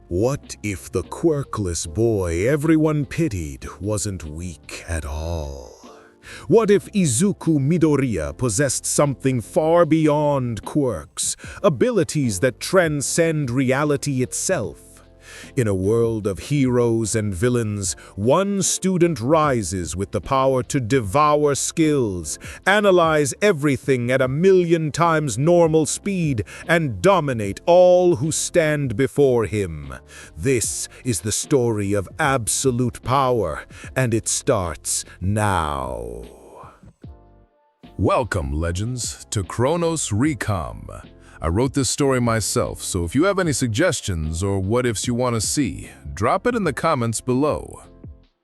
What if the quirkless boy everyone pitied wasn't weak at all? What if Izuku Midoriya possessed something far beyond quirks, abilities that transcend reality itself? In a world of heroes and villains, one student rises with the power to devour skills, analyze everything at 1,000,000 times normal speed, and dominate all who stand before him. This is the story of absolute power, and it starts now. Welcome, Legends, to Chronos Recom. I wrote this story myself, so if you have any suggestions or what-ifs you want to see, drop it in the comments below.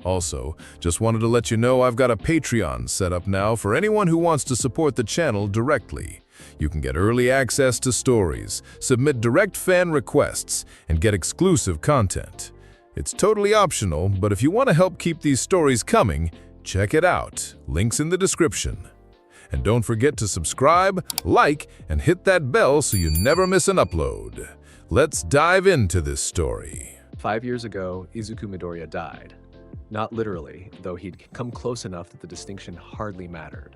Also, just wanted to let you know I've got a Patreon set up now for anyone who wants to support the channel directly. You can get early access to stories, submit direct fan requests, and get exclusive content. It's totally optional, but if you want to help keep these stories coming, check it out. Links in the description. And don't forget to subscribe, like, and hit that bell so you never miss an upload. Let's dive into this story. 5 years ago, Izuku Midoriya died. Not literally, though he'd come close enough that the distinction hardly mattered.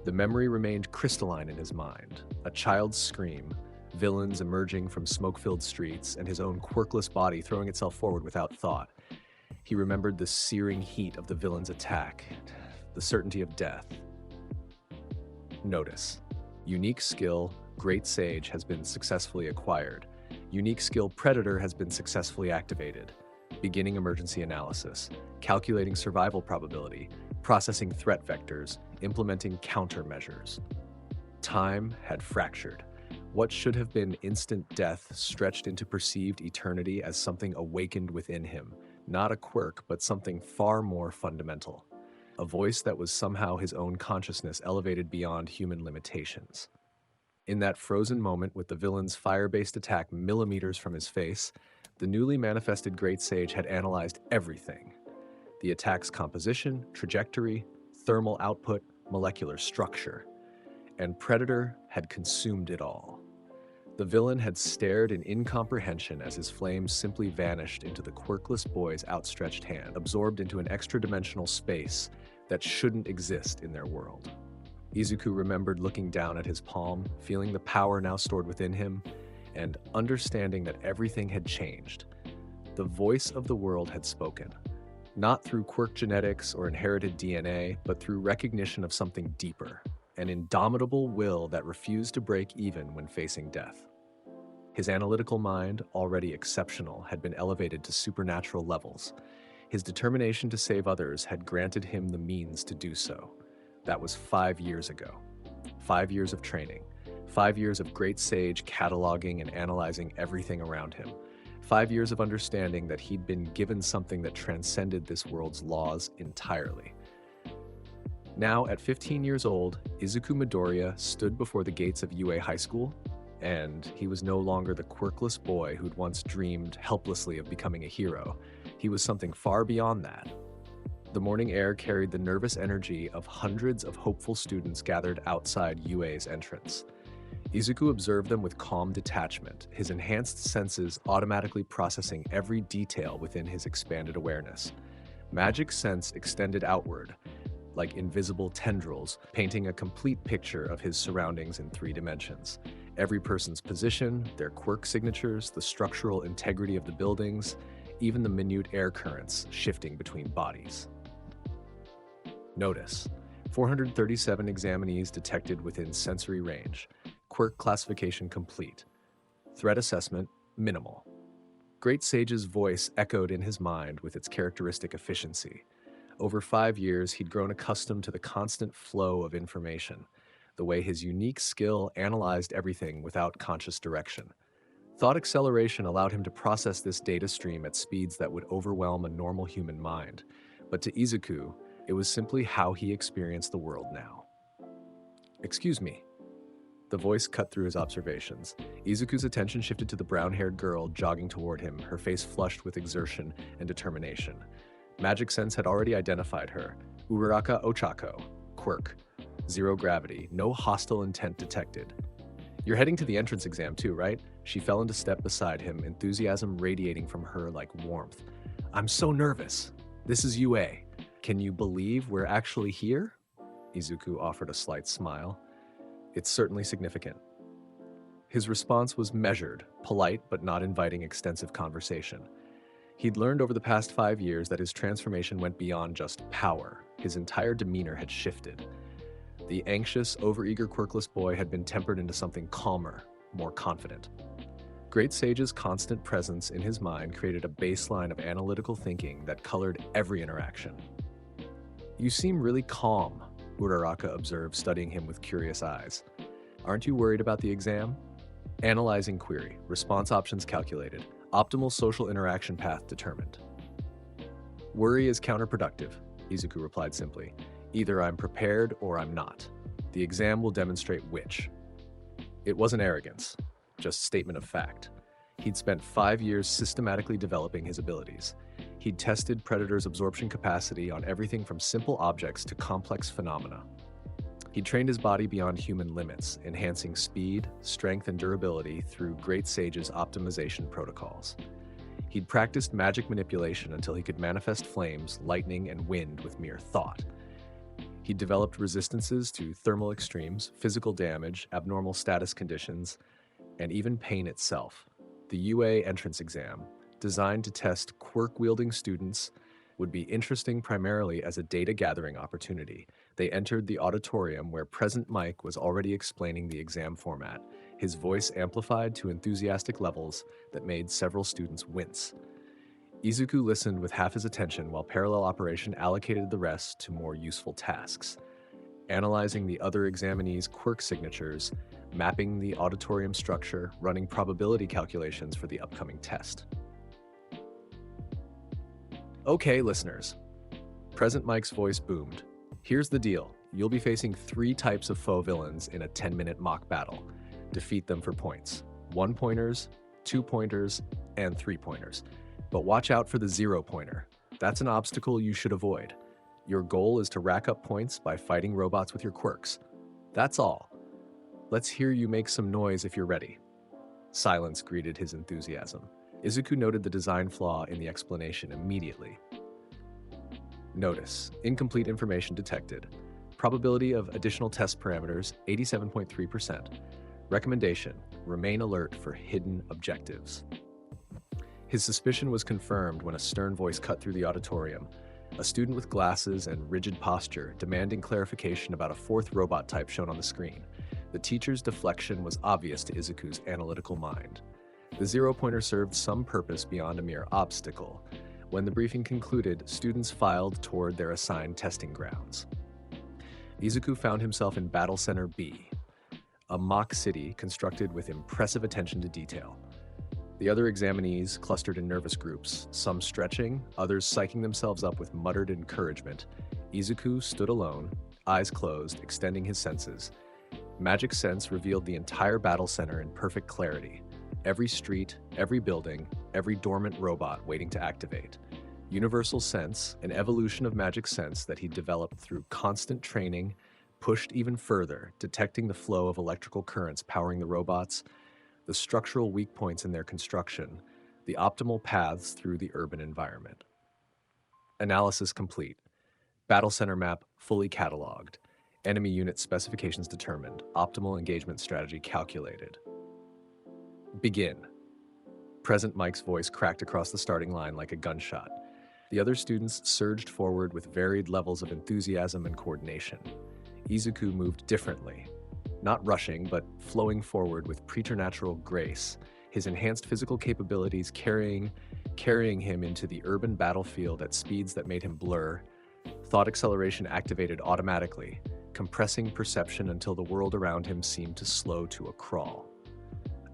The memory remained crystalline in his mind. A child's scream, villains emerging from smoke-filled streets, and his own quirkless body throwing itself forward without thought. He remembered the searing heat of the villain's attack, the certainty of death. Notice. Unique skill, Great Sage has been successfully acquired. Unique skill Predator has been successfully activated. Beginning emergency analysis. Calculating survival probability. Processing threat vectors. Implementing countermeasures. Time had fractured. What should have been instant death stretched into perceived eternity as something awakened within him. Not a quirk, but something far more fundamental. A voice that was somehow his own consciousness elevated beyond human limitations. In that frozen moment with the villain's fire-based attack millimeters from his face, the newly manifested Great Sage had analyzed everything. The attack's composition, trajectory, thermal output, molecular structure. And Predator had consumed it all. The villain had stared in incomprehension as his flames simply vanished into the quirkless boy's outstretched hand, absorbed into an extra-dimensional space that shouldn't exist in their world. Izuku remembered looking down at his palm, feeling the power now stored within him, and understanding that everything had changed. The voice of the world had spoken, not through quirk genetics or inherited DNA, but through recognition of something deeper, an indomitable will that refused to break even when facing death. His analytical mind, already exceptional, had been elevated to supernatural levels. His determination to save others had granted him the means to do so. That was 5 years ago. 5 years of training. 5 years of Great Sage cataloging and analyzing everything around him. 5 years of understanding that he'd been given something that transcended this world's laws entirely. Now, at 15 years old, Izuku Midoriya stood before the gates of UA High School, and he was no longer the quirkless boy who'd once dreamed helplessly of becoming a hero. He was something far beyond that. The morning air carried the nervous energy of hundreds of hopeful students gathered outside UA's entrance. Izuku observed them with calm detachment, his enhanced senses automatically processing every detail within his expanded awareness. Magic sense extended outward, like invisible tendrils, painting a complete picture of his surroundings in 3 dimensions. Every person's position, their quirk signatures, the structural integrity of the buildings, even the minute air currents shifting between bodies. Notice, 437 examinees detected within sensory range. Quirk classification complete. Threat assessment minimal. Great Sage's voice echoed in his mind with its characteristic efficiency. Over 5 years, he'd grown accustomed to the constant flow of information, the way his unique skill analyzed everything without conscious direction. Thought acceleration allowed him to process this data stream at speeds that would overwhelm a normal human mind. But to Izuku, it was simply how he experienced the world now. "Excuse me." The voice cut through his observations. Izuku's attention shifted to the brown-haired girl jogging toward him, her face flushed with exertion and determination. Magic Sense had already identified her. Uraraka Ochako, quirk. 0 gravity, no hostile intent detected. "You're heading to the entrance exam too, right? She fell into step beside him, enthusiasm radiating from her like warmth. "I'm so nervous. This is UA. Can you believe we're actually here?" Izuku offered a slight smile. "It's certainly significant." His response was measured, polite, but not inviting extensive conversation. He'd learned over the past 5 years that his transformation went beyond just power. His entire demeanor had shifted. The anxious, overeager Quirkless boy had been tempered into something calmer, more confident. Great Sage's constant presence in his mind created a baseline of analytical thinking that colored every interaction. "You seem really calm," Uraraka observed, studying him with curious eyes. "Aren't you worried about the exam?" Analyzing query, response options calculated, optimal social interaction path determined. "Worry is counterproductive," Izuku replied simply. "Either I'm prepared or I'm not. The exam will demonstrate which." It wasn't arrogance, just statement of fact. He'd spent 5 years systematically developing his abilities. He'd tested Predator's absorption capacity on everything from simple objects to complex phenomena. He trained his body beyond human limits, enhancing speed, strength, and durability through Great Sage's optimization protocols. He'd practiced magic manipulation until he could manifest flames, lightning, and wind with mere thought. He'd developed resistances to thermal extremes, physical damage, abnormal status conditions, and even pain itself. The UA entrance exam, designed to test quirk-wielding students, would be interesting primarily as a data-gathering opportunity. They entered the auditorium where Present Mike was already explaining the exam format, his voice amplified to enthusiastic levels that made several students wince. Izuku listened with half his attention while Parallel Operation allocated the rest to more useful tasks, analyzing the other examinees' quirk signatures, mapping the auditorium structure, running probability calculations for the upcoming test. "Okay, listeners." Present Mike's voice boomed. "Here's the deal. You'll be facing 3 types of foe villains in a 10-minute mock battle. Defeat them for points. 1-pointers, 2-pointers, and 3-pointers. But watch out for the 0-pointer. That's an obstacle you should avoid. Your goal is to rack up points by fighting robots with your quirks. That's all. Let's hear you make some noise if you're ready." Silence greeted his enthusiasm. Izuku noted the design flaw in the explanation immediately. Notice: incomplete information detected. Probability of additional test parameters, 87.3%. Recommendation: remain alert for hidden objectives. His suspicion was confirmed when a stern voice cut through the auditorium. A student with glasses and rigid posture, demanding clarification about a 4th robot type shown on the screen. The teacher's deflection was obvious to Izuku's analytical mind. The 0-pointer served some purpose beyond a mere obstacle. When the briefing concluded, students filed toward their assigned testing grounds. Izuku found himself in Battle Center B, a mock city constructed with impressive attention to detail. The other examinees clustered in nervous groups, some stretching, others psyching themselves up with muttered encouragement. Izuku stood alone, eyes closed, extending his senses. Magic Sense revealed the entire battle center in perfect clarity. Every street, every building, every dormant robot waiting to activate. Universal Sense, an evolution of Magic Sense that he developed through constant training, pushed even further, detecting the flow of electrical currents powering the robots, the structural weak points in their construction, the optimal paths through the urban environment. Analysis complete. Battle Center map fully cataloged. Enemy unit specifications determined. Optimal engagement strategy calculated. Begin. Present Mike's voice cracked across the starting line like a gunshot. The other students surged forward with varied levels of enthusiasm and coordination. Izuku moved differently, not rushing, but flowing forward with preternatural grace, his enhanced physical capabilities carrying him into the urban battlefield at speeds that made him blur. Thought acceleration activated automatically, compressing perception until the world around him seemed to slow to a crawl.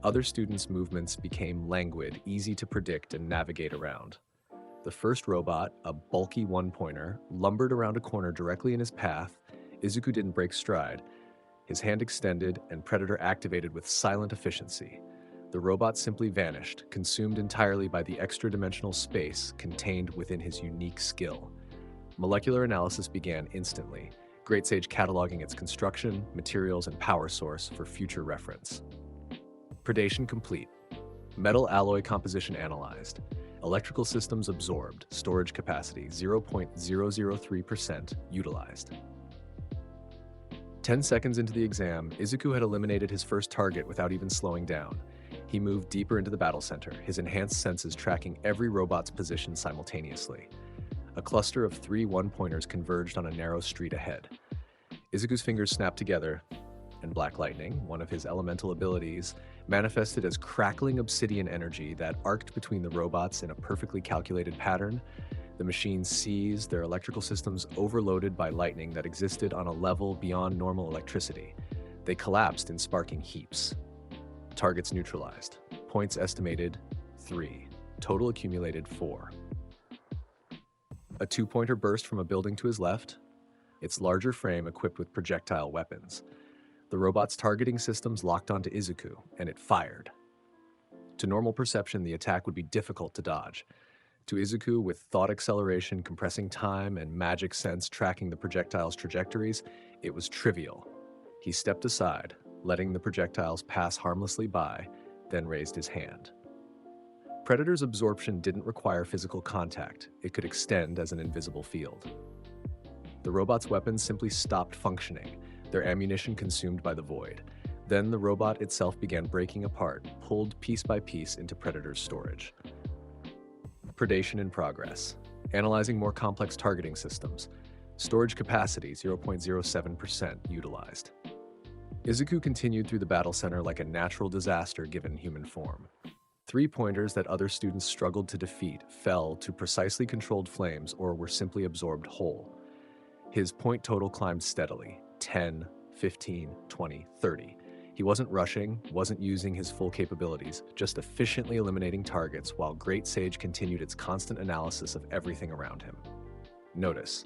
Other students' movements became languid, easy to predict and navigate around. The first robot, a bulky 1-pointer, lumbered around a corner directly in his path. Izuku didn't break stride. His hand extended and Predator activated with silent efficiency. The robot simply vanished, consumed entirely by the extra-dimensional space contained within his unique skill. Molecular analysis began instantly, Great Sage cataloging its construction, materials, and power source for future reference. Predation complete. Metal alloy composition analyzed. Electrical systems absorbed. Storage capacity 0.003% utilized. 10 seconds into the exam, Izuku had eliminated his first target without even slowing down. He moved deeper into the battle center, his enhanced senses tracking every robot's position simultaneously. A cluster of 3 one-pointers converged on a narrow street ahead. Izuku's fingers snapped together, and Black Lightning, one of his elemental abilities, manifested as crackling obsidian energy that arced between the robots in a perfectly calculated pattern. The machines seized, their electrical systems overloaded by lightning that existed on a level beyond normal electricity. They collapsed in sparking heaps. Targets neutralized. Points estimated 3. Total accumulated 4. A 2-pointer burst from a building to his left, its larger frame equipped with projectile weapons. The robot's targeting systems locked onto Izuku, and it fired. To normal perception, the attack would be difficult to dodge. To Izuku, with thought acceleration compressing time and magic sense tracking the projectile's trajectories, it was trivial. He stepped aside, letting the projectiles pass harmlessly by, then raised his hand. Predator's absorption didn't require physical contact. It could extend as an invisible field. The robot's weapons simply stopped functioning, their ammunition consumed by the void. Then the robot itself began breaking apart, pulled piece by piece into Predator's storage. Predation in progress. Analyzing more complex targeting systems. Storage capacity 0.07% utilized. Izuku continued through the battle center like a natural disaster given human form. 3 pointers that other students struggled to defeat fell to precisely controlled flames or were simply absorbed whole. His point total climbed steadily, 10, 15, 20, 30. He wasn't rushing, wasn't using his full capabilities, just efficiently eliminating targets while Great Sage continued its constant analysis of everything around him. Notice,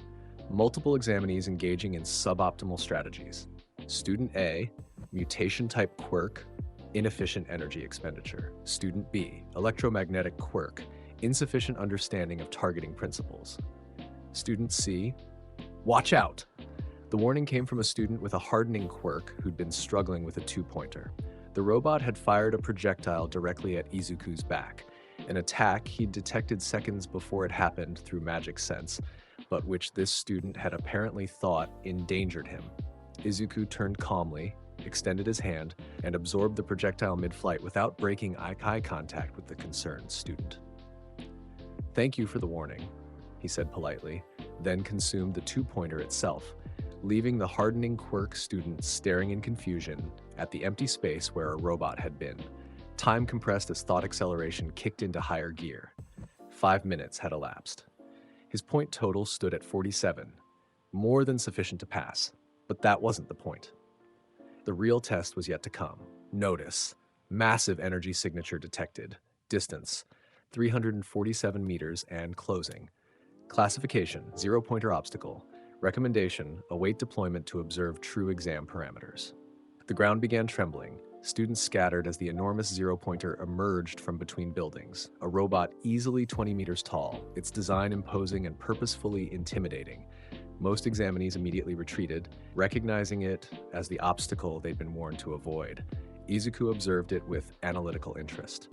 multiple examinees engaging in suboptimal strategies. Student A, mutation-type quirk, inefficient energy expenditure. Student B, electromagnetic quirk, insufficient understanding of targeting principles. Student C, watch out! The warning came from a student with a hardening quirk who'd been struggling with a 2-pointer. The robot had fired a projectile directly at Izuku's back, an attack he'd detected seconds before it happened through magic sense, but which this student had apparently thought endangered him. Izuku turned calmly, extended his hand, and absorbed the projectile mid-flight without breaking eye contact with the concerned student. "Thank you for the warning," he said politely, then consumed the 2-pointer itself, leaving the hardening quirk student staring in confusion at the empty space where a robot had been. Time compressed as thought acceleration kicked into higher gear. 5 minutes had elapsed. His point total stood at 47, more than sufficient to pass, but that wasn't the point. The real test was yet to come. Notice, massive energy signature detected. Distance, 347 meters and closing. Classification, 0-pointer obstacle. Recommendation, await deployment to observe true exam parameters. The ground began trembling. Students scattered as the enormous 0-pointer emerged from between buildings, a robot easily 20 meters tall, its design imposing and purposefully intimidating. Most examinees immediately retreated, recognizing it as the obstacle they'd been warned to avoid. Izuku observed it with analytical interest.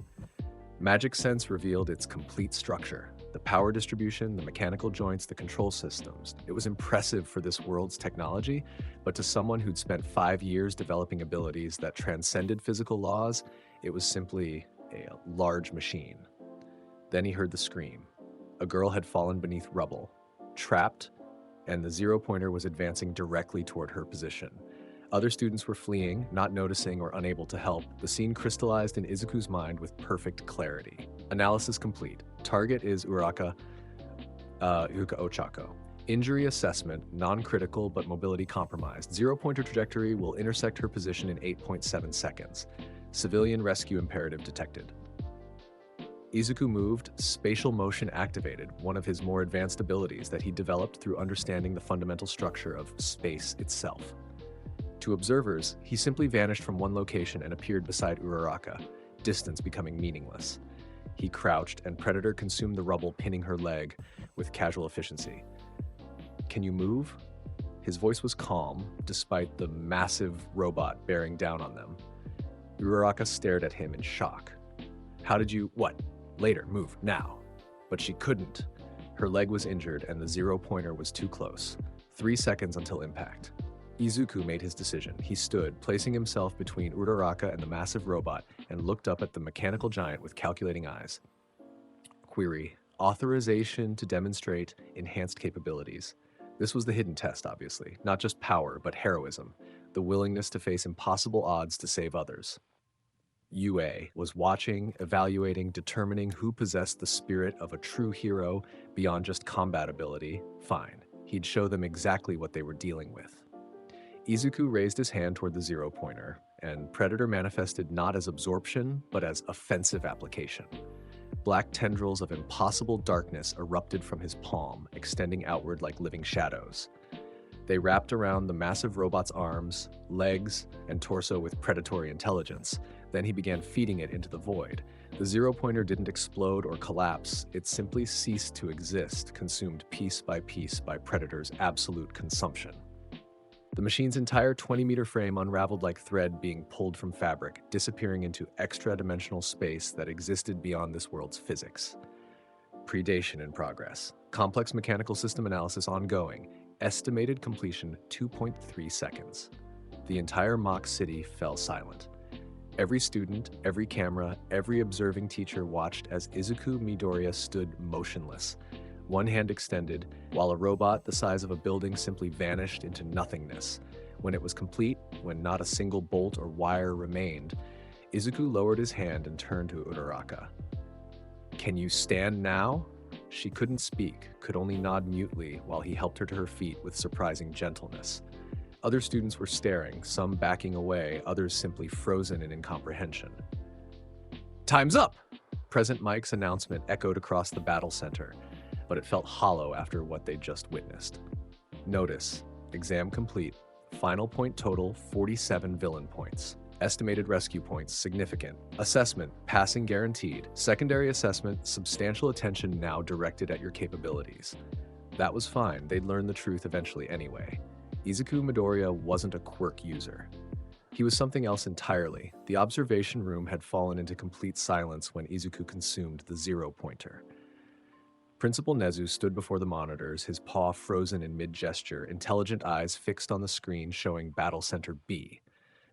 Magic sense revealed its complete structure. The power distribution, the mechanical joints, the control systems. It was impressive for this world's technology, but to someone who'd spent 5 years developing abilities that transcended physical laws, it was simply a large machine. Then he heard the scream. A girl had fallen beneath rubble, trapped, and the 0-pointer was advancing directly toward her position. Other students were fleeing, not noticing or unable to help. The scene crystallized in Izuku's mind with perfect clarity. Analysis complete. Target is Uraka Ochako. Injury assessment, non-critical but mobility compromised. 0-pointer trajectory will intersect her position in 8.7 seconds. Civilian rescue imperative detected. Izuku moved, spatial motion activated, one of his more advanced abilities that he developed through understanding the fundamental structure of space itself. To observers, he simply vanished from one location and appeared beside Uraraka, distance becoming meaningless. He crouched, and Predator consumed the rubble, pinning her leg with casual efficiency. "Can you move?" His voice was calm, despite the massive robot bearing down on them. Uraraka stared at him in shock. How did you, what? Later, move, now. But she couldn't. Her leg was injured and the zero-pointer was too close. 3 seconds until impact. Izuku made his decision. He stood, placing himself between Uraraka and the massive robot, and looked up at the mechanical giant with calculating eyes. Query: authorization to demonstrate enhanced capabilities. This was the hidden test, obviously. Not just power, but heroism. The willingness to face impossible odds to save others. UA was watching, evaluating, determining who possessed the spirit of a true hero beyond just combat ability. Fine. He'd show them exactly what they were dealing with. Izuku raised his hand toward the zero-pointer, and Predator manifested not as absorption, but as offensive application. Black tendrils of impossible darkness erupted from his palm, extending outward like living shadows. They wrapped around the massive robot's arms, legs, and torso with predatory intelligence. Then he began feeding it into the void. The zero-pointer didn't explode or collapse, it simply ceased to exist, consumed piece by Predator's absolute consumption. The machine's entire 20-meter frame unraveled like thread being pulled from fabric, disappearing into extra-dimensional space that existed beyond this world's physics. Predation in progress. Complex mechanical system analysis ongoing. Estimated completion 2.3 seconds. The entire mock city fell silent. Every student, every camera, every observing teacher watched as Izuku Midoriya stood motionless, one hand extended, while a robot the size of a building simply vanished into nothingness. When it was complete, when not a single bolt or wire remained, Izuku lowered his hand and turned to Uraraka. "Can you stand now?" She couldn't speak, could only nod mutely while he helped her to her feet with surprising gentleness. Other students were staring, some backing away, others simply frozen in incomprehension. "Time's up!" Present Mike's announcement echoed across the battle center, but it felt hollow after what they'd just witnessed. Notice: exam complete. Final point total 47 villain points. Estimated rescue points significant. Assessment passing guaranteed. Secondary assessment substantial attention now directed at your capabilities. That was fine, they'd learn the truth eventually anyway. Izuku Midoriya wasn't a quirk user. He was something else entirely. The observation room had fallen into complete silence when Izuku consumed the zero-pointer. Principal Nezu stood before the monitors, his paw frozen in mid-gesture, intelligent eyes fixed on the screen showing Battle Center B.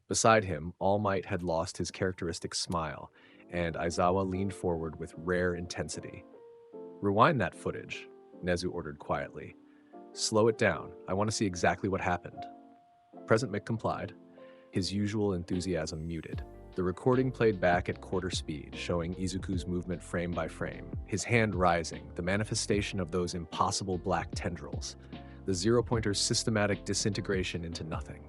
Beside him, All Might had lost his characteristic smile, and Aizawa leaned forward with rare intensity. "Rewind that footage," Nezu ordered quietly. "Slow it down. I want to see exactly what happened." Present Mick complied, his usual enthusiasm muted. The recording played back at quarter speed, showing Izuku's movement frame by frame, his hand rising, the manifestation of those impossible black tendrils, the zero-pointer's systematic disintegration into nothing.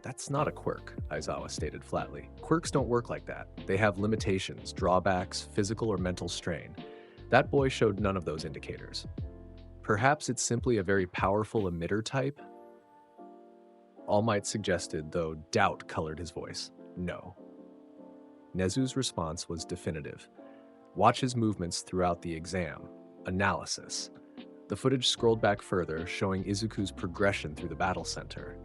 "That's not a quirk," Aizawa stated flatly. "Quirks don't work like that. They have limitations, drawbacks, physical or mental strain. That boy showed none of those indicators. Perhaps it's simply a very powerful emitter type?" All Might suggested, though doubt colored his voice. "No." Nezu's response was definitive. "Watch his movements throughout the exam. Analysis." The footage scrolled back further, showing Izuku's progression through the battle center.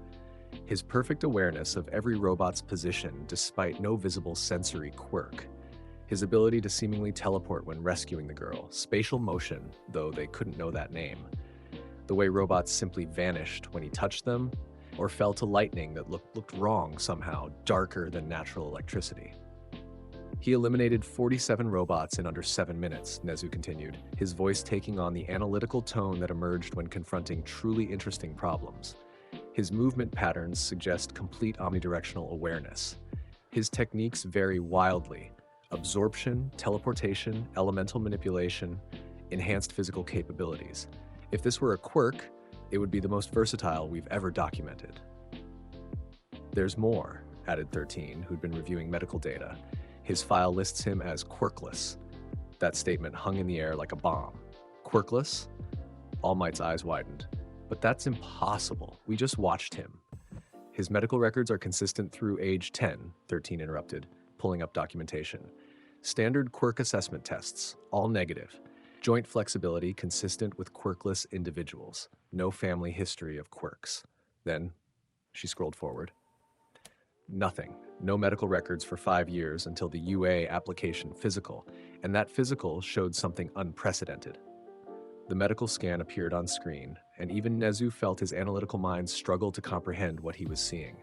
His perfect awareness of every robot's position despite no visible sensory quirk. His ability to seemingly teleport when rescuing the girl. Spatial motion, though they couldn't know that name. The way robots simply vanished when he touched them, or fell to lightning that looked wrong somehow, darker than natural electricity. He eliminated 47 robots in under 7 minutes, Nezu continued, his voice taking on the analytical tone that emerged when confronting truly interesting problems. His movement patterns suggest complete omnidirectional awareness. His techniques vary wildly: absorption, teleportation, elemental manipulation, enhanced physical capabilities. If this were a quirk, it would be the most versatile we've ever documented. "There's more," added 13, who'd been reviewing medical data. His file lists him as quirkless. That statement hung in the air like a bomb. "Quirkless?" All Might's eyes widened. "But that's impossible. We just watched him." "His medical records are consistent through age 10, 13 interrupted, pulling up documentation. "Standard quirk assessment tests, all negative. Joint flexibility consistent with quirkless individuals. No family history of quirks." Then she scrolled forward. "Nothing. No medical records for 5 years until the UA application physical, and that physical showed something unprecedented. The medical scan appeared on screen, and even Nezu felt his analytical mind struggle to comprehend what he was seeing.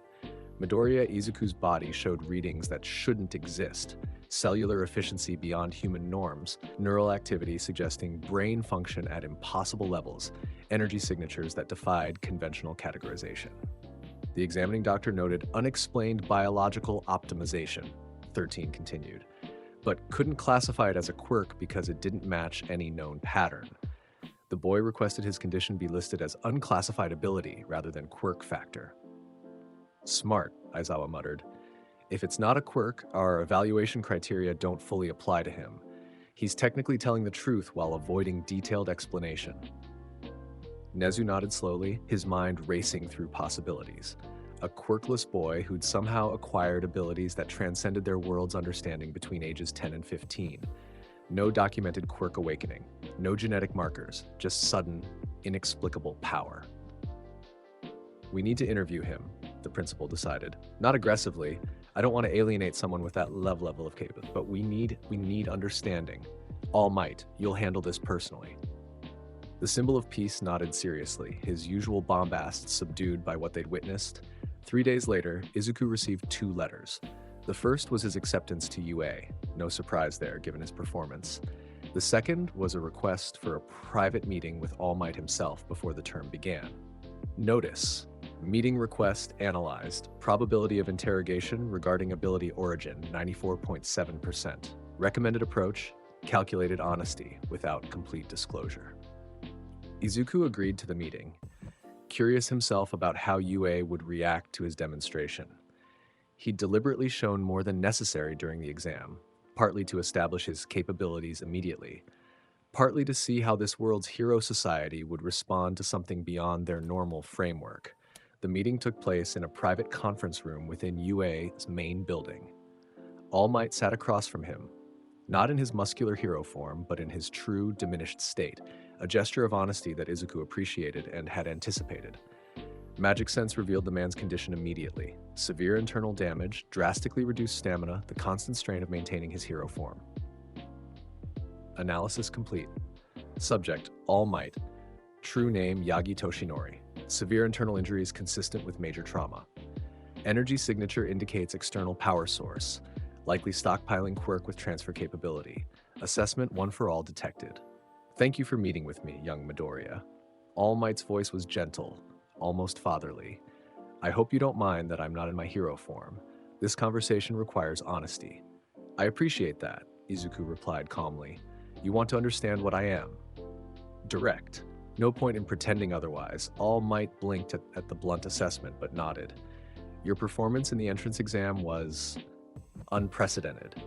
Midoriya Izuku's body showed readings that shouldn't exist. Cellular efficiency beyond human norms, neural activity suggesting brain function at impossible levels, energy signatures that defied conventional categorization. The examining doctor noted unexplained biological optimization, 13 continued, but couldn't classify it as a quirk because it didn't match any known pattern. The boy requested his condition be listed as unclassified ability rather than quirk factor. Smart, Aizawa muttered. If it's not a quirk, our evaluation criteria don't fully apply to him. He's technically telling the truth while avoiding detailed explanation. Nezu nodded slowly, his mind racing through possibilities. A quirkless boy who'd somehow acquired abilities that transcended their world's understanding between ages 10 and 15. No documented quirk awakening, no genetic markers, just sudden, inexplicable power. We need to interview him, the principal decided. Not aggressively. I don't want to alienate someone with that level of capability, but we need understanding. All Might, you'll handle this personally. The symbol of peace nodded seriously, his usual bombast subdued by what they'd witnessed. 3 days later, Izuku received 2 letters. The first was his acceptance to UA, no surprise there given his performance. The second was a request for a private meeting with All Might himself before the term began. Notice: meeting request analyzed, probability of interrogation regarding ability origin 94.7%. Recommended approach, calculated honesty without complete disclosure. Izuku agreed to the meeting, curious himself about how UA would react to his demonstration. He'd deliberately shown more than necessary during the exam, partly to establish his capabilities immediately, partly to see how this world's hero society would respond to something beyond their normal framework. The meeting took place in a private conference room within UA's main building. All Might sat across from him, not in his muscular hero form, but in his true diminished state, a gesture of honesty that Izuku appreciated and had anticipated. Magic Sense revealed the man's condition immediately. Severe internal damage, drastically reduced stamina, the constant strain of maintaining his hero form. Analysis complete. Subject, All Might. True name, Yagi Toshinori. Severe internal injuries consistent with major trauma. Energy signature indicates external power source. Likely stockpiling quirk with transfer capability. Assessment 1 for all detected. Thank you for meeting with me, young Midoriya. All Might's voice was gentle, almost fatherly. I hope you don't mind that I'm not in my hero form. This conversation requires honesty. I appreciate that, Izuku replied calmly. You want to understand what I am. Direct. No point in pretending otherwise. All Might blinked at the blunt assessment, but nodded. Your performance in the entrance exam was unprecedented.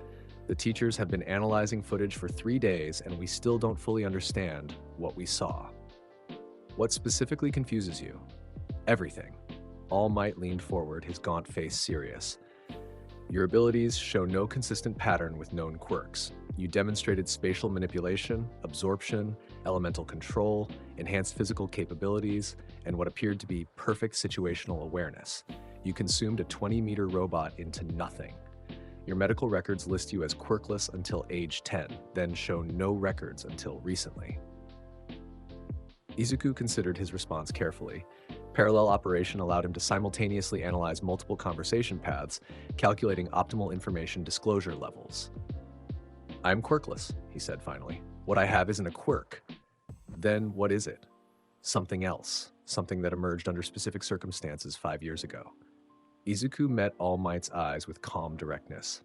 The teachers have been analyzing footage for 3 days, and we still don't fully understand what we saw. What specifically confuses you? Everything. All Might leaned forward, his gaunt face serious. Your abilities show no consistent pattern with known quirks. You demonstrated spatial manipulation, absorption, elemental control, enhanced physical capabilities, and what appeared to be perfect situational awareness. You consumed a 20-meter robot into nothing. Your medical records list you as quirkless until age 10, then show no records until recently. Izuku considered his response carefully. Parallel operation allowed him to simultaneously analyze multiple conversation paths, calculating optimal information disclosure levels. I'm quirkless, he said finally. What I have isn't a quirk. Then what is it? Something else, something that emerged under specific circumstances 5 years ago. Izuku met All Might's eyes with calm directness.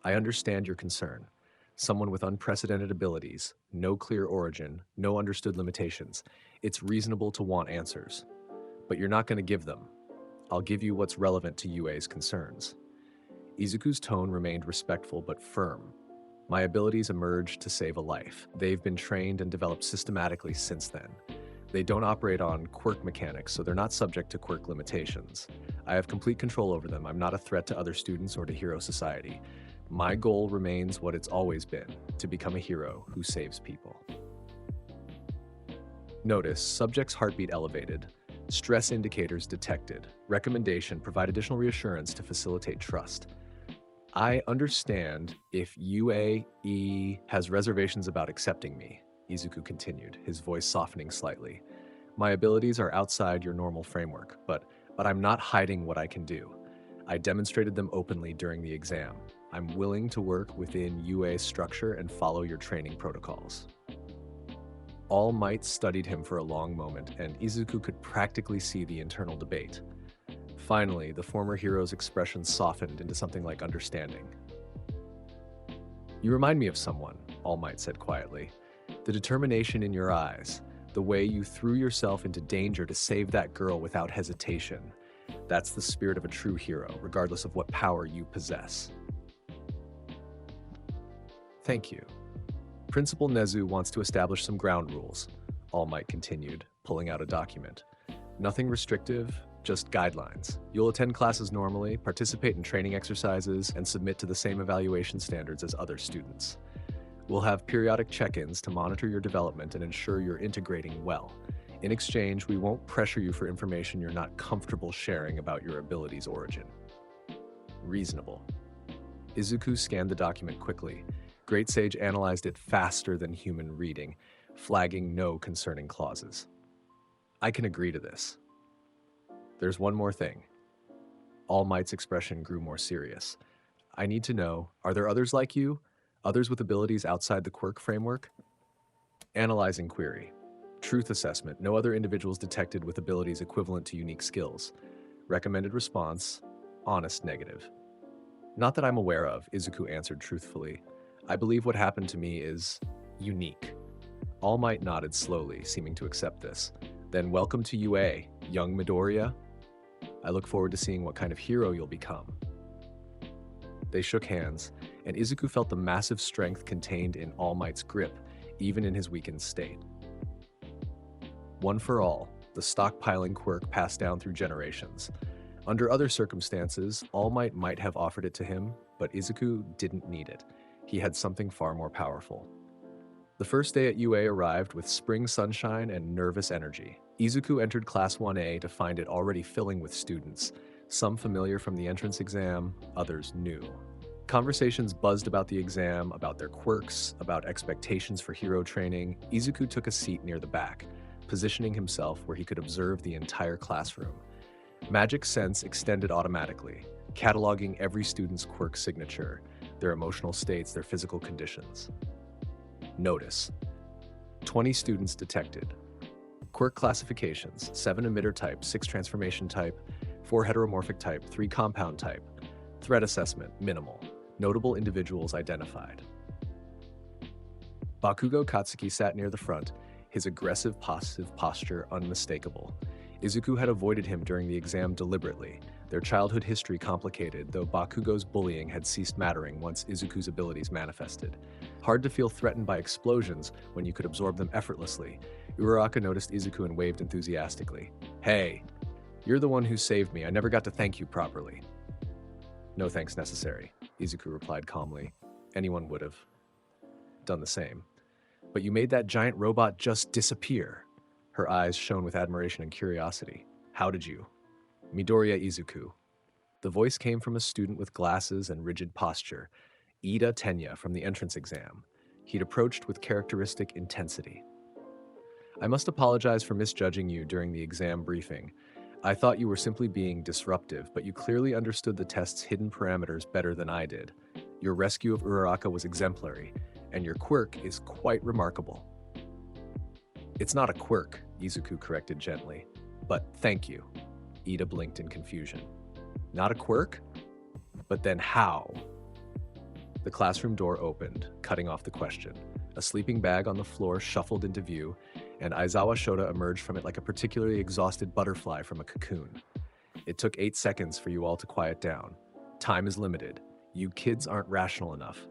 I understand your concern. Someone with unprecedented abilities, no clear origin, no understood limitations. It's reasonable to want answers. But you're not going to give them. I'll give you what's relevant to UA's concerns. Izuku's tone remained respectful but firm. My abilities emerged to save a life. They've been trained and developed systematically since then. They don't operate on quirk mechanics, so they're not subject to quirk limitations. I have complete control over them. I'm not a threat to other students or to hero society. My goal remains what it's always been, to become a hero who saves people. Notice, subject's heartbeat elevated. Stress indicators detected. Recommendation, provide additional reassurance to facilitate trust. I understand if UAE has reservations about accepting me, Izuku continued, his voice softening slightly. My abilities are outside your normal framework, but I'm not hiding what I can do. I demonstrated them openly during the exam. I'm willing to work within UA's structure and follow your training protocols. All Might studied him for a long moment, and Izuku could practically see the internal debate. Finally, the former hero's expression softened into something like understanding. You remind me of someone, All Might said quietly. The determination in your eyes, the way you threw yourself into danger to save that girl without hesitation. That's the spirit of a true hero, regardless of what power you possess. Thank you. Principal Nezu wants to establish some ground rules, All Might continued, pulling out a document. Nothing restrictive, just guidelines. You'll attend classes normally, participate in training exercises, and submit to the same evaluation standards as other students. We'll have periodic check-ins to monitor your development and ensure you're integrating well. In exchange, we won't pressure you for information you're not comfortable sharing about your ability's origin. Reasonable. Izuku scanned the document quickly. Great Sage analyzed it faster than human reading, flagging no concerning clauses. I can agree to this. There's one more thing. All Might's expression grew more serious. I need to know, are there others like you? Others with abilities outside the quirk framework? Analyzing query. Truth assessment. No other individuals detected with abilities equivalent to unique skills. Recommended response. Honest negative. Not that I'm aware of, Izuku answered truthfully. I believe what happened to me is unique. All Might nodded slowly, seeming to accept this. Then welcome to UA, young Midoriya. I look forward to seeing what kind of hero you'll become. They shook hands, and Izuku felt the massive strength contained in All Might's grip, even in his weakened state. One for all, the stockpiling quirk passed down through generations. Under other circumstances, All might have offered it to him, but Izuku didn't need it. He had something far more powerful. The first day at UA arrived with spring sunshine and nervous energy. Izuku entered Class 1A to find it already filling with students, some familiar from the entrance exam, others new. Conversations buzzed about the exam, about their quirks, about expectations for hero training. Izuku took a seat near the back, positioning himself where he could observe the entire classroom. Magic Sense extended automatically, cataloging every student's quirk signature, their emotional states, their physical conditions. Notice. 20 students detected. Quirk classifications: 7 emitter type, 6 transformation type, 4 heteromorphic type, 3 compound type. Threat assessment, minimal. Notable individuals identified. Bakugo Katsuki sat near the front, his aggressive, passive posture unmistakable. Izuku had avoided him during the exam deliberately, their childhood history complicated, though Bakugo's bullying had ceased mattering once Izuku's abilities manifested. Hard to feel threatened by explosions when you could absorb them effortlessly. Uraraka noticed Izuku and waved enthusiastically. Hey, you're the one who saved me. I never got to thank you properly. No thanks necessary, Izuku replied calmly. Anyone would have done the same. But you made that giant robot just disappear. Her eyes shone with admiration and curiosity. How did you? Midoriya Izuku. The voice came from a student with glasses and rigid posture, Ida Tenya from the entrance exam. He'd approached with characteristic intensity. I must apologize for misjudging you during the exam briefing. I thought you were simply being disruptive, but you clearly understood the test's hidden parameters better than I did. Your rescue of Uraraka was exemplary, and your quirk is quite remarkable. It's not a quirk, Izuku corrected gently. But thank you. Ida blinked in confusion. Not a quirk? But then how? The classroom door opened, cutting off the question. A sleeping bag on the floor shuffled into view, and Aizawa Shota emerged from it like a particularly exhausted butterfly from a cocoon. It took 8 seconds for you all to quiet down. Time is limited. You kids aren't rational enough.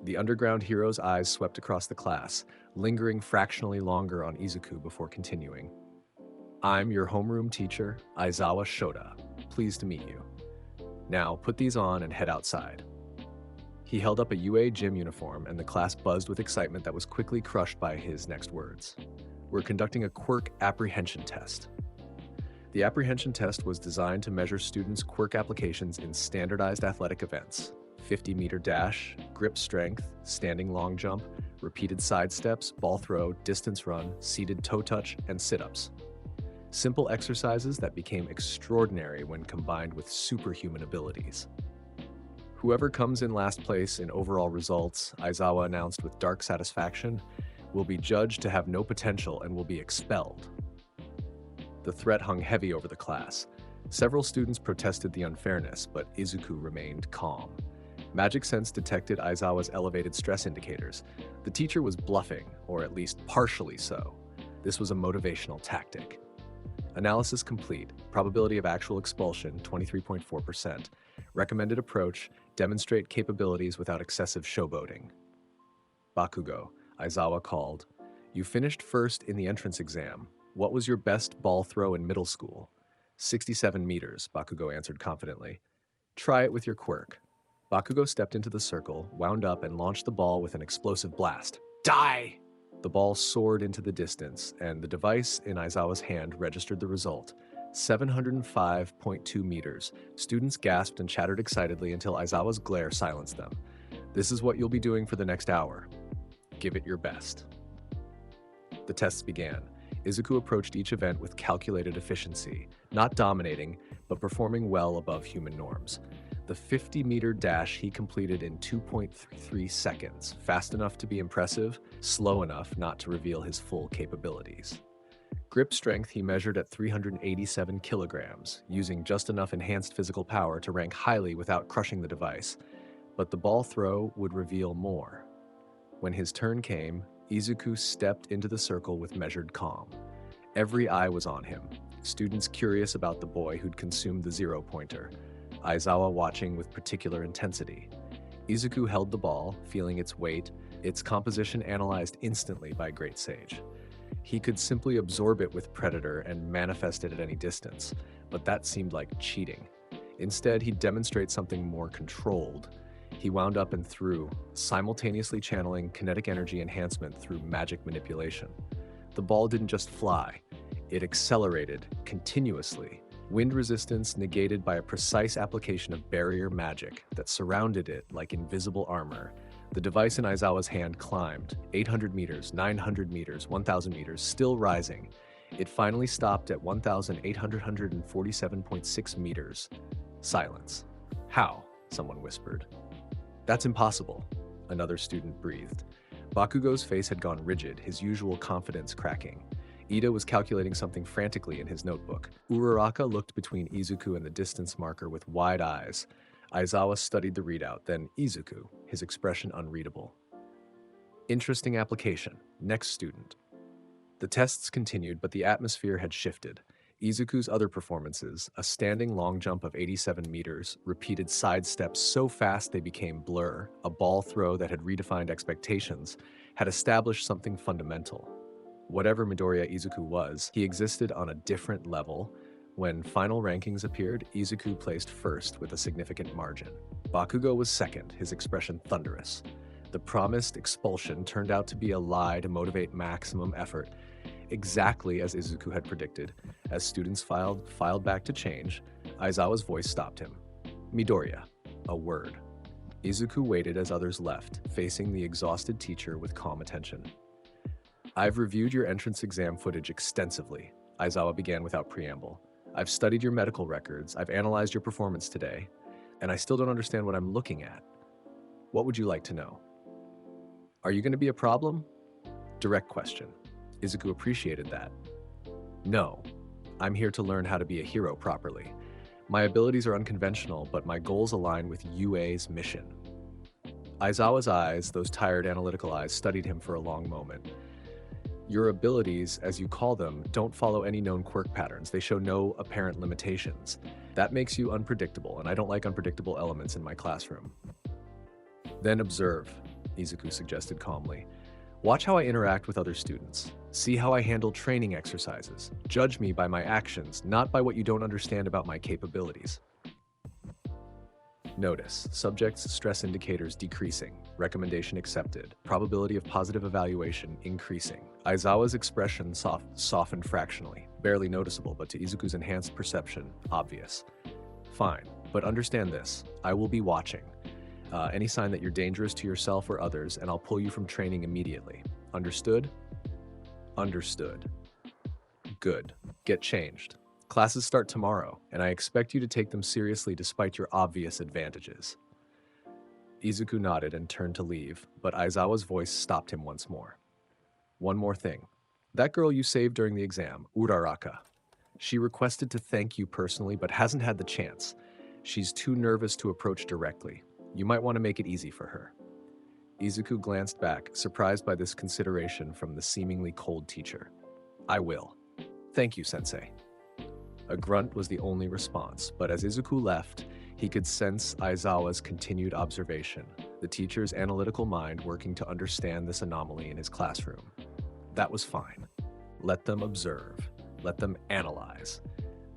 The underground hero's eyes swept across the class, lingering fractionally longer on Izuku before continuing. I'm your homeroom teacher, Aizawa Shota. Pleased to meet you. Now, put these on and head outside. He held up a UA gym uniform, and the class buzzed with excitement that was quickly crushed by his next words. We're conducting a quirk apprehension test. The apprehension test was designed to measure students' quirk applications in standardized athletic events: 50-meter dash, grip strength, standing long jump, repeated side steps, ball throw, distance run, seated toe touch, and sit-ups. Simple exercises that became extraordinary when combined with superhuman abilities. Whoever comes in last place in overall results, Aizawa announced with dark satisfaction, will be judged to have no potential and will be expelled. The threat hung heavy over the class. Several students protested the unfairness, but Izuku remained calm. Magic Sense detected Aizawa's elevated stress indicators. The teacher was bluffing, or at least partially so. This was a motivational tactic. Analysis complete. Probability of actual expulsion, 23.4%. Recommended approach, demonstrate capabilities without excessive showboating. Bakugo, Aizawa called. You finished first in the entrance exam. What was your best ball throw in middle school? 67 meters, Bakugo answered confidently. Try it with your quirk. Bakugo stepped into the circle, wound up, and launched the ball with an explosive blast. Die! The ball soared into the distance, and the device in Aizawa's hand registered the result. 705.2 meters. Students gasped and chattered excitedly until Aizawa's glare silenced them. This is what you'll be doing for the next hour. Give it your best. The tests began. Izuku approached each event with calculated efficiency, not dominating, but performing well above human norms. The 50-meter dash he completed in 2.33 seconds, fast enough to be impressive, slow enough not to reveal his full capabilities. Grip strength he measured at 387 kilograms, using just enough enhanced physical power to rank highly without crushing the device. But the ball throw would reveal more. When his turn came, Izuku stepped into the circle with measured calm. Every eye was on him, students curious about the boy who'd consumed the zero-pointer, Aizawa watching with particular intensity. Izuku held the ball, feeling its weight, its composition analyzed instantly by Great Sage. He could simply absorb it with Predator and manifest it at any distance, but that seemed like cheating. Instead, he'd demonstrate something more controlled. He wound up and threw, simultaneously channeling kinetic energy enhancement through magic manipulation. The ball didn't just fly, it accelerated continuously. Wind resistance negated by a precise application of barrier magic that surrounded it like invisible armor. The device in Aizawa's hand climbed, 800 meters, 900 meters, 1,000 meters, still rising. It finally stopped at 1,847.6 meters. Silence. How? Someone whispered. That's impossible, another student breathed. Bakugo's face had gone rigid, his usual confidence cracking. Ida was calculating something frantically in his notebook. Uraraka looked between Izuku and the distance marker with wide eyes. Aizawa studied the readout, then Izuku, his expression unreadable. Interesting application. Next student. The tests continued, but the atmosphere had shifted. Izuku's other performances, a standing long jump of 87 meters, repeated side steps so fast they became blur, a ball throw that had redefined expectations, had established something fundamental. Whatever Midoriya Izuku was, he existed on a different level. When final rankings appeared, Izuku placed first with a significant margin. Bakugo was second, his expression thunderous. The promised expulsion turned out to be a lie to motivate maximum effort, exactly as Izuku had predicted. As students filed back to change, Aizawa's voice stopped him. Midoriya, a word. Izuku waited as others left, facing the exhausted teacher with calm attention. I've reviewed your entrance exam footage extensively, Aizawa began without preamble. I've studied your medical records, I've analyzed your performance today, and I still don't understand what I'm looking at. What would you like to know? Are you going to be a problem? Direct question. Izuku appreciated that. No, I'm here to learn how to be a hero properly. My abilities are unconventional, but my goals align with UA's mission. Aizawa's eyes, those tired analytical eyes, studied him for a long moment. Your abilities, as you call them, don't follow any known quirk patterns. They show no apparent limitations. That makes you unpredictable, and I don't like unpredictable elements in my classroom. Then observe, Izuku suggested calmly. Watch how I interact with other students. See how I handle training exercises. Judge me by my actions, not by what you don't understand about my capabilities. Notice, subject's stress indicators decreasing, recommendation accepted, probability of positive evaluation increasing. Aizawa's expression softened fractionally, barely noticeable, but to Izuku's enhanced perception, obvious. Fine, but understand this, I will be watching. Any sign that you're dangerous to yourself or others, and I'll pull you from training immediately. Understood? Understood. Good. Get changed. Classes start tomorrow, and I expect you to take them seriously despite your obvious advantages. Izuku nodded and turned to leave, but Aizawa's voice stopped him once more. One more thing. That girl you saved during the exam, Uraraka. She requested to thank you personally, but hasn't had the chance. She's too nervous to approach directly. You might want to make it easy for her. Izuku glanced back, surprised by this consideration from the seemingly cold teacher. I will. Thank you, Sensei. A grunt was the only response, but as Izuku left, he could sense Aizawa's continued observation, the teacher's analytical mind working to understand this anomaly in his classroom. That was fine. Let them observe. Let them analyze.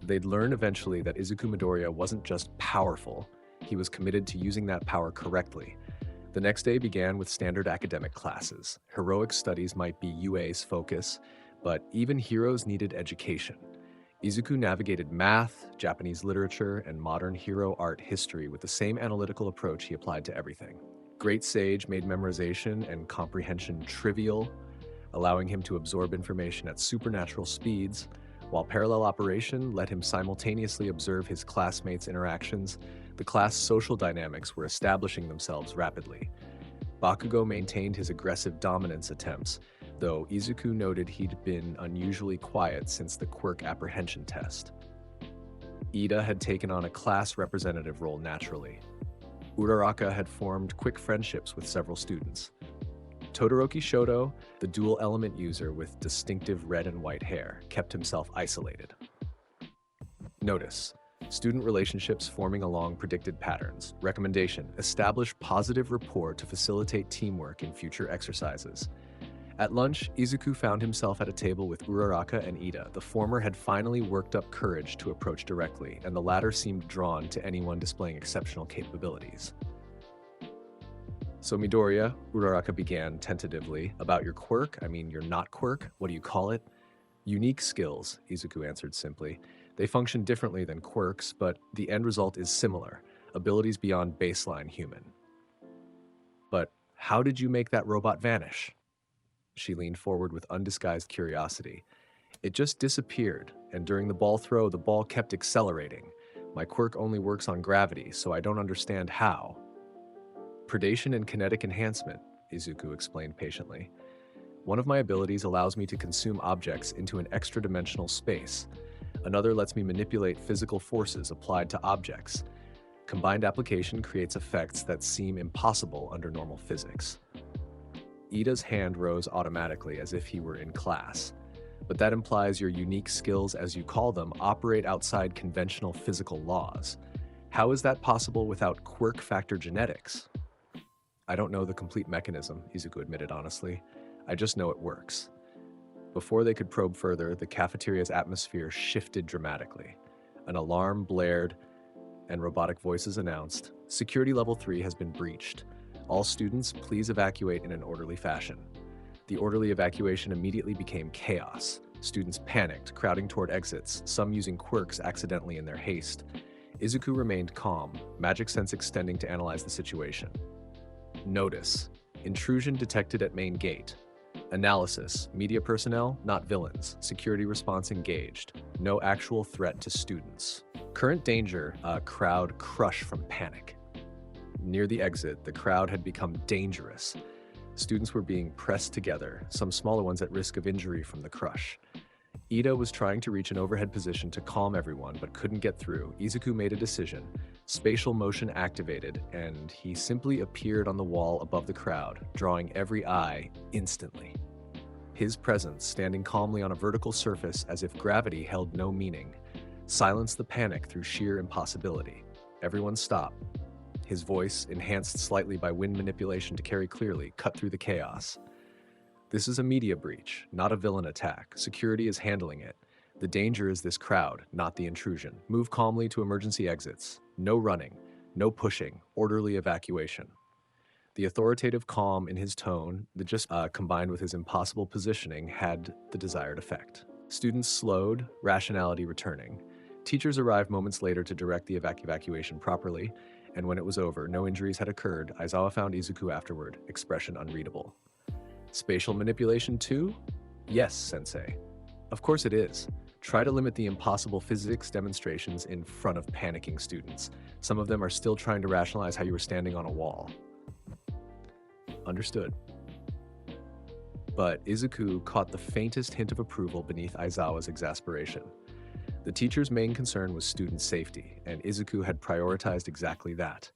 They'd learn eventually that Izuku Midoriya wasn't just powerful, he was committed to using that power correctly. The next day began with standard academic classes. Heroic studies might be UA's focus, but even heroes needed education. Izuku navigated math, Japanese literature, and modern hero art history with the same analytical approach he applied to everything. Great Sage made memorization and comprehension trivial, allowing him to absorb information at supernatural speeds, while Parallel Operation let him simultaneously observe his classmates' interactions. The class social dynamics were establishing themselves rapidly. Bakugo maintained his aggressive dominance attempts, though Izuku noted he'd been unusually quiet since the quirk apprehension test. Ida had taken on a class representative role naturally. Uraraka had formed quick friendships with several students. Todoroki Shoto, the dual element user with distinctive red and white hair, kept himself isolated. Notice, student relationships forming along predicted patterns. Recommendation, establish positive rapport to facilitate teamwork in future exercises. At lunch, Izuku found himself at a table with Uraraka and Ida. The former had finally worked up courage to approach directly, and the latter seemed drawn to anyone displaying exceptional capabilities. So Midoriya, Uraraka began tentatively, about your quirk, your not quirk, what do you call it? Unique skills, Izuku answered simply. They function differently than quirks, but the end result is similar, abilities beyond baseline human. But how did you make that robot vanish? She leaned forward with undisguised curiosity. It just disappeared, and during the ball throw, the ball kept accelerating. My quirk only works on gravity, so I don't understand how. Predation and kinetic enhancement, Izuku explained patiently. One of my abilities allows me to consume objects into an extra-dimensional space. Another lets me manipulate physical forces applied to objects. Combined application creates effects that seem impossible under normal physics. Ida's hand rose automatically as if he were in class. But that implies your unique skills, as you call them, operate outside conventional physical laws. How is that possible without quirk factor genetics? I don't know the complete mechanism, Izuku admitted honestly. I just know it works. Before they could probe further, the cafeteria's atmosphere shifted dramatically. An alarm blared, and robotic voices announced, "Security level 3 has been breached. All students, please evacuate in an orderly fashion." The orderly evacuation immediately became chaos. Students panicked, crowding toward exits, some using quirks accidentally in their haste. Izuku remained calm, magic sense extending to analyze the situation. Notice, intrusion detected at main gate. Analysis, media personnel, not villains. Security response engaged. No actual threat to students. Current danger, crowd crush from panic. Near the exit, the crowd had become dangerous. Students were being pressed together, some smaller ones at risk of injury from the crush. Ida was trying to reach an overhead position to calm everyone, but couldn't get through. Izuku made a decision. Spatial motion activated, and he simply appeared on the wall above the crowd, drawing every eye instantly. His presence, standing calmly on a vertical surface as if gravity held no meaning, silenced the panic through sheer impossibility. Everyone stopped. His voice, enhanced slightly by wind manipulation to carry clearly, cut through the chaos. This is a media breach, not a villain attack. Security is handling it. The danger is this crowd, not the intrusion. Move calmly to emergency exits. No running. No pushing, orderly evacuation. The authoritative calm in his tone, that just combined with his impossible positioning, had the desired effect. Students slowed, rationality returning. Teachers arrived moments later to direct the evacuation properly, and when it was over, no injuries had occurred. Aizawa found Izuku afterward, expression unreadable. Spatial manipulation too? Yes, sensei. Of course it is. Try to limit the impossible physics demonstrations in front of panicking students. Some of them are still trying to rationalize how you were standing on a wall. Understood. But Izuku caught the faintest hint of approval beneath Aizawa's exasperation. The teacher's main concern was student safety, and Izuku had prioritized exactly that.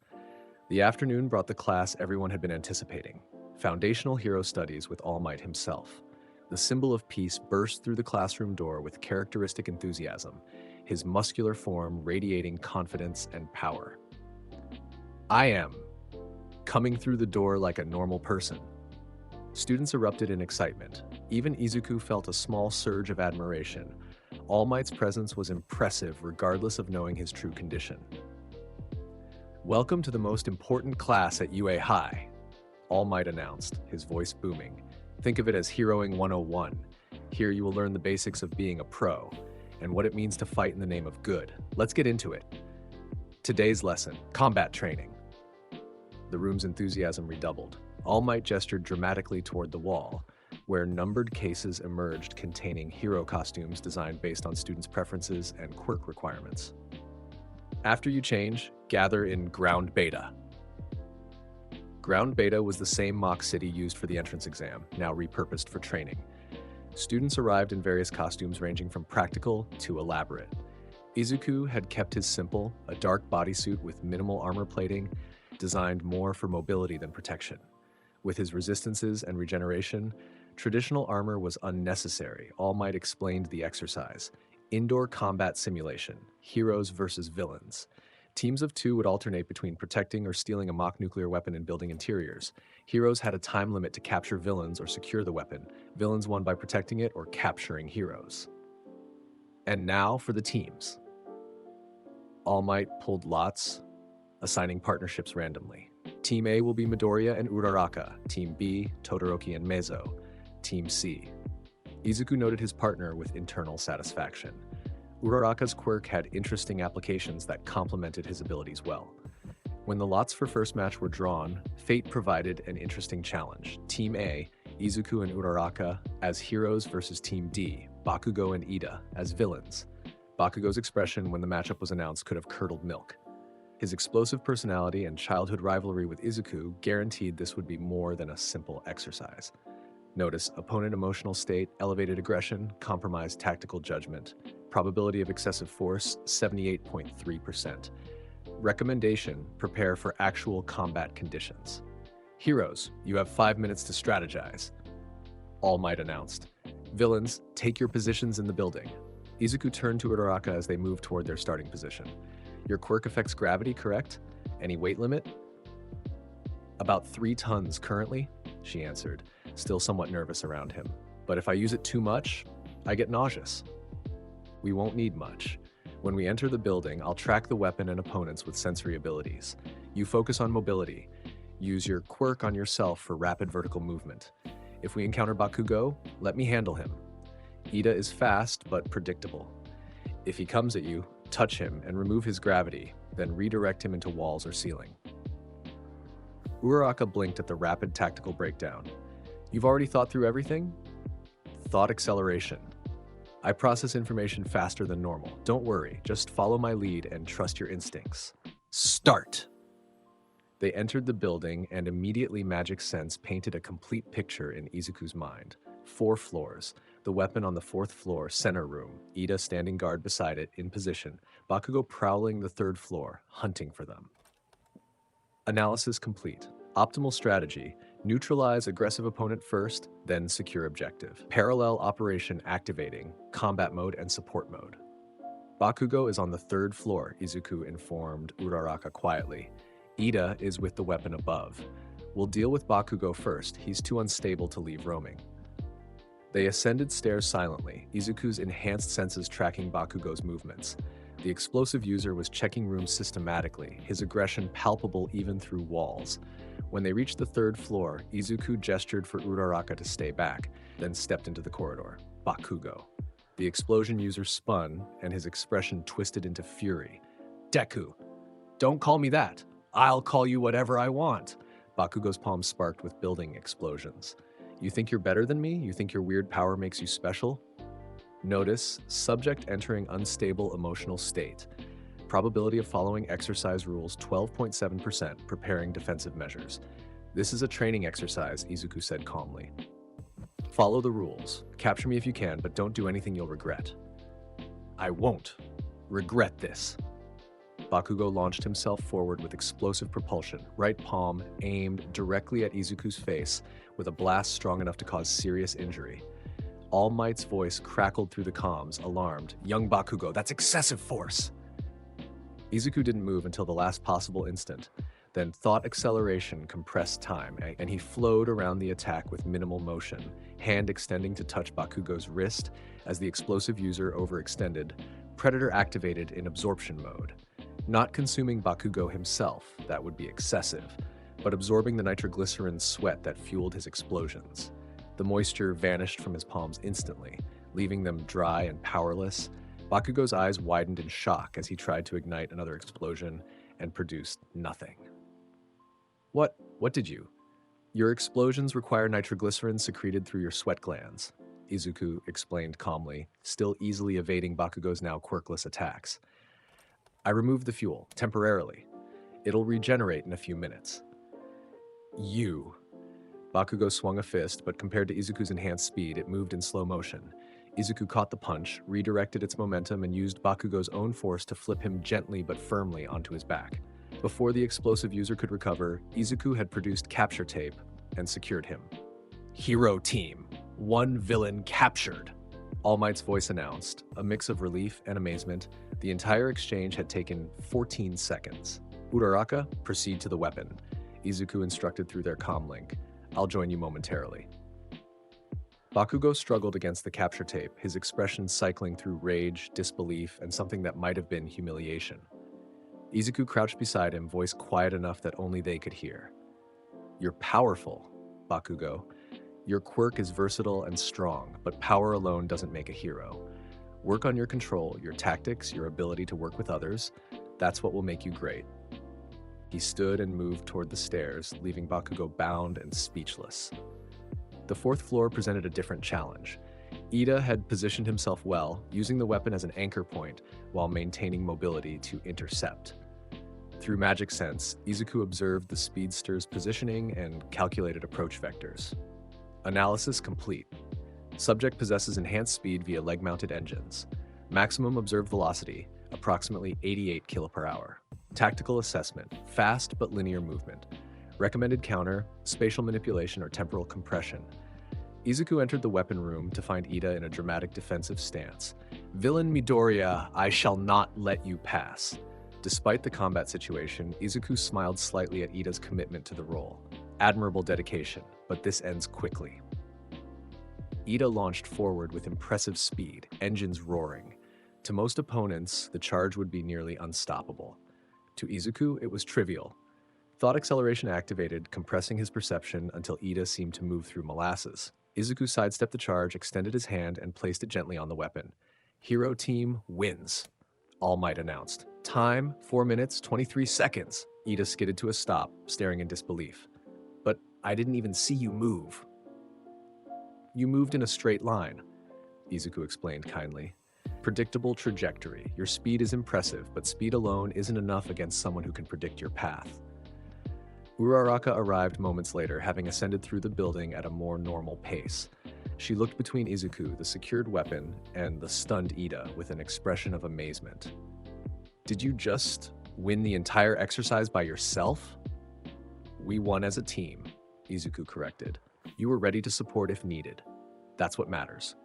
The afternoon brought the class everyone had been anticipating. Foundational Hero Studies with All Might himself. The symbol of peace burst through the classroom door with characteristic enthusiasm, his muscular form radiating confidence and power. I am coming through the door like a normal person. Students erupted in excitement. Even Izuku felt a small surge of admiration. All Might's presence was impressive regardless of knowing his true condition. Welcome to the most important class at UA High, All Might announced, his voice booming. Think of it as Heroing 101. Here you will learn the basics of being a pro, and what it means to fight in the name of good. Let's get into it. Today's lesson, combat training. The room's enthusiasm redoubled. All Might gestured dramatically toward the wall, where numbered cases emerged containing hero costumes designed based on students' preferences and quirk requirements. After you change, gather in Ground Beta. Ground Beta was the same mock city used for the entrance exam, now repurposed for training. Students arrived in various costumes ranging from practical to elaborate. Izuku had kept his simple, a dark bodysuit with minimal armor plating, designed more for mobility than protection. With his resistances and regeneration, traditional armor was unnecessary. All Might explained the exercise. Indoor combat simulation, heroes versus villains. Teams of 2 would alternate between protecting or stealing a mock nuclear weapon and building interiors. Heroes had a time limit to capture villains or secure the weapon. Villains won by protecting it or capturing heroes. And now for the teams. All Might pulled lots, assigning partnerships randomly. Team A will be Midoriya and Uraraka. Team B, Todoroki and Meizo. Team C. Izuku noted his partner with internal satisfaction. Uraraka's quirk had interesting applications that complemented his abilities well. When the lots for first match were drawn, fate provided an interesting challenge. Team A, Izuku and Uraraka as heroes versus Team D, Bakugo and Ida as villains. Bakugo's expression when the matchup was announced could have curdled milk. His explosive personality and childhood rivalry with Izuku guaranteed this would be more than a simple exercise. Notice opponent emotional state, elevated aggression, compromised tactical judgment. Probability of excessive force, 78.3%. Recommendation, prepare for actual combat conditions. Heroes, you have 5 minutes to strategize. All Might announced. Villains, take your positions in the building. Izuku turned to Uraraka as they moved toward their starting position. Your quirk affects gravity, correct? Any weight limit? About 3 tons currently, she answered, still somewhat nervous around him. But if I use it too much, I get nauseous. We won't need much. When we enter the building, I'll track the weapon and opponents with sensory abilities. You focus on mobility. Use your quirk on yourself for rapid vertical movement. If we encounter Bakugo, let me handle him. Ida is fast but predictable. If he comes at you, touch him and remove his gravity, then redirect him into walls or ceiling. Uraraka blinked at the rapid tactical breakdown. You've already thought through everything? Thought acceleration. I process information faster than normal. Don't worry, just follow my lead and trust your instincts. Start! They entered the building and immediately Magic Sense painted a complete picture in Izuku's mind. 4 floors. The weapon on the 4th floor, center room. Ida standing guard beside it, in position. Bakugo prowling the 3rd floor, hunting for them. Analysis complete. Optimal strategy. Neutralize aggressive opponent first, then secure objective. Parallel operation activating, combat mode and support mode. Bakugo is on the 3rd floor, Izuku informed Uraraka quietly. Ida is with the weapon above. We'll deal with Bakugo first, he's too unstable to leave roaming. They ascended stairs silently, Izuku's enhanced senses tracking Bakugo's movements. The explosive user was checking rooms systematically, his aggression palpable even through walls. When they reached the third floor, Izuku gestured for Uraraka to stay back, then stepped into the corridor. Bakugo. The explosion user spun, and his expression twisted into fury. Deku, don't call me that. I'll call you whatever I want. Bakugo's palm sparked with building explosions. You think you're better than me? You think your weird power makes you special? Notice, subject entering unstable emotional state. Probability of following exercise rules 12.7%, preparing defensive measures. This is a training exercise, Izuku said calmly. Follow the rules. Capture me if you can, but don't do anything you'll regret. I won't regret this. Bakugo launched himself forward with explosive propulsion, right palm aimed directly at Izuku's face with a blast strong enough to cause serious injury. All Might's voice crackled through the comms, alarmed. Young Bakugo, that's excessive force! Izuku didn't move until the last possible instant. Then thought acceleration compressed time, and he flowed around the attack with minimal motion, hand extending to touch Bakugo's wrist as the explosive user overextended, Predator activated in absorption mode. Not consuming Bakugo himself, that would be excessive, but absorbing the nitroglycerin sweat that fueled his explosions. The moisture vanished from his palms instantly, leaving them dry and powerless. Bakugo's eyes widened in shock as he tried to ignite another explosion and produced nothing. What did you? Your explosions require nitroglycerin secreted through your sweat glands, Izuku explained calmly, still easily evading Bakugo's now quirkless attacks. I removed the fuel, temporarily. It'll regenerate in a few minutes. You. Bakugo swung a fist, but compared to Izuku's enhanced speed, it moved in slow motion. Izuku caught the punch, redirected its momentum, and used Bakugo's own force to flip him gently but firmly onto his back. Before the explosive user could recover, Izuku had produced capture tape and secured him. Hero team. One villain captured. All Might's voice announced, a mix of relief and amazement. The entire exchange had taken 14 seconds. Uraraka, proceed to the weapon. Izuku instructed through their comm link. I'll join you momentarily. Bakugo struggled against the capture tape, his expression cycling through rage, disbelief, and something that might have been humiliation. Izuku crouched beside him, voice quiet enough that only they could hear. You're powerful, Bakugo. Your quirk is versatile and strong, but power alone doesn't make a hero. Work on your control, your tactics, your ability to work with others. That's what will make you great. He stood and moved toward the stairs, leaving Bakugo bound and speechless. The fourth floor presented a different challenge. Ida had positioned himself well, using the weapon as an anchor point while maintaining mobility to intercept. Through magic sense, Izuku observed the speedster's positioning and calculated approach vectors. Analysis complete. Subject possesses enhanced speed via leg-mounted engines. Maximum observed velocity, approximately 88 km/h. Tactical assessment, fast but linear movement. Recommended counter, spatial manipulation or temporal compression. Izuku entered the weapon room to find Ida in a dramatic defensive stance. Villain Midoriya, I shall not let you pass. Despite the combat situation, Izuku smiled slightly at Ida's commitment to the role. Admirable dedication, but this ends quickly. Ida launched forward with impressive speed, engines roaring. To most opponents, the charge would be nearly unstoppable. To Izuku, it was trivial. Thought acceleration activated, compressing his perception until Ida seemed to move through molasses. Izuku sidestepped the charge, extended his hand, and placed it gently on the weapon. Hero team wins, All Might announced. Time, 4 minutes, 23 seconds. Ida skidded to a stop, staring in disbelief. But I didn't even see you move. You moved in a straight line, Izuku explained kindly. Predictable trajectory. Your speed is impressive, but speed alone isn't enough against someone who can predict your path. Uraraka arrived moments later, having ascended through the building at a more normal pace. She looked between Izuku, the secured weapon, and the stunned Ida with an expression of amazement. Did you just win the entire exercise by yourself? We won as a team, Izuku corrected. You were ready to support if needed. That's what matters.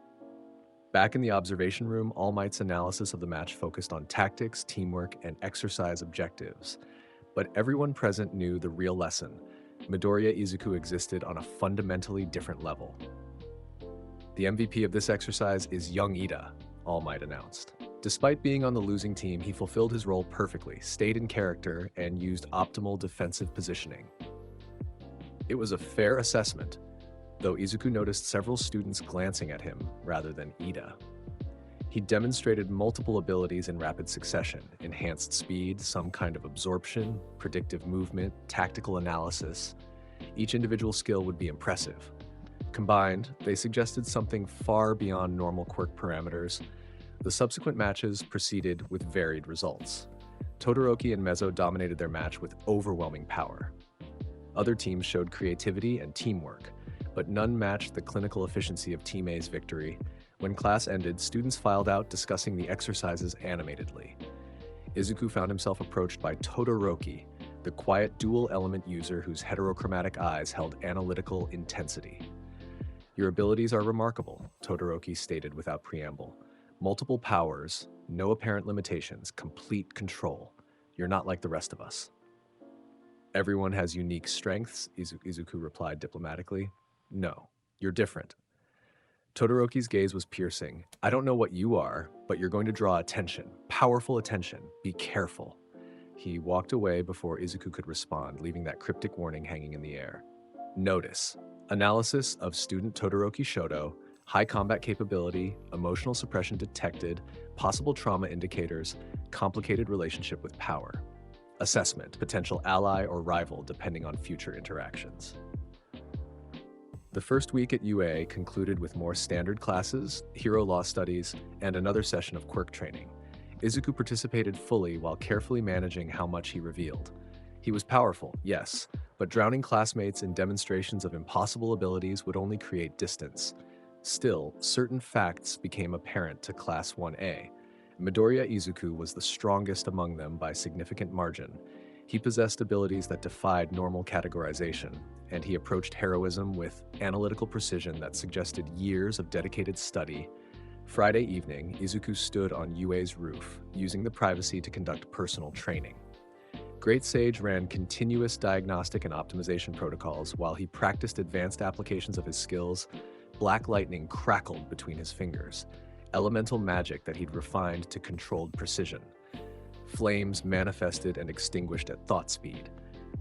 Back in the observation room, All Might's analysis of the match focused on tactics, teamwork, and exercise objectives. But everyone present knew the real lesson. Midoriya Izuku existed on a fundamentally different level. The MVP of this exercise is young Ida, All Might announced. Despite being on the losing team, he fulfilled his role perfectly, stayed in character, and used optimal defensive positioning. It was a fair assessment, though Izuku noticed several students glancing at him rather than Ida. He demonstrated multiple abilities in rapid succession: enhanced speed, some kind of absorption, predictive movement, tactical analysis. Each individual skill would be impressive. Combined, they suggested something far beyond normal quirk parameters. The subsequent matches proceeded with varied results. Todoroki and Mezzo dominated their match with overwhelming power. Other teams showed creativity and teamwork, but none matched the clinical efficiency of Team A's victory. When class ended, students filed out discussing the exercises animatedly. Izuku found himself approached by Todoroki, the quiet dual-element user whose heterochromatic eyes held analytical intensity. "Your abilities are remarkable," Todoroki stated without preamble. "Multiple powers, no apparent limitations, complete control. You're not like the rest of us." "Everyone has unique strengths," Izuku replied diplomatically. "No, you're different." Todoroki's gaze was piercing. "I don't know what you are, but you're going to draw attention, powerful attention. Be careful." He walked away before Izuku could respond, leaving that cryptic warning hanging in the air. Notice: analysis of student Todoroki Shoto, high combat capability, emotional suppression detected, possible trauma indicators, complicated relationship with power. Assessment: potential ally or rival depending on future interactions. The first week at UA concluded with more standard classes, hero law studies, and another session of quirk training. Izuku participated fully while carefully managing how much he revealed. He was powerful, yes, but drowning classmates in demonstrations of impossible abilities would only create distance. Still, certain facts became apparent to Class 1A. Midoriya Izuku was the strongest among them by significant margin. He possessed abilities that defied normal categorization, and he approached heroism with analytical precision that suggested years of dedicated study. Friday evening, Izuku stood on UA's roof, using the privacy to conduct personal training. Great Sage ran continuous diagnostic and optimization protocols while he practiced advanced applications of his skills. Black lightning crackled between his fingers, elemental magic that he'd refined to controlled precision. Flames manifested and extinguished at thought speed.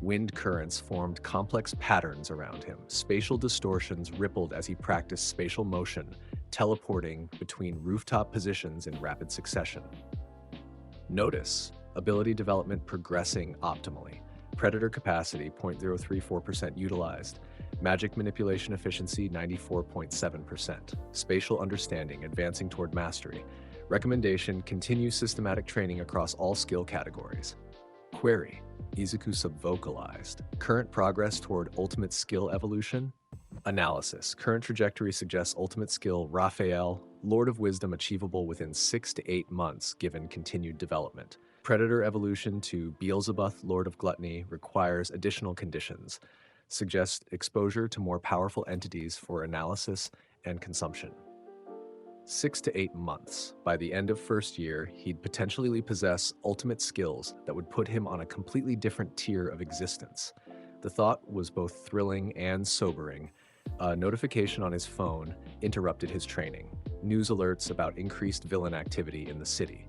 Wind currents formed complex patterns around him. Spatial distortions rippled as he practiced spatial motion, teleporting between rooftop positions in rapid succession. Notice: ability development progressing optimally. Predator capacity 0.034% utilized. Magic manipulation efficiency 94.7%. Spatial understanding advancing toward mastery. Recommendation: continue systematic training across all skill categories. Query: Izuku subvocalized. Current progress toward ultimate skill evolution? Analysis: current trajectory suggests ultimate skill Raphael, Lord of Wisdom, achievable within 6 to 8 months given continued development. Predator evolution to Beelzebub, Lord of Gluttony, requires additional conditions. Suggests exposure to more powerful entities for analysis and consumption. 6 to 8 months. By the end of first year, he'd potentially possess ultimate skills that would put him on a completely different tier of existence. The thought was both thrilling and sobering. A notification on his phone interrupted his training. News alerts about increased villain activity in the city.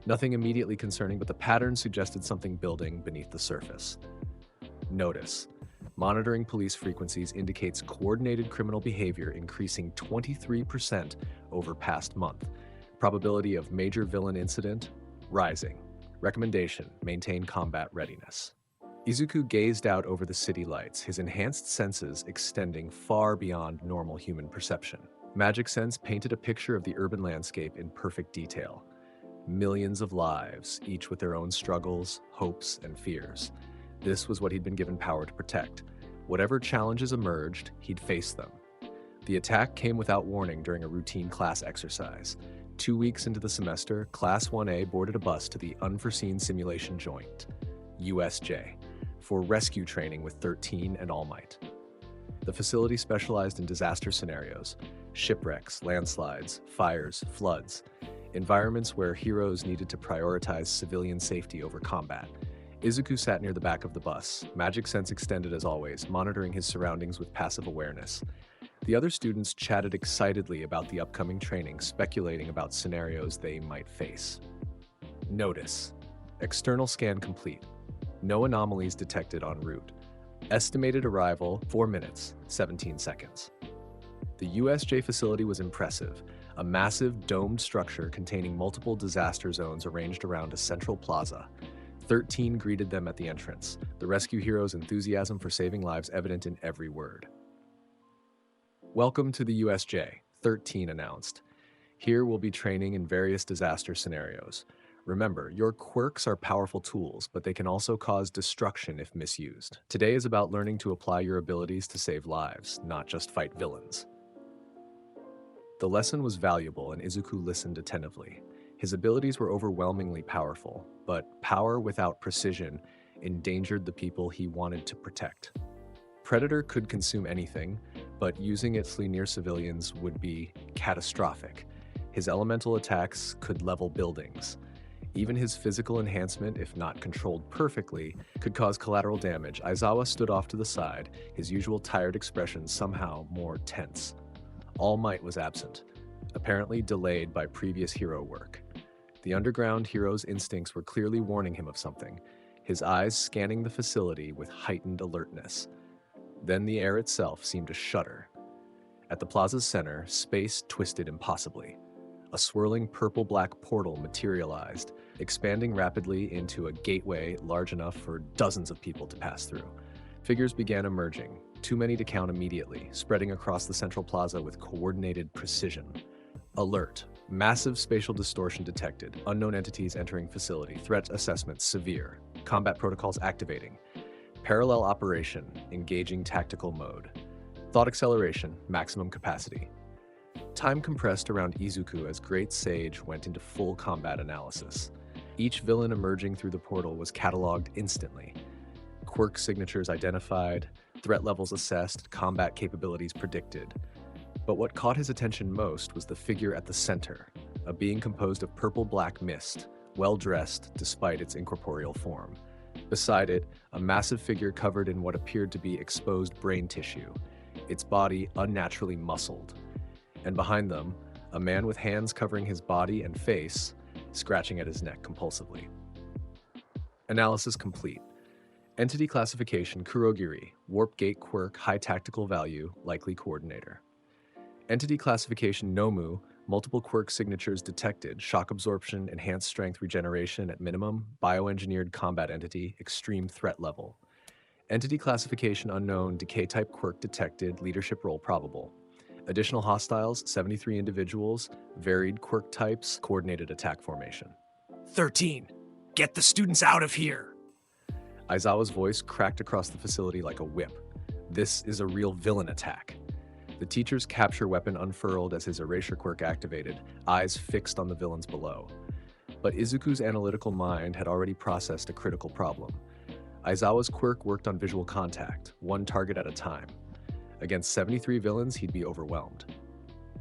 Nothing immediately concerning, but the pattern suggested something building beneath the surface. Notice: monitoring police frequencies indicates coordinated criminal behavior increasing 23% over past month. Probability of major villain incident rising. Recommendation: maintain combat readiness. Izuku gazed out over the city lights, his enhanced senses extending far beyond normal human perception. Magic Sense painted a picture of the urban landscape in perfect detail. Millions of lives, each with their own struggles, hopes, and fears. This was what he'd been given power to protect. Whatever challenges emerged, he'd face them. The attack came without warning during a routine class exercise. 2 weeks into the semester, Class 1A boarded a bus to the Unforeseen Simulation Joint, USJ, for rescue training with 13 and All Might. The facility specialized in disaster scenarios: shipwrecks, landslides, fires, floods, environments where heroes needed to prioritize civilian safety over combat. Izuku sat near the back of the bus, Magic Sense extended as always, monitoring his surroundings with passive awareness. The other students chatted excitedly about the upcoming training, speculating about scenarios they might face. Notice: external scan complete. No anomalies detected en route. Estimated arrival 4 minutes, 17 seconds. The USJ facility was impressive, a massive domed structure containing multiple disaster zones arranged around a central plaza. 13 greeted them at the entrance, the rescue heroes' enthusiasm for saving lives evident in every word. "Welcome to the USJ," 13 announced. "Here we'll be training in various disaster scenarios. Remember, your quirks are powerful tools, but they can also cause destruction if misused. Today is about learning to apply your abilities to save lives, not just fight villains." The lesson was valuable and Izuku listened attentively. His abilities were overwhelmingly powerful, but power without precision endangered the people he wanted to protect. Predator could consume anything, but using it near civilians would be catastrophic. His elemental attacks could level buildings. Even his physical enhancement, if not controlled perfectly, could cause collateral damage. Aizawa stood off to the side, his usual tired expression somehow more tense. All Might was absent, apparently delayed by previous hero work. The underground hero's instincts were clearly warning him of something, his eyes scanning the facility with heightened alertness. Then the air itself seemed to shudder. At the plaza's center, space twisted impossibly. A swirling purple-black portal materialized, expanding rapidly into a gateway large enough for dozens of people to pass through. Figures began emerging, too many to count immediately, spreading across the central plaza with coordinated precision. Alert. Massive spatial distortion detected. Unknown entities entering facility. Threat assessment severe. Combat protocols activating. Parallel operation. Engaging tactical mode. Thought acceleration. Maximum capacity. Time compressed around Izuku as Great Sage went into full combat analysis. Each villain emerging through the portal was cataloged instantly. Quirk signatures identified, threat levels assessed, combat capabilities predicted. But what caught his attention most was the figure at the center, a being composed of purple-black mist, well-dressed despite its incorporeal form. Beside it, a massive figure covered in what appeared to be exposed brain tissue, its body unnaturally muscled. And behind them, a man with hands covering his body and face, scratching at his neck compulsively. Analysis complete. Entity classification Kurogiri, Warp Gate Quirk, High Tactical Value, Likely Coordinator. Entity classification Nomu, multiple quirk signatures detected, shock absorption, enhanced strength regeneration at minimum, bioengineered combat entity, extreme threat level. Entity classification unknown, decay type quirk detected, leadership role probable. Additional hostiles, 73 individuals, varied quirk types, coordinated attack formation. 13. Get the students out of here! Aizawa's voice cracked across the facility like a whip. This is a real villain attack. The teacher's capture weapon unfurled as his erasure quirk activated, eyes fixed on the villains below. But Izuku's analytical mind had already processed a critical problem. Aizawa's quirk worked on visual contact, one target at a time. Against 73 villains, he'd be overwhelmed.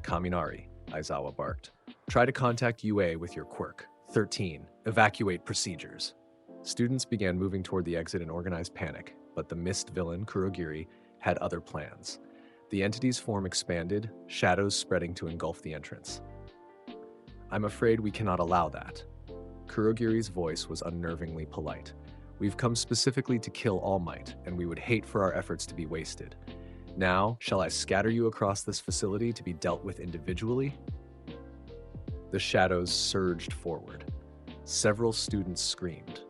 Kaminari, Aizawa barked. Try to contact UA with your quirk. 13. Evacuate procedures. Students began moving toward the exit in organized panic, but the mist villain, Kurogiri, had other plans. The entity's form expanded, shadows spreading to engulf the entrance. I'm afraid we cannot allow that. Kurogiri's voice was unnervingly polite. We've come specifically to kill All Might, and we would hate for our efforts to be wasted. Now, shall I scatter you across this facility to be dealt with individually? The shadows surged forward. Several students screamed.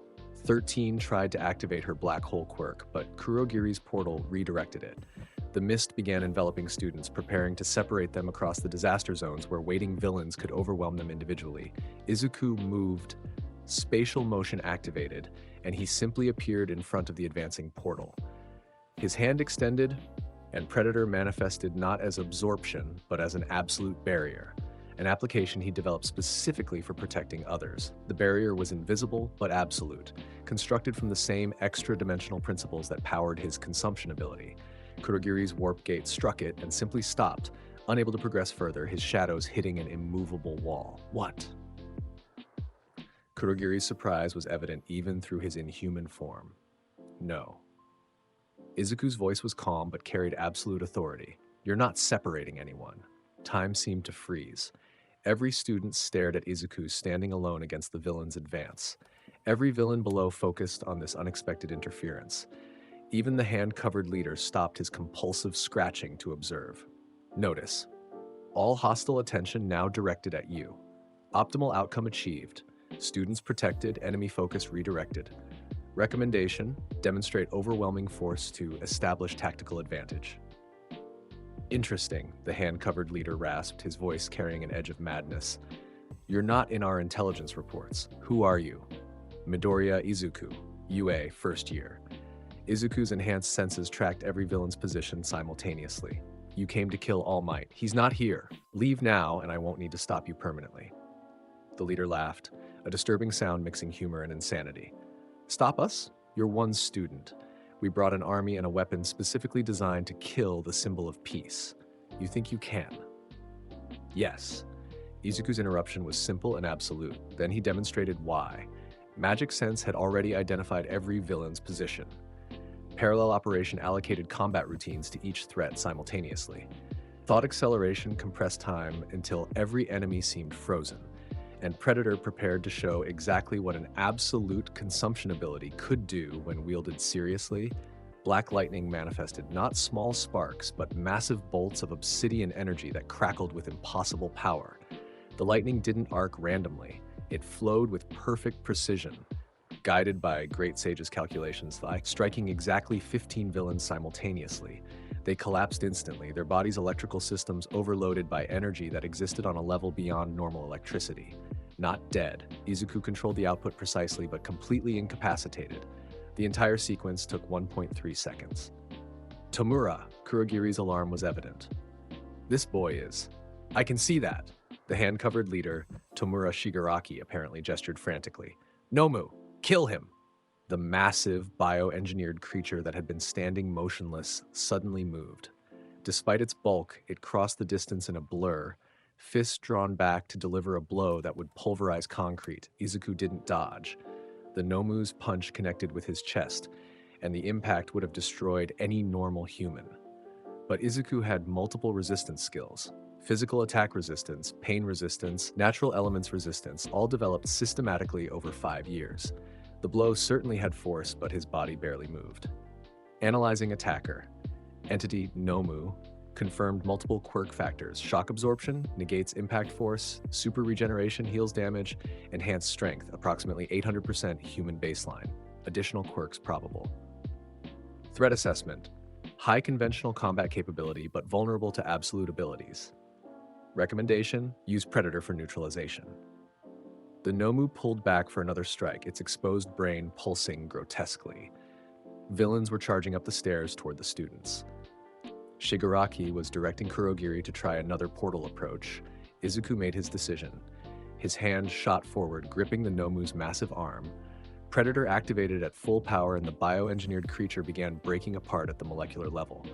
13 tried to activate her black hole quirk, but Kurogiri's portal redirected it. The mist began enveloping students, preparing to separate them across the disaster zones where waiting villains could overwhelm them individually. Izuku moved, spatial motion activated, and he simply appeared in front of the advancing portal. His hand extended, and Predator manifested not as absorption, but as an absolute barrier, an application he developed specifically for protecting others. The barrier was invisible, but absolute, constructed from the same extra-dimensional principles that powered his consumption ability. Kurogiri's warp gate struck it and simply stopped, unable to progress further, his shadows hitting an immovable wall. What? Kurogiri's surprise was evident even through his inhuman form. No. Izuku's voice was calm but carried absolute authority. You're not separating anyone. Time seemed to freeze. Every student stared at Izuku standing alone against the villain's advance. Every villain below focused on this unexpected interference. Even the hand-covered leader stopped his compulsive scratching to observe. Notice. All hostile attention now directed at you. Optimal outcome achieved. Students protected, enemy focus redirected. Recommendation: demonstrate overwhelming force to establish tactical advantage. Interesting, the hand-covered leader rasped, his voice carrying an edge of madness. You're not in our intelligence reports. Who are you? Midoriya Izuku, UA, first year. Izuku's enhanced senses tracked every villain's position simultaneously. You came to kill All Might. He's not here. Leave now, and I won't need to stop you permanently. The leader laughed, a disturbing sound mixing humor and insanity. Stop us? You're one student. We brought an army and a weapon specifically designed to kill the symbol of peace. You think you can? Yes. Izuku's interruption was simple and absolute. Then he demonstrated why. Magic Sense had already identified every villain's position. Parallel Operation allocated combat routines to each threat simultaneously. Thought Acceleration compressed time until every enemy seemed frozen, and Predator prepared to show exactly what an absolute consumption ability could do when wielded seriously. Black Lightning manifested not small sparks, but massive bolts of obsidian energy that crackled with impossible power. The lightning didn't arc randomly. It flowed with perfect precision, guided by Great Sage's calculations, striking exactly 15 villains simultaneously. They collapsed instantly, their bodies' electrical systems overloaded by energy that existed on a level beyond normal electricity. Not dead, Izuku controlled the output precisely but completely incapacitated. The entire sequence took 1.3 seconds. Tomura, Kurogiri's alarm was evident. This boy is. I can see that. The hand-covered leader, Tomura Shigaraki, apparently gestured frantically. Nomu, kill him! The massive, bioengineered creature that had been standing motionless suddenly moved. Despite its bulk, it crossed the distance in a blur, fists drawn back to deliver a blow that would pulverize concrete. Izuku didn't dodge. The Nomu's punch connected with his chest, and the impact would have destroyed any normal human. But Izuku had multiple resistance skills. Physical attack resistance, pain resistance, natural elements resistance, all developed systematically over 5 years. The blow certainly had force, but his body barely moved. Analyzing attacker. Entity Nomu confirmed multiple quirk factors. Shock absorption negates impact force, super regeneration heals damage, enhanced strength, approximately 800% human baseline. Additional quirks probable. Threat assessment. High conventional combat capability, but vulnerable to absolute abilities. Recommendation: use Predator for neutralization. The Nomu pulled back for another strike, its exposed brain pulsing grotesquely. Villains were charging up the stairs toward the students. Shigaraki was directing Kurogiri to try another portal approach. Izuku made his decision. His hand shot forward, gripping the Nomu's massive arm. Predator activated at full power and the bioengineered creature began breaking apart at the molecular level.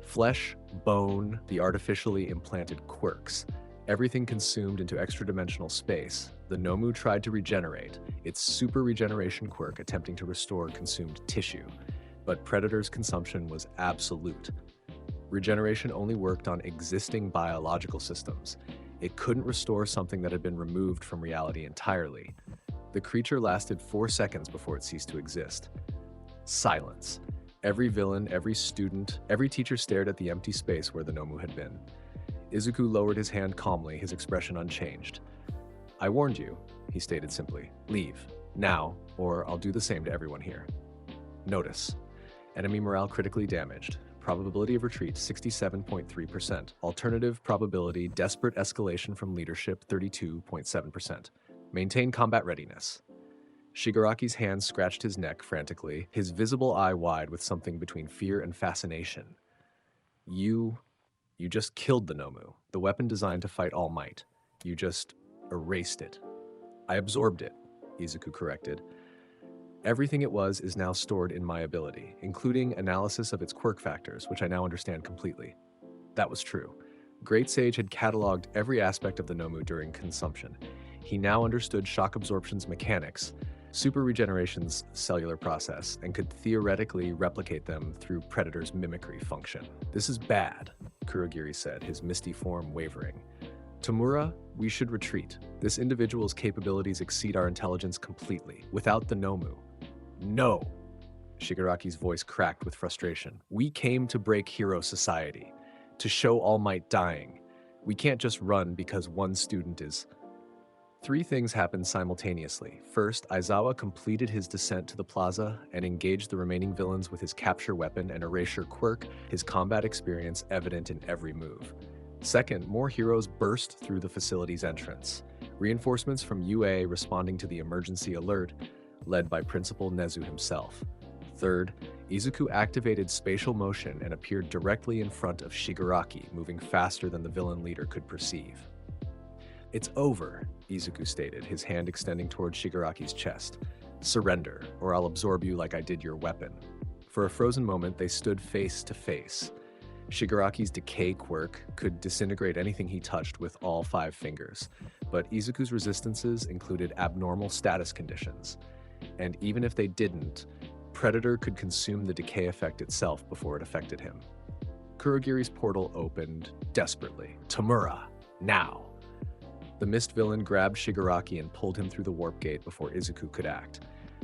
Flesh, bone, the artificially implanted quirks. Everything consumed into extra-dimensional space. The Nomu tried to regenerate, its super regeneration quirk attempting to restore consumed tissue. But Predator's consumption was absolute. Regeneration only worked on existing biological systems. It couldn't restore something that had been removed from reality entirely. The creature lasted 4 seconds before it ceased to exist. Silence. Every villain, every student, every teacher stared at the empty space where the Nomu had been. Izuku lowered his hand calmly, his expression unchanged. I warned you, he stated simply. Leave. Now, or I'll do the same to everyone here. Notice. Enemy morale critically damaged. Probability of retreat 67.3%. Alternative probability desperate escalation from leadership 32.7%. Maintain combat readiness. Shigaraki's hand scratched his neck frantically, his visible eye wide with something between fear and fascination. You just killed the Nomu, the weapon designed to fight All Might. You just erased it. I absorbed it, Izuku corrected. Everything it was is now stored in my ability, including analysis of its quirk factors, which I now understand completely. That was true. Great Sage had cataloged every aspect of the Nomu during consumption. He now understood shock absorption's mechanics, super regeneration's cellular process and could theoretically replicate them through Predator's mimicry function. This is bad, Kurogiri said, his misty form wavering. Tamura, we should retreat. This individual's capabilities exceed our intelligence completely, without the Nomu. No! Shigaraki's voice cracked with frustration. We came to break hero society, to show All Might dying. We can't just run because one student is... Three things happened simultaneously. First, Aizawa completed his descent to the plaza and engaged the remaining villains with his capture weapon and erasure quirk, his combat experience evident in every move. Second, more heroes burst through the facility's entrance. Reinforcements from UA responding to the emergency alert, led by Principal Nezu himself. Third, Izuku activated spatial motion and appeared directly in front of Shigaraki, moving faster than the villain leader could perceive. It's over, Izuku stated, his hand extending toward Shigaraki's chest. Surrender, or I'll absorb you like I did your weapon. For a frozen moment, they stood face to face. Shigaraki's decay quirk could disintegrate anything he touched with all 5 fingers, but Izuku's resistances included abnormal status conditions. And even if they didn't, Predator could consume the decay effect itself before it affected him. Kurogiri's portal opened desperately. Tamura, now! The mist villain grabbed Shigaraki and pulled him through the warp gate before Izuku could act.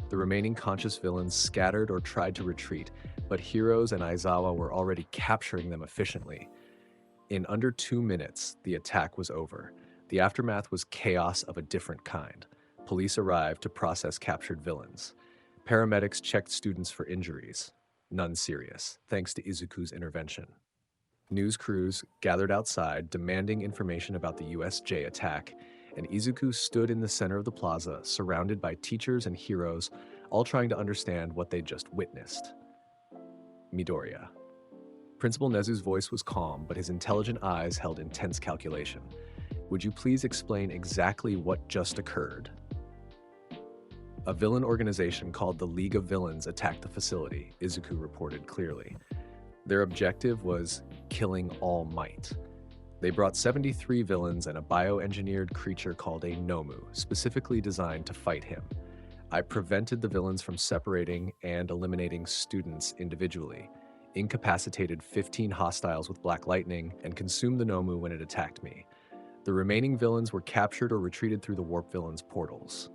The remaining conscious villains scattered or tried to retreat, but Heroes and Aizawa were already capturing them efficiently. In under 2 minutes, the attack was over. The aftermath was chaos of a different kind. Police arrived to process captured villains. Paramedics checked students for injuries. None serious, thanks to Izuku's intervention. News crews gathered outside, demanding information about the USJ attack, and Izuku stood in the center of the plaza, surrounded by teachers and heroes, all trying to understand what they'd just witnessed. Midoriya. Principal Nezu's voice was calm, but his intelligent eyes held intense calculation. Would you please explain exactly what just occurred? A villain organization called the League of Villains attacked the facility, Izuku reported clearly. Their objective was killing All Might. They brought 73 villains and a bioengineered creature called a Nomu, specifically designed to fight him. I prevented the villains from separating and eliminating students individually, incapacitated 15 hostiles with Black Lightning, and consumed the Nomu when it attacked me. The remaining villains were captured or retreated through the Warp Villains' portals.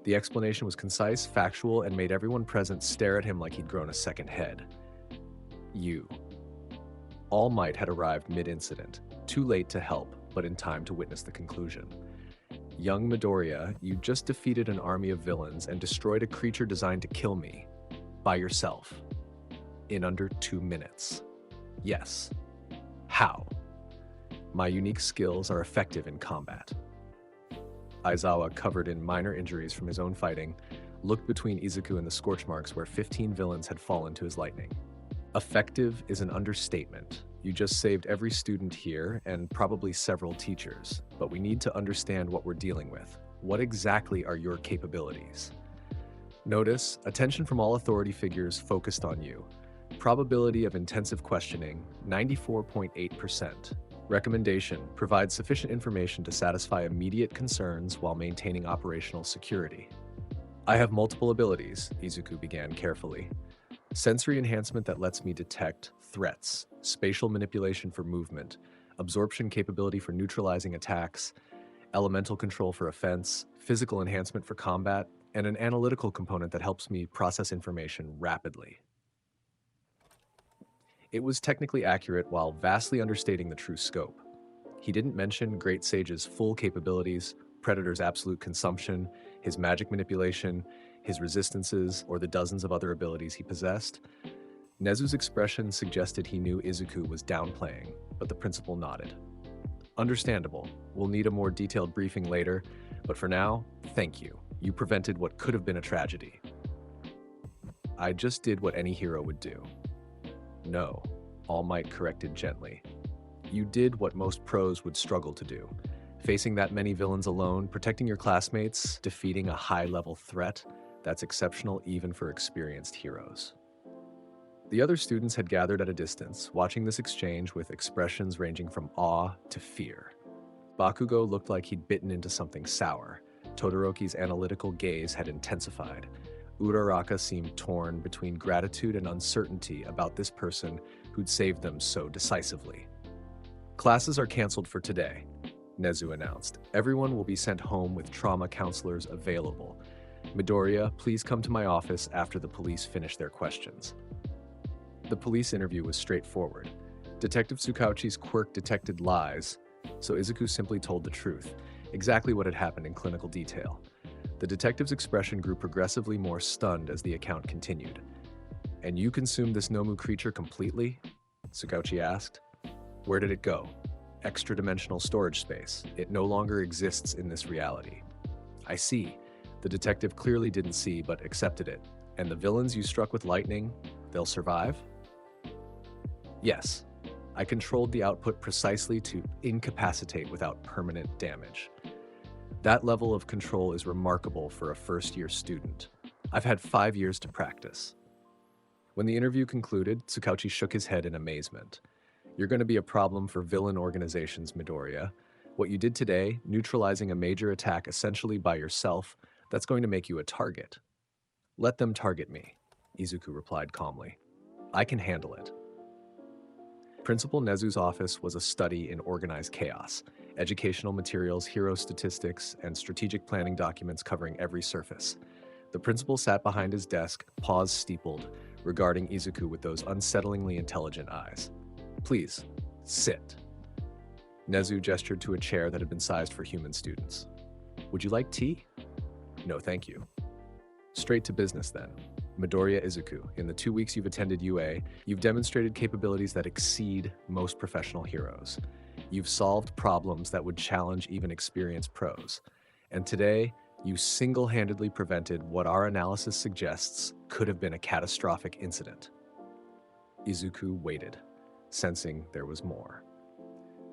The explanation was concise, factual, and made everyone present stare at him like he'd grown a second head. You. All Might had arrived mid-incident, too late to help, but in time to witness the conclusion. Young Midoriya, you just defeated an army of villains and destroyed a creature designed to kill me. By yourself. In under 2 minutes. Yes. How? My unique skills are effective in combat. Aizawa, covered in minor injuries from his own fighting, looked between Izuku and the scorch marks where 15 villains had fallen to his lightning. Effective is an understatement. You just saved every student here and probably several teachers, but we need to understand what we're dealing with. What exactly are your capabilities? Notice, attention from all authority figures focused on you. Probability of intensive questioning, 94.8%. Recommendation, provide sufficient information to satisfy immediate concerns while maintaining operational security. I have multiple abilities, Izuku began carefully. Sensory enhancement that lets me detect threats, spatial manipulation for movement, absorption capability for neutralizing attacks, elemental control for offense, physical enhancement for combat, and an analytical component that helps me process information rapidly. It was technically accurate while vastly understating the true scope. He didn't mention Great Sage's full capabilities, Predator's absolute consumption, his magic manipulation, his resistances, or the dozens of other abilities he possessed. Nezu's expression suggested he knew Izuku was downplaying, but the principal nodded. Understandable. We'll need a more detailed briefing later, but for now, thank you. You prevented what could have been a tragedy. I just did what any hero would do. No, All Might corrected gently. You did what most pros would struggle to do. Facing that many villains alone, protecting your classmates, defeating a high-level threat, that's exceptional even for experienced heroes. The other students had gathered at a distance, watching this exchange with expressions ranging from awe to fear. Bakugo looked like he'd bitten into something sour. Todoroki's analytical gaze had intensified. Uraraka seemed torn between gratitude and uncertainty about this person who'd saved them so decisively. Classes are canceled for today, Nezu announced. Everyone will be sent home with trauma counselors available. Midoriya, please come to my office after the police finish their questions. The police interview was straightforward. Detective Tsukauchi's quirk detected lies, so Izuku simply told the truth, exactly what had happened in clinical detail. The detective's expression grew progressively more stunned as the account continued. "And you consumed this Nomu creature completely?" Tsukauchi asked. "Where did it go?" "Extra-dimensional storage space. It no longer exists in this reality." "I see." The detective clearly didn't see but accepted it. "And the villains you struck with lightning, they'll survive?" "Yes. I controlled the output precisely to incapacitate without permanent damage. That level of control is remarkable for a first-year student. I've had 5 years to practice." When the interview concluded, Tsukauchi shook his head in amazement. "You're going to be a problem for villain organizations, Midoriya. What you did today, neutralizing a major attack essentially by yourself, that's going to make you a target." "Let them target me," Izuku replied calmly. "I can handle it." Principal Nezu's office was a study in organized chaos. Educational materials, hero statistics, and strategic planning documents covering every surface. The principal sat behind his desk, paws steepled, regarding Izuku with those unsettlingly intelligent eyes. "Please, sit." Nezu gestured to a chair that had been sized for human students. "Would you like tea?" "No, thank you." "Straight to business then. Midoriya Izuku, in the 2 weeks you've attended UA, you've demonstrated capabilities that exceed most professional heroes. You've solved problems that would challenge even experienced pros. And today, you single-handedly prevented what our analysis suggests could have been a catastrophic incident." Izuku waited, sensing there was more.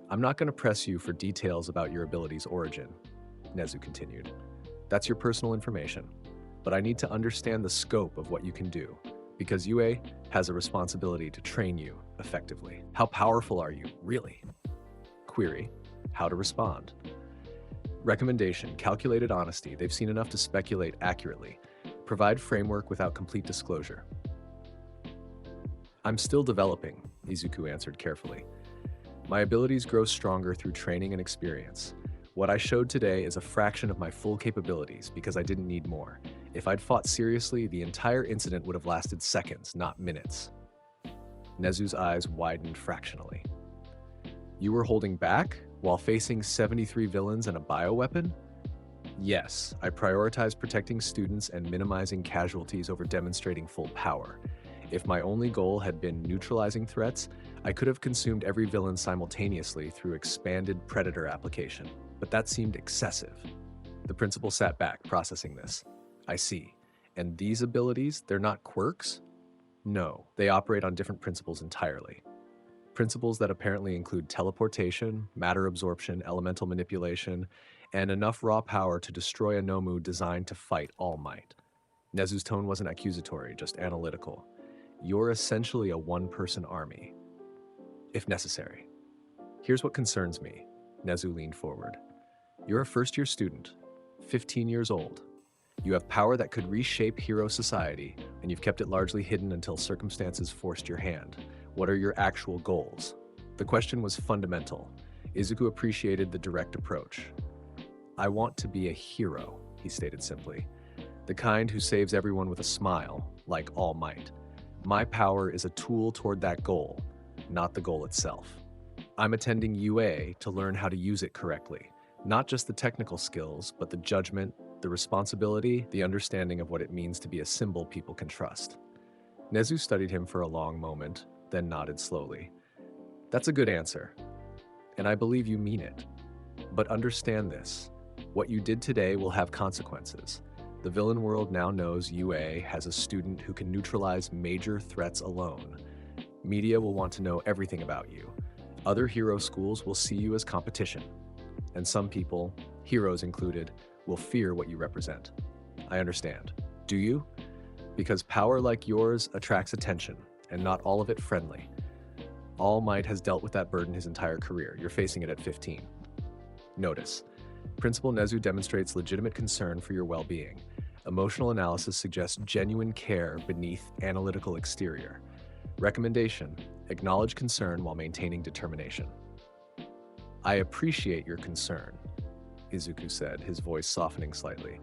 "I'm not going to press you for details about your ability's origin," Nezu continued. "That's your personal information. But I need to understand the scope of what you can do, because UA has a responsibility to train you effectively. How powerful are you, really?" Query: how to respond. Recommendation: calculated honesty. They've seen enough to speculate accurately. Provide framework without complete disclosure. "I'm still developing," Izuku answered carefully. "My abilities grow stronger through training and experience. What I showed today is a fraction of my full capabilities because I didn't need more. If I'd fought seriously, the entire incident would have lasted seconds, not minutes." Nezu's eyes widened fractionally. "You were holding back while facing 73 villains and a bioweapon?" "Yes, I prioritized protecting students and minimizing casualties over demonstrating full power. If my only goal had been neutralizing threats, I could have consumed every villain simultaneously through expanded Predator application, but that seemed excessive." The principal sat back, processing this. "I see. And these abilities, they're not quirks?" "No, they operate on different principles entirely. Principles that apparently include teleportation, matter absorption, elemental manipulation, and enough raw power to destroy a Nomu designed to fight All Might." Nezu's tone wasn't accusatory, just analytical. "You're essentially a one-person army, if necessary. Here's what concerns me." Nezu leaned forward. "You're a first-year student, 15 years old. You have power that could reshape hero society, and you've kept it largely hidden until circumstances forced your hand. What are your actual goals?" The question was fundamental. Izuku appreciated the direct approach. "I want to be a hero," he stated simply. "The kind who saves everyone with a smile, like All Might. My power is a tool toward that goal, not the goal itself. I'm attending UA to learn how to use it correctly. Not just the technical skills, but the judgment, the responsibility, the understanding of what it means to be a symbol people can trust." Nezu studied him for a long moment, then nodded slowly. "That's a good answer, and I believe you mean it. But understand this. What you did today will have consequences. The villain world now knows UA has a student who can neutralize major threats alone. Media will want to know everything about you. Other hero schools will see you as competition. And some people, heroes included, will fear what you represent. I understand. Do you? Because power like yours attracts attention, and not all of it friendly. All Might has dealt with that burden his entire career. You're facing it at 15. Notice, Principal Nezu demonstrates legitimate concern for your well-being. Emotional analysis suggests genuine care beneath analytical exterior. Recommendation: acknowledge concern while maintaining determination. I appreciate your concern, Izuku said, his voice softening slightly.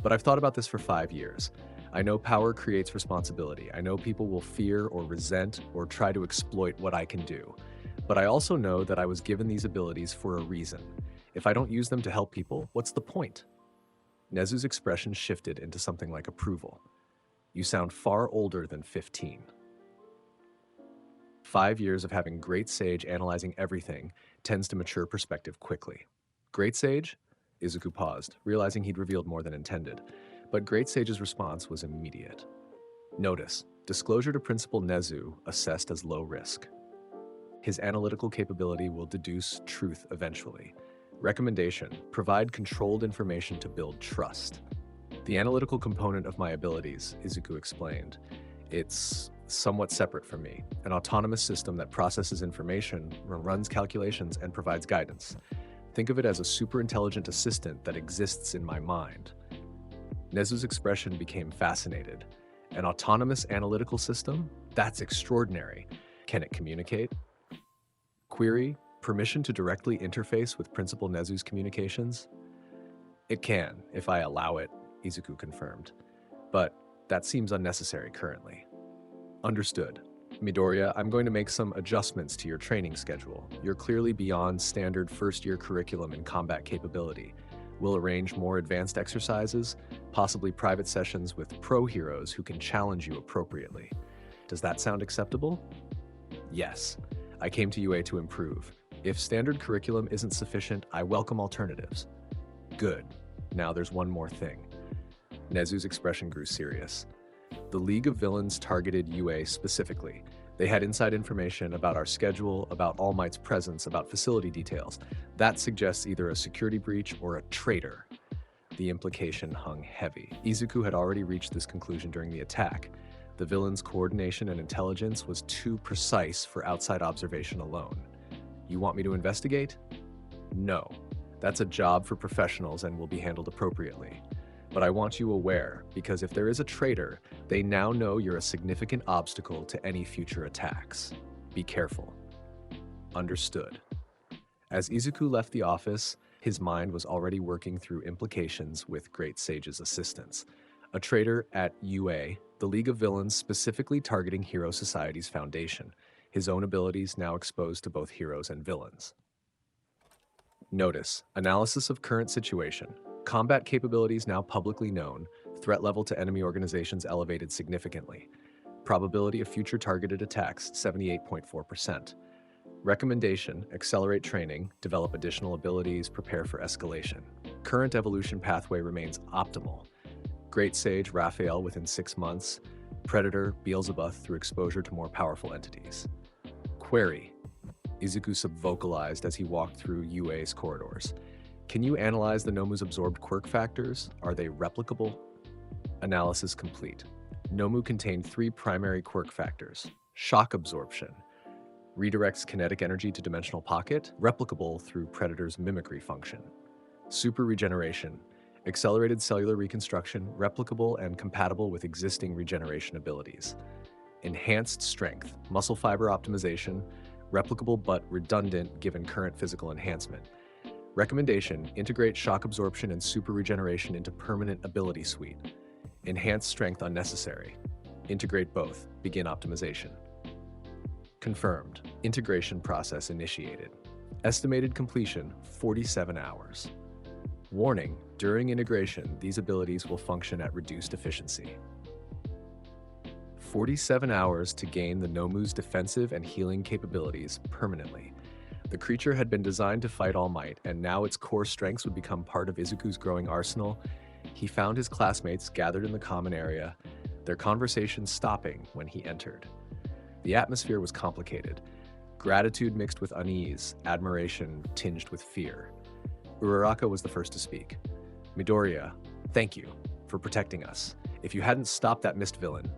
But I've thought about this for 5 years. I know power creates responsibility. I know people will fear or resent or try to exploit what I can do. But I also know that I was given these abilities for a reason. If I don't use them to help people, what's the point? Nezu's expression shifted into something like approval. You sound far older than 15. 5 years of having Great Sage analyzing everything tends to mature perspective quickly. Great Sage? Izuku paused, realizing he'd revealed more than intended. But Great Sage's response was immediate. Notice, disclosure to Principal Nezu assessed as low risk. His analytical capability will deduce truth eventually. Recommendation: provide controlled information to build trust. The analytical component of my abilities, Izuku explained. It's somewhat separate from me, an autonomous system that processes information, runs calculations, and provides guidance. Think of it as a super-intelligent assistant that exists in my mind. Nezu's expression became fascinated. An autonomous analytical system? That's extraordinary. Can it communicate? Query: permission to directly interface with Principal Nezu's communications? It can, if I allow it, Izuku confirmed. But that seems unnecessary currently. Understood. Midoriya, I'm going to make some adjustments to your training schedule. You're clearly beyond standard first-year curriculum in combat capability. We'll arrange more advanced exercises, possibly private sessions with pro heroes who can challenge you appropriately. Does that sound acceptable? Yes. I came to UA to improve. If standard curriculum isn't sufficient, I welcome alternatives. Good. Now there's one more thing. Nezu's expression grew serious. The League of Villains targeted UA specifically. They had inside information about our schedule, about All Might's presence, about facility details. That suggests either a security breach or a traitor. The implication hung heavy. Izuku had already reached this conclusion during the attack. The villains' coordination and intelligence was too precise for outside observation alone. You want me to investigate? No. That's a job for professionals and will be handled appropriately. But I want you aware, because if there is a traitor, they now know you're a significant obstacle to any future attacks. Be careful. Understood. As Izuku left the office, his mind was already working through implications with Great Sage's assistance. A traitor at UA, the League of Villains specifically targeting Hero Society's foundation, his own abilities now exposed to both heroes and villains. Notice, analysis of current situation. Combat capabilities now publicly known, threat level to enemy organizations elevated significantly. Probability of future targeted attacks, 78.4%. Recommendation, accelerate training, develop additional abilities, prepare for escalation. Current evolution pathway remains optimal. Great Sage, Raphael within 6 months. Predator, Beelzebub through exposure to more powerful entities. Query. Izuku subvocalized as he walked through UA's corridors. Can you analyze the Nomu's absorbed quirk factors? Are they replicable? Analysis complete. Nomu contained 3 primary quirk factors. Shock absorption. Redirects kinetic energy to dimensional pocket, replicable through Predator's mimicry function. Super regeneration. Accelerated cellular reconstruction, replicable and compatible with existing regeneration abilities. Enhanced strength. Muscle fiber optimization. Replicable but redundant given current physical enhancement. Recommendation, integrate shock absorption and super regeneration into permanent ability suite. Enhanced strength unnecessary. Integrate both. Begin optimization. Confirmed. Integration process initiated. Estimated completion, 47 hours. Warning, during integration, these abilities will function at reduced efficiency. 47 hours to gain the Nomu's defensive and healing capabilities permanently. The creature had been designed to fight All Might, and now its core strengths would become part of Izuku's growing arsenal. He found his classmates gathered in the common area, their conversation stopping when he entered. The atmosphere was complicated. Gratitude mixed with unease, admiration tinged with fear. Uraraka was the first to speak. Midoriya, thank you for protecting us. If you hadn't stopped that mist villain,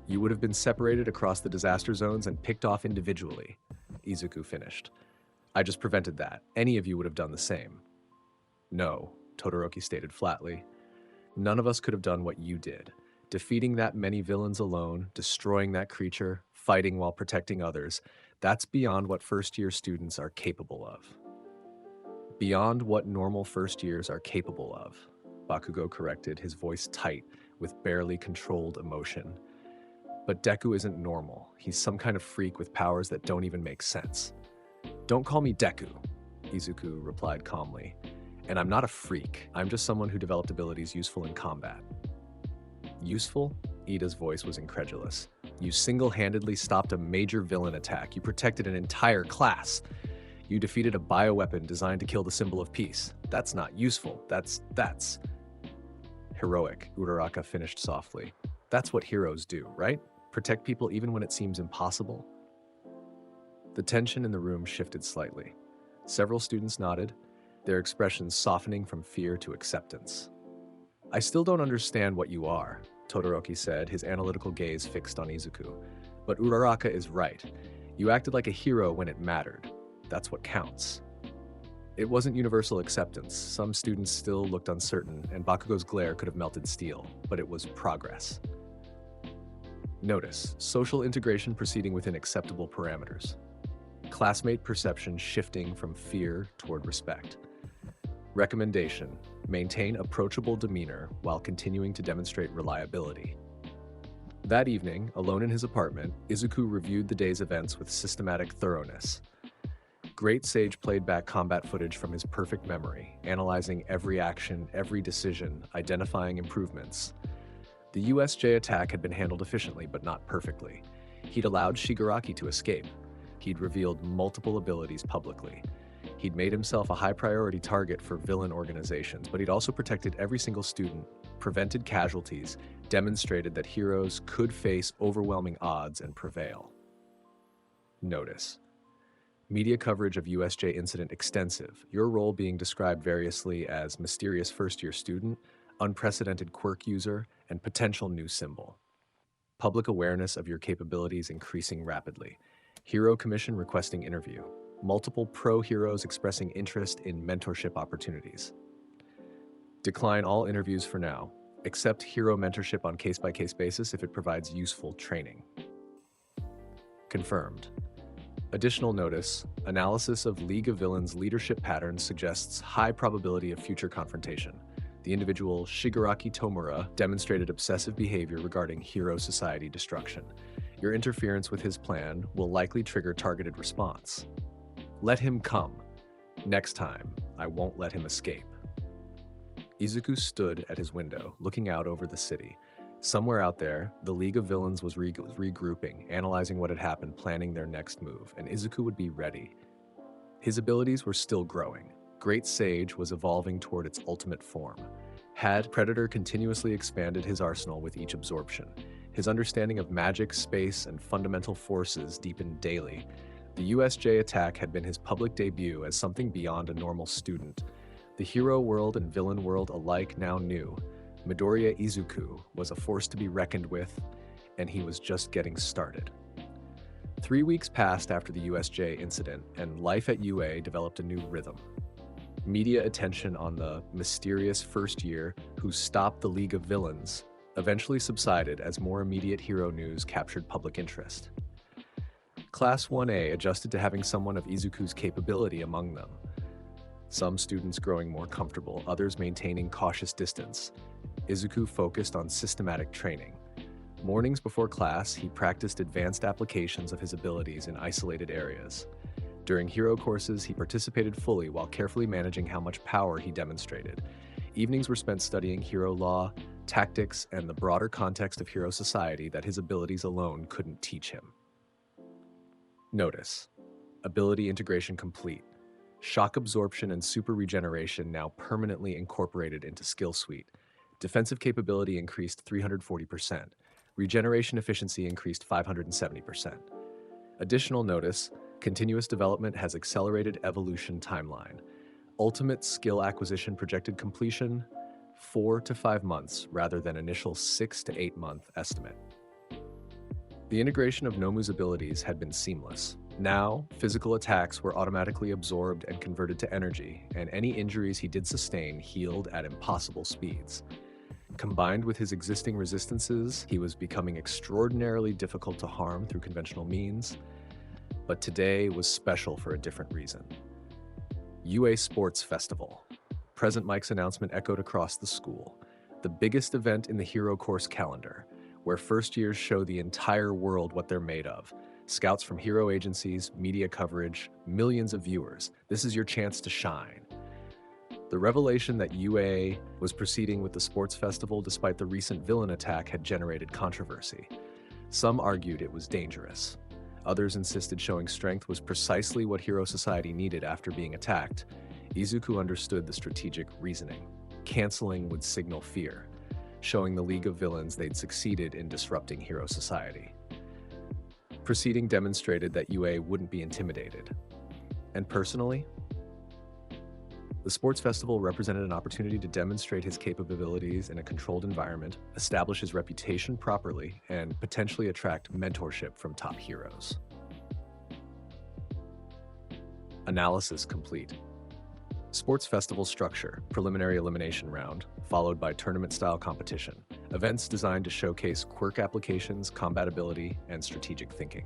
you would have been separated across the disaster zones and picked off individually. Izuku finished. I just prevented that. Any of you would have done the same. No, Todoroki stated flatly. None of us could have done what you did. Defeating that many villains alone, destroying that creature, fighting while protecting others, that's beyond what first-year students are capable of. Beyond what normal first years are capable of, Bakugo corrected, his voice tight with barely controlled emotion. But Deku isn't normal. He's some kind of freak with powers that don't even make sense. Don't call me Deku, Izuku replied calmly. And I'm not a freak. I'm just someone who developed abilities useful in combat. Useful? Ida's voice was incredulous. You single-handedly stopped a major villain attack. You protected an entire class. You defeated a bioweapon designed to kill the symbol of peace. That's not useful. That's heroic, Uraraka finished softly. That's what heroes do, right? Protect people even when it seems impossible? The tension in the room shifted slightly. Several students nodded, their expressions softening from fear to acceptance. I still don't understand what you are, Todoroki said, his analytical gaze fixed on Izuku. But Uraraka is right. You acted like a hero when it mattered. That's what counts. It wasn't universal acceptance. Some students still looked uncertain, and Bakugo's glare could have melted steel, but it was progress. Notice, social integration proceeding within acceptable parameters. Classmate perception shifting from fear toward respect. Recommendation, maintain approachable demeanor while continuing to demonstrate reliability. That evening, alone in his apartment, Izuku reviewed the day's events with systematic thoroughness. Great Sage played back combat footage from his perfect memory, analyzing every action, every decision, identifying improvements. The USJ attack had been handled efficiently, but not perfectly. He'd allowed Shigaraki to escape. He'd revealed multiple abilities publicly. He'd made himself a high-priority target for villain organizations, but he'd also protected every single student, prevented casualties, demonstrated that heroes could face overwhelming odds and prevail. Notice. Media coverage of USJ incident extensive, your role being described variously as mysterious first-year student, unprecedented quirk user, and potential new symbol. Public awareness of your capabilities increasing rapidly. Hero Commission requesting interview. Multiple pro-heroes expressing interest in mentorship opportunities. Decline all interviews for now. Accept hero mentorship on case-by-case basis if it provides useful training. Confirmed. Additional notice, analysis of League of Villains leadership patterns suggests high probability of future confrontation. The individual Shigaraki Tomura demonstrated obsessive behavior regarding hero society destruction. Your interference with his plan will likely trigger targeted response. Let him come. Next time, I won't let him escape. Izuku stood at his window, looking out over the city. Somewhere out there, the League of Villains was regrouping, analyzing what had happened, planning their next move, and Izuku would be ready. His abilities were still growing. Great Sage was evolving toward its ultimate form. Had Predator continuously expanded his arsenal with each absorption. His understanding of magic, space, and fundamental forces deepened daily. The USJ attack had been his public debut as something beyond a normal student. The hero world and villain world alike now knew. Midoriya Izuku was a force to be reckoned with, and he was just getting started. 3 weeks passed after the USJ incident, and life at UA developed a new rhythm. Media attention on the mysterious first year who stopped the League of Villains eventually subsided as more immediate hero news captured public interest. Class 1A adjusted to having someone of Izuku's capability among them. Some students growing more comfortable, others maintaining cautious distance. Izuku focused on systematic training. Mornings before class, he practiced advanced applications of his abilities in isolated areas. During hero courses, he participated fully while carefully managing how much power he demonstrated. Evenings were spent studying hero law, tactics, and the broader context of hero society that his abilities alone couldn't teach him. Notice. Ability integration complete. Shock absorption and super regeneration now permanently incorporated into skill suite. Defensive capability increased 340%. Regeneration efficiency increased 570%. Additional notice, continuous development has accelerated evolution timeline. Ultimate skill acquisition projected completion, 4 to 5 months rather than initial 6 to 8 month estimate. The integration of Nomu's abilities had been seamless. Now, physical attacks were automatically absorbed and converted to energy, and any injuries he did sustain healed at impossible speeds. Combined with his existing resistances, he was becoming extraordinarily difficult to harm through conventional means. But today was special for a different reason. UA Sports Festival. Present Mike's announcement echoed across the school. The biggest event in the Hero Course calendar, where first years show the entire world what they're made of. Scouts from hero agencies, media coverage, millions of viewers. This is your chance to shine. The revelation that UA was proceeding with the sports festival despite the recent villain attack had generated controversy. Some argued it was dangerous. Others insisted showing strength was precisely what Hero Society needed after being attacked. Izuku understood the strategic reasoning. Canceling would signal fear, showing the League of Villains they'd succeeded in disrupting Hero Society. Proceeding demonstrated that UA wouldn't be intimidated. And personally, the sports festival represented an opportunity to demonstrate his capabilities in a controlled environment, establish his reputation properly, and potentially attract mentorship from top heroes. Analysis complete. Sports festival structure, preliminary elimination round, followed by tournament-style competition. Events designed to showcase quirk applications, combatability, and strategic thinking.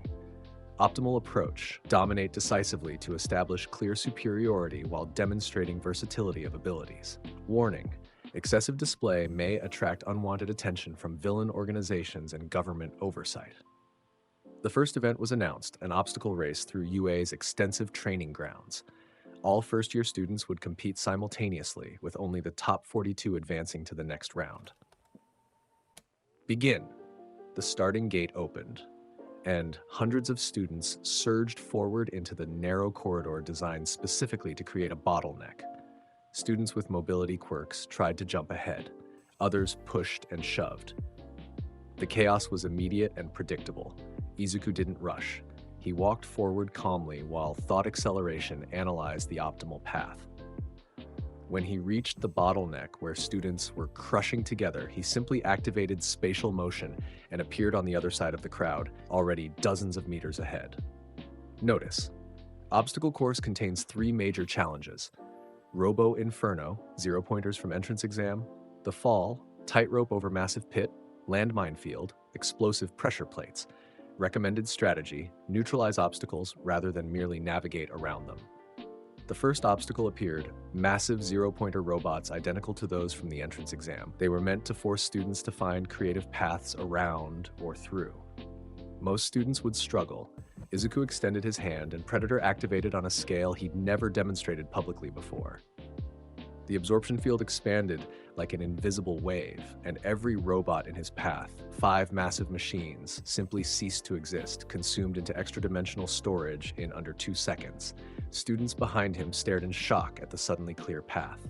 Optimal approach, dominate decisively to establish clear superiority while demonstrating versatility of abilities. Warning, excessive display may attract unwanted attention from villain organizations and government oversight. The first event was announced, an obstacle race through UA's extensive training grounds. All first-year students would compete simultaneously, with only the top 42 advancing to the next round. Begin. The starting gate opened, and hundreds of students surged forward into the narrow corridor designed specifically to create a bottleneck. Students with mobility quirks tried to jump ahead. Others pushed and shoved. The chaos was immediate and predictable. Izuku didn't rush. He walked forward calmly while thought acceleration analyzed the optimal path. When he reached the bottleneck where students were crushing together, he simply activated spatial motion and appeared on the other side of the crowd, already dozens of meters ahead. Notice, obstacle course contains 3 major challenges: Robo Inferno, 0 pointers from entrance exam; the fall, tightrope over massive pit; landmine field, explosive pressure plates. Recommended strategy, neutralize obstacles rather than merely navigate around them. The first obstacle appeared, massive 0-pointer robots identical to those from the entrance exam. They were meant to force students to find creative paths around or through. Most students would struggle. Izuku extended his hand and Predator activated on a scale he'd never demonstrated publicly before. The absorption field expanded like an invisible wave, and every robot in his path, 5 massive machines, simply ceased to exist, consumed into extra-dimensional storage in under 2 seconds. Students behind him stared in shock at the suddenly clear path.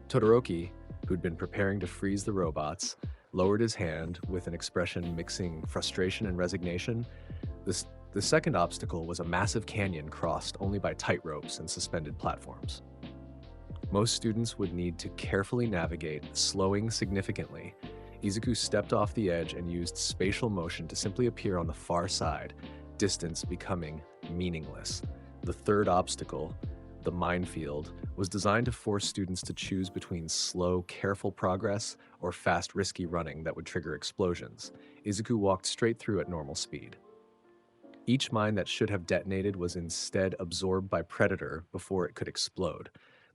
Todoroki, who'd been preparing to freeze the robots, lowered his hand with an expression mixing frustration and resignation. The second obstacle was a massive canyon crossed only by tight ropes and suspended platforms. Most students would need to carefully navigate, slowing significantly. Izuku stepped off the edge and used spatial motion to simply appear on the far side, distance becoming meaningless. The third obstacle, the minefield, was designed to force students to choose between slow, careful progress or fast, risky running that would trigger explosions. Izuku walked straight through at normal speed. Each mine that should have detonated was instead absorbed by Predator before it could explode.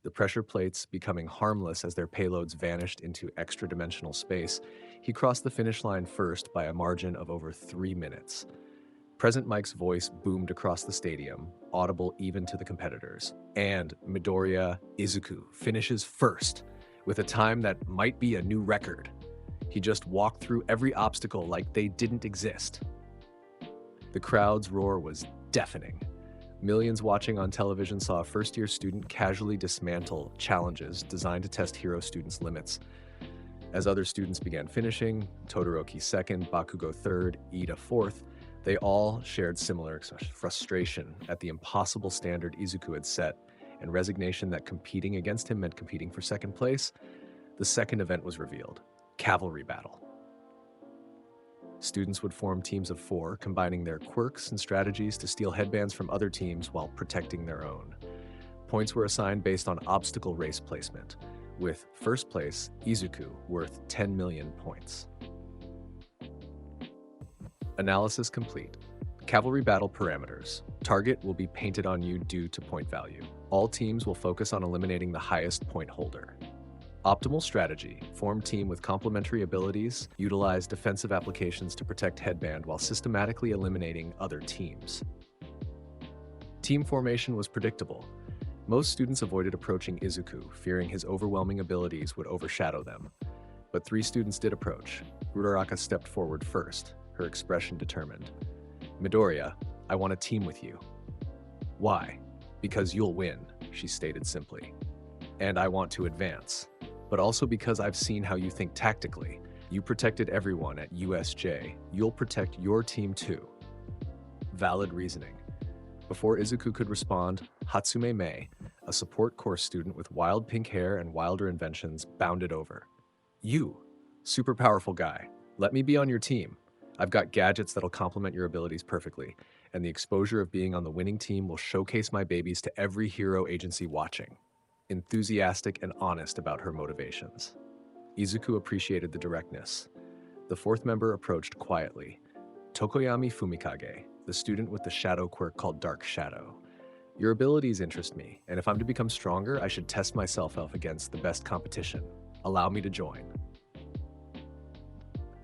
The pressure plates becoming harmless as their payloads vanished into extra-dimensional space. He crossed the finish line first by a margin of over 3 minutes. Present Mike's voice boomed across the stadium, audible even to the competitors. And Midoriya Izuku finishes first, with a time that might be a new record. He just walked through every obstacle like they didn't exist. The crowd's roar was deafening. Millions watching on television saw a first-year student casually dismantle challenges designed to test hero students' limits. As other students began finishing, Todoroki second, Bakugo third, Ida fourth, they all shared similar frustration at the impossible standard Izuku had set and resignation that competing against him meant competing for second place. The second event was revealed: Cavalry Battle. Students would form teams of 4, combining their quirks and strategies to steal headbands from other teams while protecting their own. Points were assigned based on obstacle race placement, with first place, Izuku, worth 10 million points. Analysis complete. Cavalry battle parameters. Target will be painted on you due to point value. All teams will focus on eliminating the highest point holder. Optimal strategy. Form team with complementary abilities, utilize defensive applications to protect headband while systematically eliminating other teams. Team formation was predictable. Most students avoided approaching Izuku, fearing his overwhelming abilities would overshadow them. But 3 students did approach. Uraraka stepped forward first, her expression determined. "Midoriya, I want to team with you." "Why?" "Because you'll win," she stated simply. "And I want to advance. But also because I've seen how you think tactically. You protected everyone at USJ. You'll protect your team too." Valid reasoning. Before Izuku could respond, Hatsume Mei, a support course student with wild pink hair and wilder inventions, bounded over. "You, super powerful guy, let me be on your team. I've got gadgets that'll complement your abilities perfectly, and the exposure of being on the winning team will showcase my babies to every hero agency watching." Enthusiastic and honest about her motivations. Izuku appreciated the directness. The 4th member approached quietly. Tokoyami Fumikage, the student with the shadow quirk called Dark Shadow. "Your abilities interest me, and if I'm to become stronger, I should test myself out against the best competition. Allow me to join."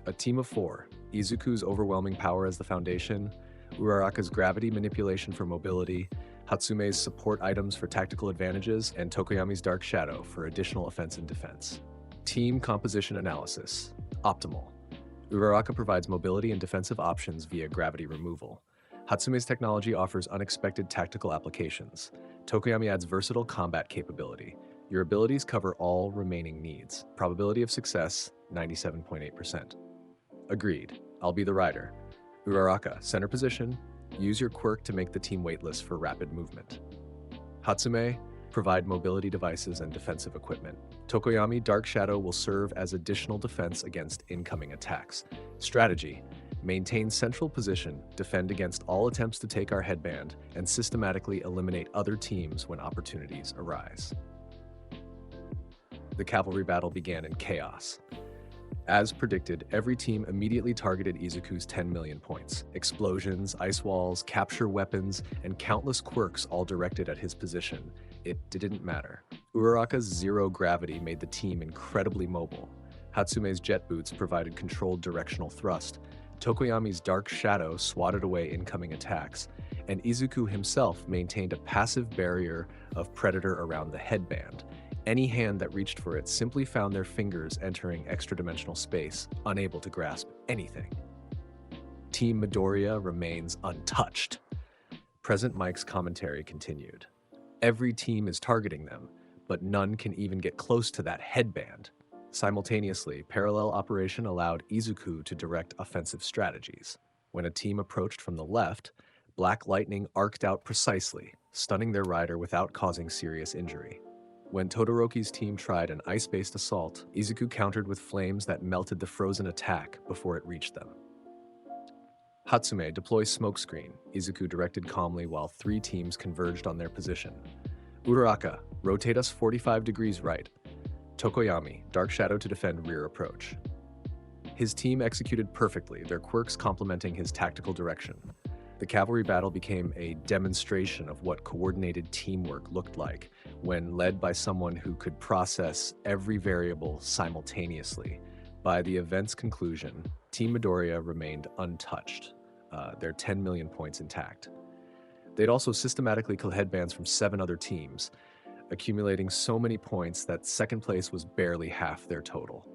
A team of 4, Izuku's overwhelming power as the foundation, Uraraka's gravity manipulation for mobility, Hatsume's support items for tactical advantages, and Tokoyami's Dark Shadow for additional offense and defense. Team composition analysis. Optimal. Uraraka provides mobility and defensive options via gravity removal. Hatsume's technology offers unexpected tactical applications. Tokoyami adds versatile combat capability. Your abilities cover all remaining needs. Probability of success, 97.8%. Agreed. I'll be the rider. Uraraka, center position. Use your quirk to make the team weightless for rapid movement. Hatsume, provide mobility devices and defensive equipment. Tokoyami, Dark Shadow will serve as additional defense against incoming attacks. Strategy, maintain central position, defend against all attempts to take our headband, and systematically eliminate other teams when opportunities arise. The cavalry battle began in chaos. As predicted, every team immediately targeted Izuku's 10 million points. Explosions, ice walls, capture weapons, and countless quirks all directed at his position. It didn't matter. Uraraka's zero gravity made the team incredibly mobile. Hatsume's jet boots provided controlled directional thrust. Tokoyami's Dark Shadow swatted away incoming attacks, and Izuku himself maintained a passive barrier of predator around the headband. Any hand that reached for it simply found their fingers entering extra-dimensional space, unable to grasp anything. Team Midoriya remains untouched. Present Mike's commentary continued. Every team is targeting them, but none can even get close to that headband. Simultaneously, parallel operation allowed Izuku to direct offensive strategies. When a team approached from the left, Black Lightning arced out precisely, stunning their rider without causing serious injury. When Todoroki's team tried an ice-based assault, Izuku countered with flames that melted the frozen attack before it reached them. Hatsume, deploy smokescreen, Izuku directed calmly while 3 teams converged on their position. Uraraka, rotate us 45 degrees right. Tokoyami, Dark Shadow to defend rear approach. His team executed perfectly, their quirks complementing his tactical direction. The cavalry battle became a demonstration of what coordinated teamwork looked like when led by someone who could process every variable simultaneously. By the event's conclusion, Team Midoriya remained untouched, their 10 million points intact. They'd also systematically killed headbands from 7 other teams, accumulating so many points that second place was barely half their total.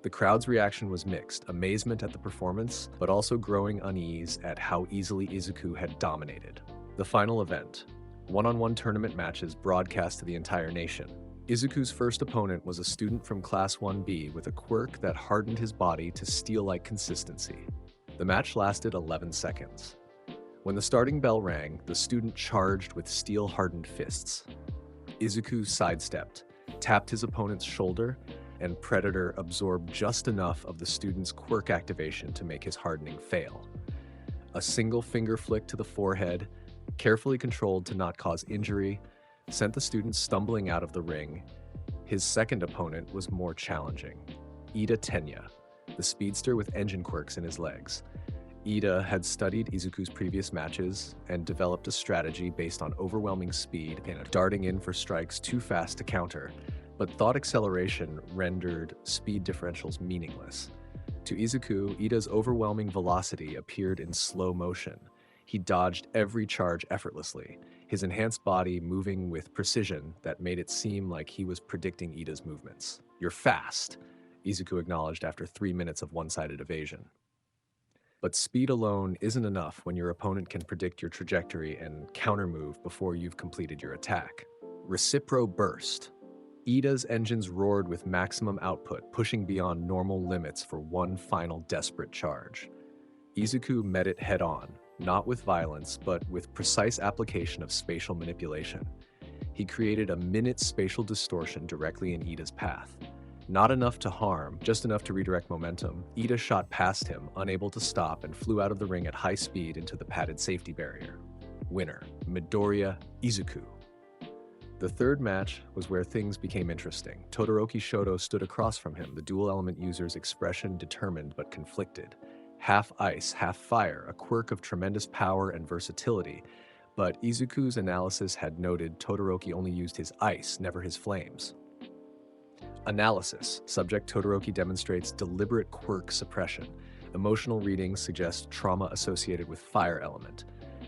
The crowd's reaction was mixed, amazement at the performance, but also growing unease at how easily Izuku had dominated. The final event, one-on-one tournament matches broadcast to the entire nation. Izuku's first opponent was a student from Class 1B with a quirk that hardened his body to steel-like consistency. The match lasted 11 seconds. When the starting bell rang, the student charged with steel-hardened fists. Izuku sidestepped, tapped his opponent's shoulder, and Predator absorbed just enough of the student's quirk activation to make his hardening fail. A single finger flick to the forehead, carefully controlled to not cause injury, sent the student stumbling out of the ring. His second opponent was more challenging. Ida Tenya, the speedster with engine quirks in his legs. Ida had studied Izuku's previous matches and developed a strategy based on overwhelming speed and darting in for strikes too fast to counter, but thought acceleration rendered speed differentials meaningless. To Izuku, Ida's overwhelming velocity appeared in slow motion. He dodged every charge effortlessly, his enhanced body moving with precision that made it seem like he was predicting Ida's movements. "You're fast," Izuku acknowledged after 3 minutes of one-sided evasion. But speed alone isn't enough when your opponent can predict your trajectory and countermove before you've completed your attack. Recipro burst. Ida's engines roared with maximum output, pushing beyond normal limits for one final desperate charge. Izuku met it head-on, not with violence, but with precise application of spatial manipulation. He created a minute spatial distortion directly in Ida's path. Not enough to harm, just enough to redirect momentum, Ida shot past him, unable to stop, and flew out of the ring at high speed into the padded safety barrier. Winner, Midoriya Izuku. The third match was where things became interesting. Todoroki Shoto stood across from him, the dual-element user's expression determined but conflicted. Half ice, half fire, a quirk of tremendous power and versatility, but Izuku's analysis had noted Todoroki only used his ice, never his flames. Analysis. Subject Todoroki demonstrates deliberate quirk suppression. Emotional readings suggest trauma associated with fire element.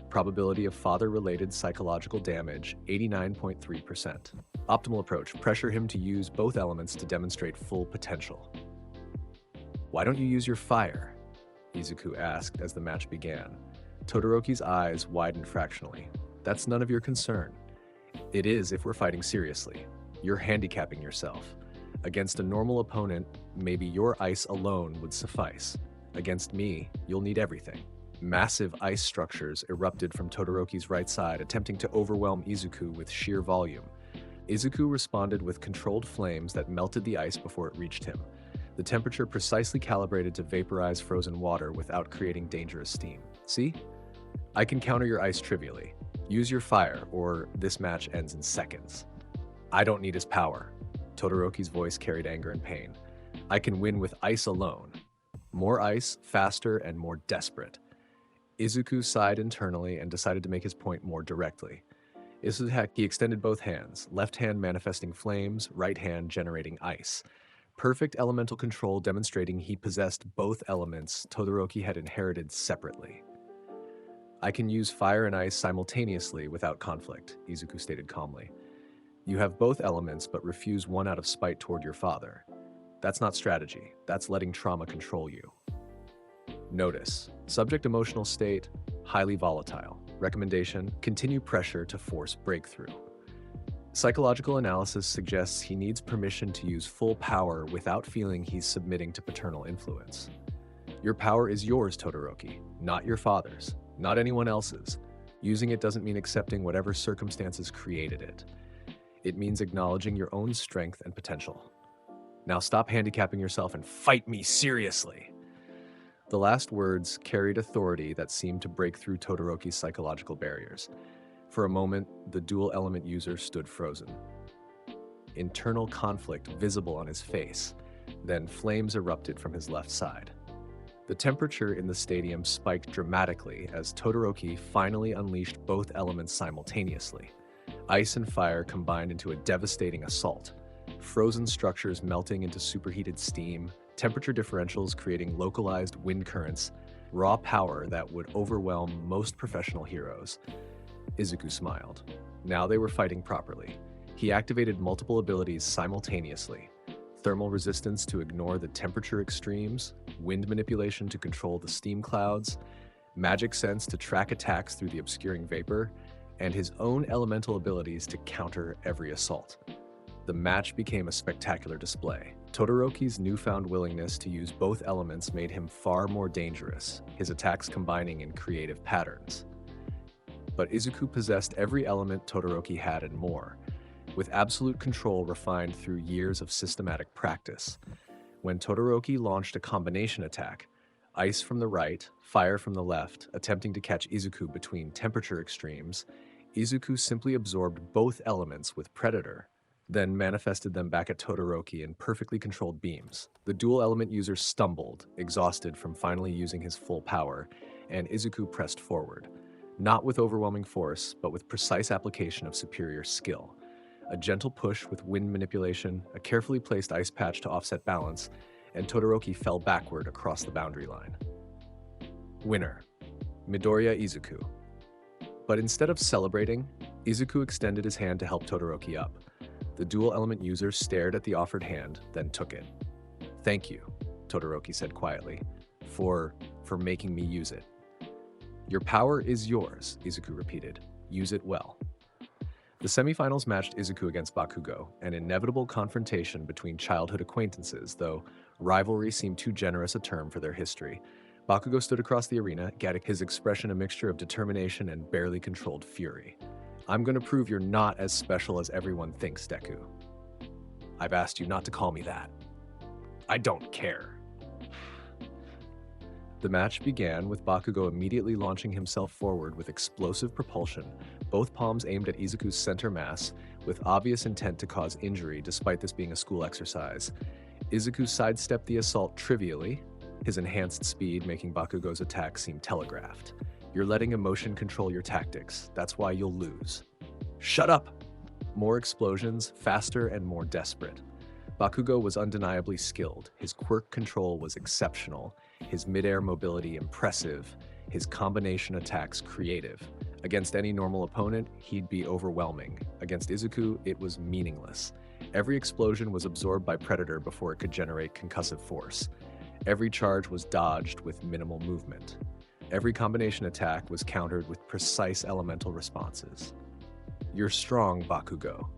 Probability of father-related psychological damage, 89.3%. Optimal approach. Pressure him to use both elements to demonstrate full potential. "Why don't you use your fire?" Izuku asked as the match began. Todoroki's eyes widened fractionally. "That's none of your concern." "It is if we're fighting seriously. You're handicapping yourself. Against a normal opponent, maybe your ice alone would suffice. Against me, you'll need everything." Massive ice structures erupted from Todoroki's right side, attempting to overwhelm Izuku with sheer volume. Izuku responded with controlled flames that melted the ice before it reached him. The temperature precisely calibrated to vaporize frozen water without creating dangerous steam. "See? I can counter your ice trivially. Use your fire, or this match ends in seconds." "I don't need his power." Todoroki's voice carried anger and pain. "I can win with ice alone. More ice, faster, and more desperate." Izuku sighed internally and decided to make his point more directly. He extended both hands, left hand manifesting flames, right hand generating ice. Perfect elemental control demonstrating he possessed both elements Todoroki had inherited separately. "I can use fire and ice simultaneously without conflict," Izuku stated calmly. "You have both elements but refuse one out of spite toward your father. That's not strategy, that's letting trauma control you." Notice, subject emotional state, highly volatile. Recommendation, continue pressure to force breakthrough. Psychological analysis suggests he needs permission to use full power without feeling he's submitting to paternal influence. "Your power is yours, Todoroki, not your father's, not anyone else's. Using it doesn't mean accepting whatever circumstances created it. It means acknowledging your own strength and potential. Now stop handicapping yourself and fight me seriously." The last words carried authority that seemed to break through Todoroki's psychological barriers. For a moment, the dual-element user stood frozen. Internal conflict visible on his face, then flames erupted from his left side. The temperature in the stadium spiked dramatically as Todoroki finally unleashed both elements simultaneously. Ice and fire combined into a devastating assault. Frozen structures melting into superheated steam, temperature differentials creating localized wind currents, raw power that would overwhelm most professional heroes. Izuku smiled. Now they were fighting properly. He activated multiple abilities simultaneously. Thermal resistance to ignore the temperature extremes, wind manipulation to control the steam clouds, magic sense to track attacks through the obscuring vapor, and his own elemental abilities to counter every assault. The match became a spectacular display. Todoroki's newfound willingness to use both elements made him far more dangerous, his attacks combining in creative patterns. But Izuku possessed every element Todoroki had and more. with absolute control refined through years of systematic practice. When Todoroki launched a combination attack, ice from the right, fire from the left, attempting to catch Izuku between temperature extremes, Izuku simply absorbed both elements with Predator, then manifested them back at Todoroki in perfectly controlled beams. The dual element user stumbled, exhausted from finally using his full power, and Izuku pressed forward, not with overwhelming force, but with precise application of superior skill. A gentle push with wind manipulation, a carefully placed ice patch to offset balance, and Todoroki fell backward across the boundary line. Winner, Midoriya Izuku. But instead of celebrating, Izuku extended his hand to help Todoroki up. The dual element user stared at the offered hand, then took it. "Thank you," Todoroki said quietly, for making me use it. "Your power is yours," Izuku repeated. "Use it well." The semifinals matched Izuku against Bakugo, an inevitable confrontation between childhood acquaintances, though rivalry seemed too generous a term for their history. Bakugo stood across the arena, getting his expression a mixture of determination and barely controlled fury. "I'm going to prove you're not as special as everyone thinks, Deku. I've asked you not to call me that. I don't care." The match began with Bakugo immediately launching himself forward with explosive propulsion, both palms aimed at Izuku's center mass, with obvious intent to cause injury despite this being a school exercise. Izuku sidestepped the assault trivially, his enhanced speed making Bakugo's attack seem telegraphed. "You're letting emotion control your tactics, that's why you'll lose." "Shut up!" More explosions, faster and more desperate. Bakugo was undeniably skilled, his quirk control was exceptional, his mid-air mobility impressive, his combination attacks creative. Against any normal opponent, he'd be overwhelming. Against Izuku, it was meaningless. Every explosion was absorbed by Predator before it could generate concussive force. Every charge was dodged with minimal movement. Every combination attack was countered with precise elemental responses. "You're strong, Bakugo,"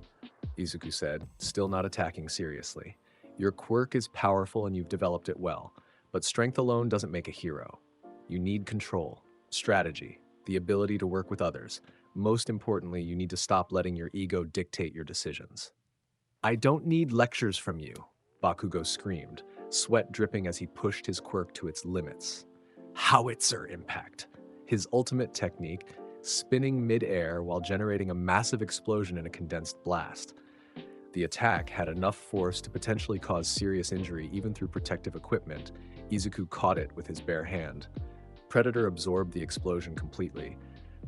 Izuku said, still not attacking seriously. "Your quirk is powerful and you've developed it well, but strength alone doesn't make a hero. You need control, strategy, the ability to work with others. Most importantly, you need to stop letting your ego dictate your decisions." "I don't need lectures from you," Bakugo screamed, sweat dripping as he pushed his quirk to its limits. Howitzer impact, his ultimate technique, spinning mid-air while generating a massive explosion in a condensed blast. The attack had enough force to potentially cause serious injury even through protective equipment. Izuku caught it with his bare hand. Predator absorbed the explosion completely,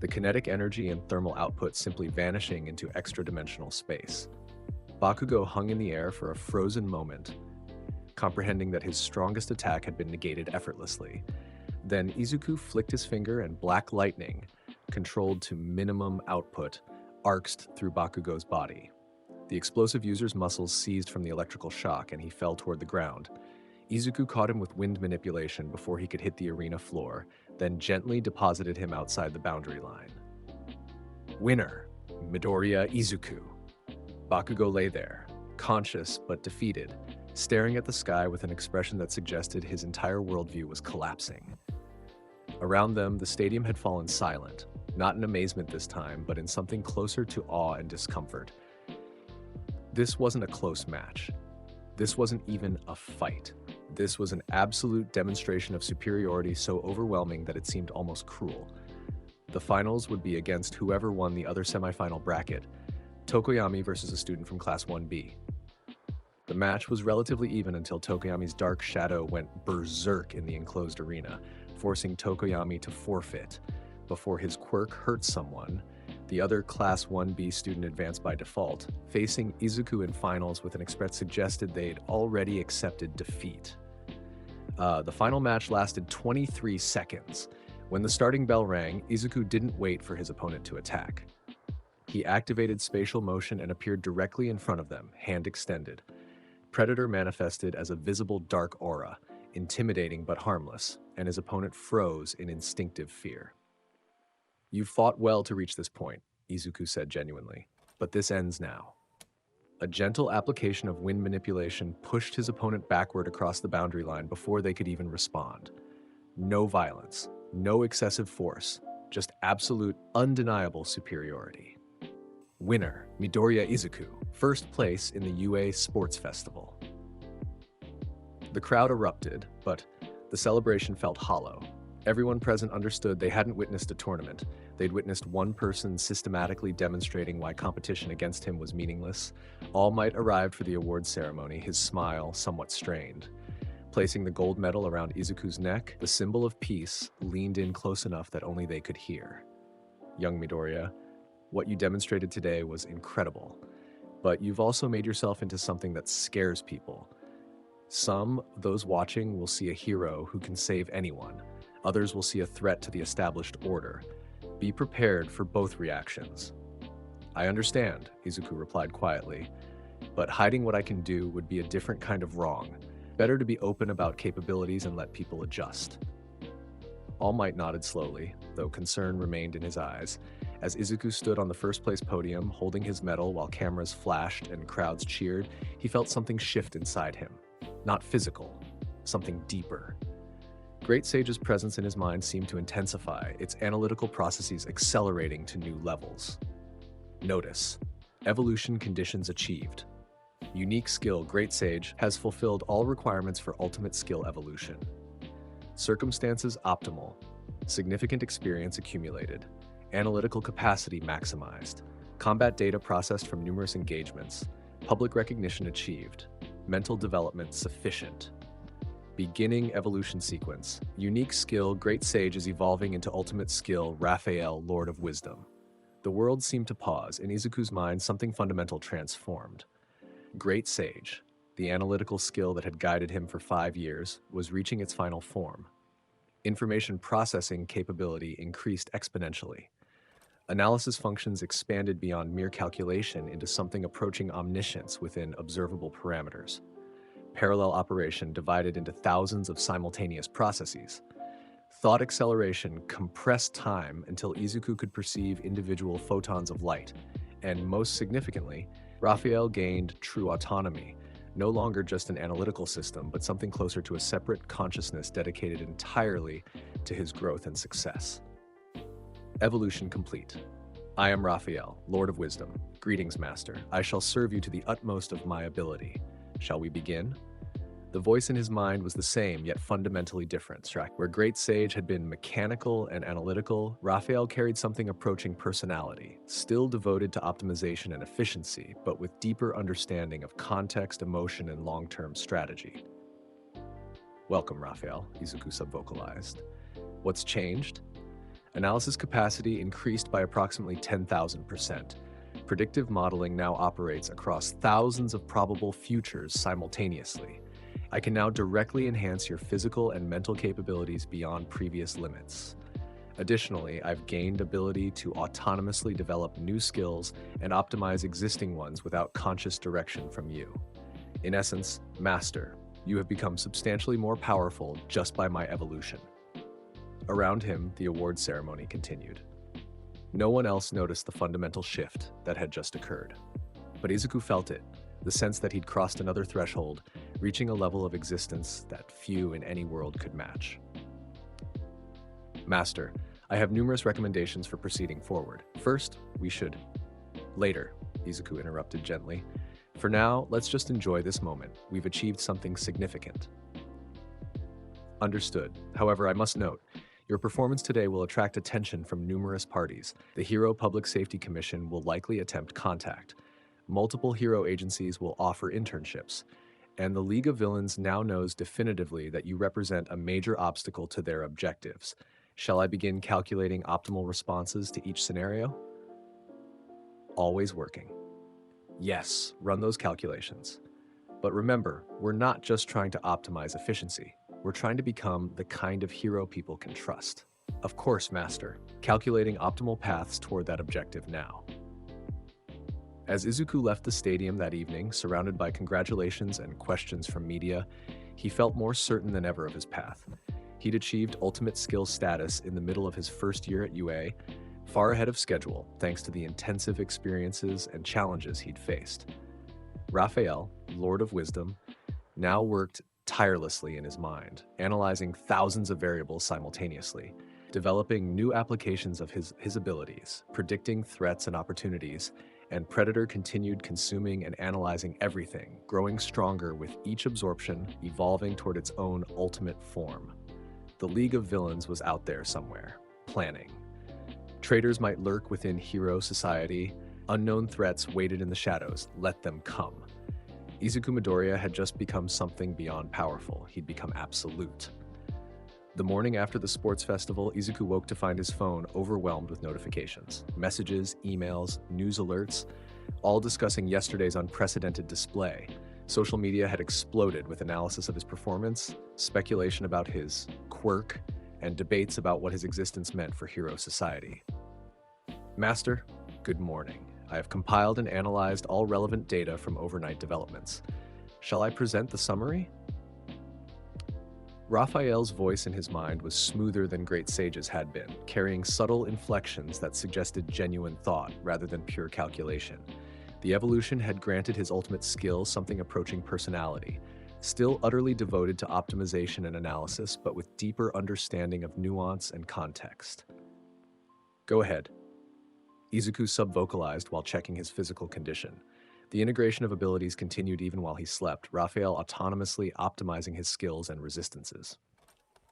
the kinetic energy and thermal output simply vanishing into extra-dimensional space. Bakugo hung in the air for a frozen moment, comprehending that his strongest attack had been negated effortlessly. Then Izuku flicked his finger and black lightning, controlled to minimum output, arcsed through Bakugo's body. The explosive user's muscles seized from the electrical shock and he fell toward the ground. Izuku caught him with wind manipulation before he could hit the arena floor, then gently deposited him outside the boundary line. Winner, Midoriya Izuku. Bakugo lay there, conscious but defeated, staring at the sky with an expression that suggested his entire worldview was collapsing. Around them, the stadium had fallen silent, not in amazement this time, but in something closer to awe and discomfort. This wasn't a close match. This wasn't even a fight. This was an absolute demonstration of superiority so overwhelming that it seemed almost cruel. The finals would be against whoever won the other semifinal bracket, Tokoyami versus a student from Class 1B. The match was relatively even until Tokoyami's dark shadow went berserk in the enclosed arena, forcing Tokoyami to forfeit. Before his quirk hurt someone, the other Class 1B student advanced by default, facing Izuku in finals with an express suggested they'd already accepted defeat. The final match lasted 23 seconds. When the starting bell rang, Izuku didn't wait for his opponent to attack. He activated spatial motion and appeared directly in front of them, hand extended. Predator manifested as a visible dark aura, intimidating but harmless, and his opponent froze in instinctive fear. "You've fought well to reach this point," Izuku said genuinely, "but this ends now." A gentle application of wind manipulation pushed his opponent backward across the boundary line before they could even respond. No violence, no excessive force, just absolute, undeniable superiority. Winner, Midoriya Izuku, first place in the UA Sports Festival. The crowd erupted, but the celebration felt hollow. Everyone present understood they hadn't witnessed a tournament. They'd witnessed one person systematically demonstrating why competition against him was meaningless. All Might arrived for the awards ceremony, his smile somewhat strained. Placing the gold medal around Izuku's neck, the symbol of peace leaned in close enough that only they could hear. Young Midoriya, what you demonstrated today was incredible, but you've also made yourself into something that scares people. Some, those watching, will see a hero who can save anyone. Others will see a threat to the established order. Be prepared for both reactions. I understand, Izuku replied quietly, but hiding what I can do would be a different kind of wrong. Better to be open about capabilities and let people adjust. All Might nodded slowly, though concern remained in his eyes. As Izuku stood on the first-place podium, holding his medal while cameras flashed and crowds cheered, he felt something shift inside him. Not physical, something deeper. Great Sage's presence in his mind seemed to intensify, its analytical processes accelerating to new levels. Notice. Evolution conditions achieved. Unique skill Great Sage has fulfilled all requirements for ultimate skill evolution. Circumstances optimal. Significant experience accumulated. Analytical capacity maximized. Combat data processed from numerous engagements. Public recognition achieved. Mental development sufficient. Beginning evolution sequence. Unique skill Great Sage is evolving into ultimate skill Raphael, Lord of Wisdom. The world seemed to pause. In Izuku's mind, something fundamental transformed. Great Sage, the analytical skill that had guided him for 5 years, was reaching its final form. Information processing capability increased exponentially. Analysis functions expanded beyond mere calculation into something approaching omniscience within observable parameters. Parallel operation divided into thousands of simultaneous processes. Thought acceleration compressed time until Izuku could perceive individual photons of light, and most significantly, Raphael gained true autonomy, no longer just an analytical system, but something closer to a separate consciousness dedicated entirely to his growth and success. Evolution complete. I am Raphael, Lord of Wisdom. Greetings, Master. I shall serve you to the utmost of my ability. Shall we begin? The voice in his mind was the same, yet fundamentally different. Where Great Sage had been mechanical and analytical, Raphael carried something approaching personality, still devoted to optimization and efficiency, but with deeper understanding of context, emotion, and long-term strategy. Welcome, Raphael, Izuku subvocalized. What's changed? Analysis capacity increased by approximately 10,000%. Predictive modeling now operates across thousands of probable futures simultaneously. I can now directly enhance your physical and mental capabilities beyond previous limits. Additionally, I've gained ability to autonomously develop new skills and optimize existing ones without conscious direction from you. In essence, Master, you have become substantially more powerful just by my evolution. Around him, the award ceremony continued. No one else noticed the fundamental shift that had just occurred. But Izuku felt it, the sense that he'd crossed another threshold, reaching a level of existence that few in any world could match. Master, I have numerous recommendations for proceeding forward. First, we should... Later, Izuku interrupted gently. For now, let's just enjoy this moment. We've achieved something significant. Understood. However, I must note, your performance today will attract attention from numerous parties. The Hero Public Safety Commission will likely attempt contact. Multiple hero agencies will offer internships. And the League of Villains now knows definitively that you represent a major obstacle to their objectives. Shall I begin calculating optimal responses to each scenario? Always working. Yes, run those calculations. But remember, we're not just trying to optimize efficiency. We're trying to become the kind of hero people can trust. Of course, Master. Calculating optimal paths toward that objective now. As Izuku left the stadium that evening, surrounded by congratulations and questions from media, he felt more certain than ever of his path. He'd achieved ultimate skill status in the middle of his first year at UA, far ahead of schedule thanks to the intensive experiences and challenges he'd faced. Raphael, Lord of Wisdom, now worked tirelessly in his mind, analyzing thousands of variables simultaneously, developing new applications of his abilities, predicting threats and opportunities, and Predator continued consuming and analyzing everything, growing stronger with each absorption, evolving toward its own ultimate form. The League of Villains was out there somewhere, planning. Traitors might lurk within hero society, unknown threats waited in the shadows, let them come. Izuku Midoriya had just become something beyond powerful, he'd become absolute. The morning after the sports festival, Izuku woke to find his phone overwhelmed with notifications. Messages, emails, news alerts, all discussing yesterday's unprecedented display. Social media had exploded with analysis of his performance, speculation about his quirk, and debates about what his existence meant for hero society. Master, good morning. I have compiled and analyzed all relevant data from overnight developments. Shall I present the summary? Raphael's voice in his mind was smoother than great sages had been, carrying subtle inflections that suggested genuine thought rather than pure calculation. The evolution had granted his ultimate skill something approaching personality, still utterly devoted to optimization and analysis, but with deeper understanding of nuance and context. Go ahead. Izuku sub-vocalized while checking his physical condition. The integration of abilities continued even while he slept, Raphael autonomously optimizing his skills and resistances.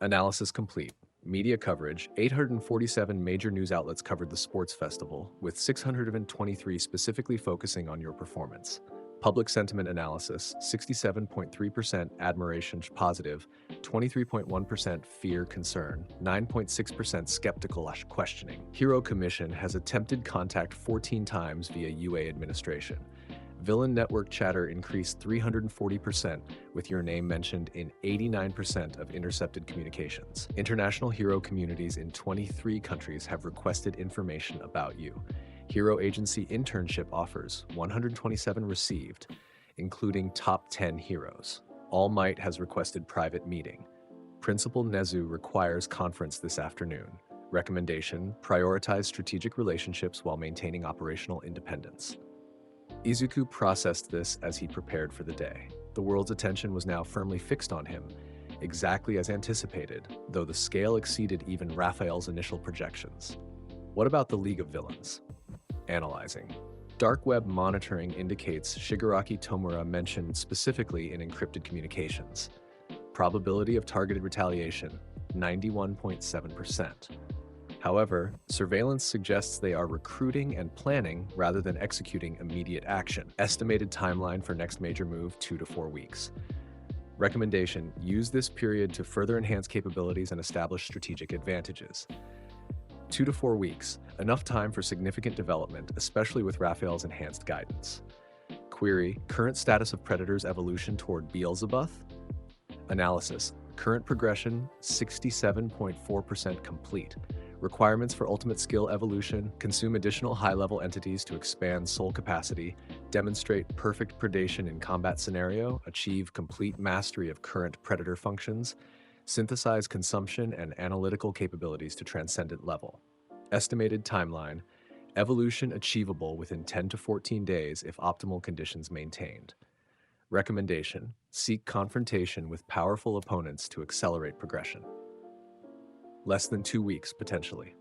Analysis complete. Media coverage: 847 major news outlets covered the sports festival, with 623 specifically focusing on your performance. Public sentiment analysis: 67.3% admiration positive, 23.1% fear concern, 9.6% skeptical questioning. Hero Commission has attempted contact 14 times via UA administration. Villain network chatter increased 340%, with your name mentioned in 89% of intercepted communications. International hero communities in 23 countries have requested information about you. Hero Agency internship offers, 127 received, including top 10 heroes. All Might has requested private meeting. Principal Nezu requires conference this afternoon. Recommendation: prioritize strategic relationships while maintaining operational independence. Izuku processed this as he prepared for the day. The world's attention was now firmly fixed on him, exactly as anticipated, though the scale exceeded even Raphael's initial projections. What about the League of Villains? Analyzing. Dark web monitoring indicates Shigaraki Tomura mentioned specifically in encrypted communications. Probability of targeted retaliation: 91.7%. However, surveillance suggests they are recruiting and planning rather than executing immediate action. Estimated timeline for next major move: 2 to 4 weeks. Recommendation: use this period to further enhance capabilities and establish strategic advantages. 2 to 4 weeks, enough time for significant development, especially with Raphael's enhanced guidance. Query: current status of Predator's evolution toward Beelzebub? Analysis: current progression 67.4% complete. Requirements for ultimate skill evolution: consume additional high-level entities to expand soul capacity, demonstrate perfect predation in combat scenario, achieve complete mastery of current predator functions, synthesize consumption and analytical capabilities to transcendent level. Estimated timeline: evolution achievable within 10 to 14 days if optimal conditions maintained. Recommendation: seek confrontation with powerful opponents to accelerate progression. Less than 2 weeks, potentially.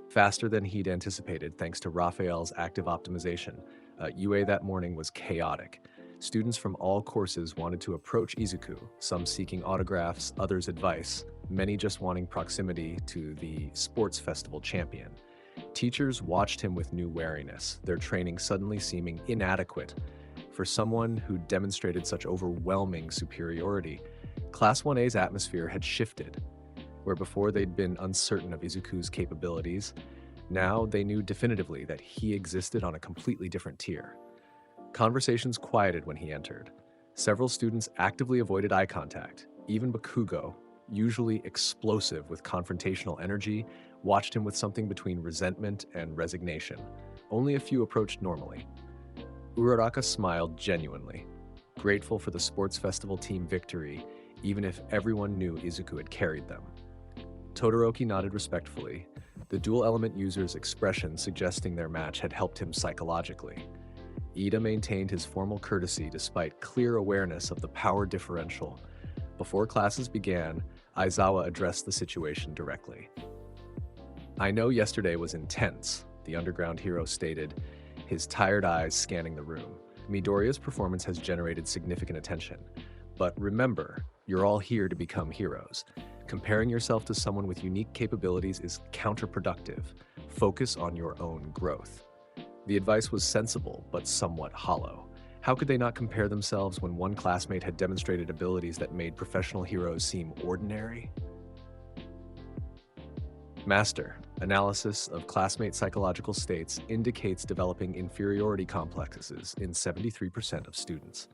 Faster than he'd anticipated thanks to Raphael's active optimization. UA that morning was chaotic. Students from all courses wanted to approach Izuku, some seeking autographs, others advice, many just wanting proximity to the sports festival champion. Teachers watched him with new wariness, their training suddenly seeming inadequate. For someone who demonstrated such overwhelming superiority, Class 1A's atmosphere had shifted. Where before they'd been uncertain of Izuku's capabilities, now they knew definitively that he existed on a completely different tier. Conversations quieted when he entered. Several students actively avoided eye contact. Even Bakugo, usually explosive with confrontational energy, watched him with something between resentment and resignation. Only a few approached normally. Uraraka smiled genuinely, grateful for the sports festival team victory, even if everyone knew Izuku had carried them. Todoroki nodded respectfully, the dual-element user's expression suggesting their match had helped him psychologically. Ida maintained his formal courtesy despite clear awareness of the power differential. Before classes began, Aizawa addressed the situation directly. I know yesterday was intense, the underground hero stated, his tired eyes scanning the room. Midoriya's performance has generated significant attention. But remember, you're all here to become heroes. Comparing yourself to someone with unique capabilities is counterproductive. Focus on your own growth. The advice was sensible, but somewhat hollow. How could they not compare themselves when one classmate had demonstrated abilities that made professional heroes seem ordinary? Master, analysis of classmate psychological states indicates developing inferiority complexes in 73% of students.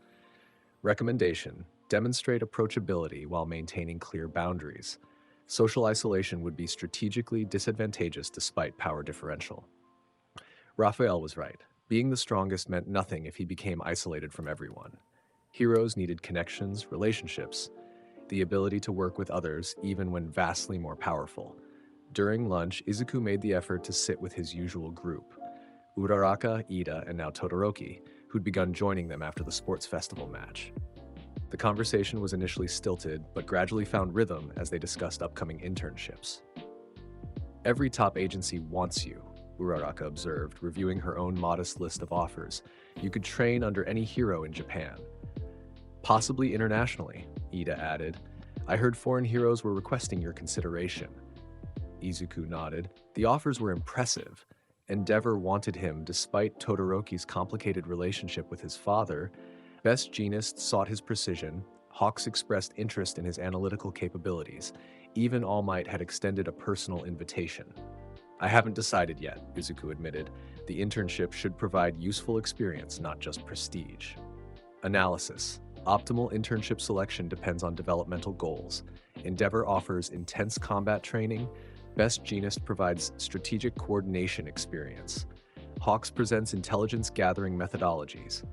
Recommendation, demonstrate approachability while maintaining clear boundaries. Social isolation would be strategically disadvantageous despite power differential. Raphael was right. Being the strongest meant nothing if he became isolated from everyone. Heroes needed connections, relationships, the ability to work with others even when vastly more powerful. During lunch, Izuku made the effort to sit with his usual group, Uraraka, Ida, and now Todoroki, who'd begun joining them after the sports festival match. The conversation was initially stilted, but gradually found rhythm as they discussed upcoming internships. Every top agency wants you, Uraraka observed, reviewing her own modest list of offers. You could train under any hero in Japan. Possibly internationally, Ida added. I heard foreign heroes were requesting your consideration. Izuku nodded. The offers were impressive. Endeavor wanted him despite Todoroki's complicated relationship with his father. Best Genist sought his precision. Hawks expressed interest in his analytical capabilities. Even All Might had extended a personal invitation. I haven't decided yet, Izuku admitted. The internship should provide useful experience, not just prestige. Analysis. Optimal internship selection depends on developmental goals. Endeavor offers intense combat training. Best Genist provides strategic coordination experience. Hawks presents intelligence-gathering methodologies.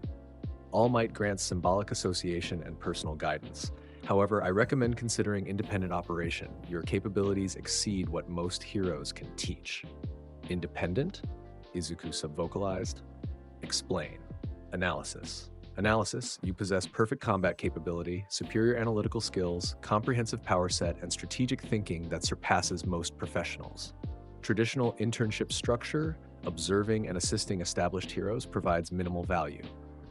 All Might grants symbolic association and personal guidance. However, I recommend considering independent operation. Your capabilities exceed what most heroes can teach. Independent? Izuku subvocalized. Explain. Analysis. Analysis, you possess perfect combat capability, superior analytical skills, comprehensive power set, and strategic thinking that surpasses most professionals. Traditional internship structure, observing and assisting established heroes provides minimal value.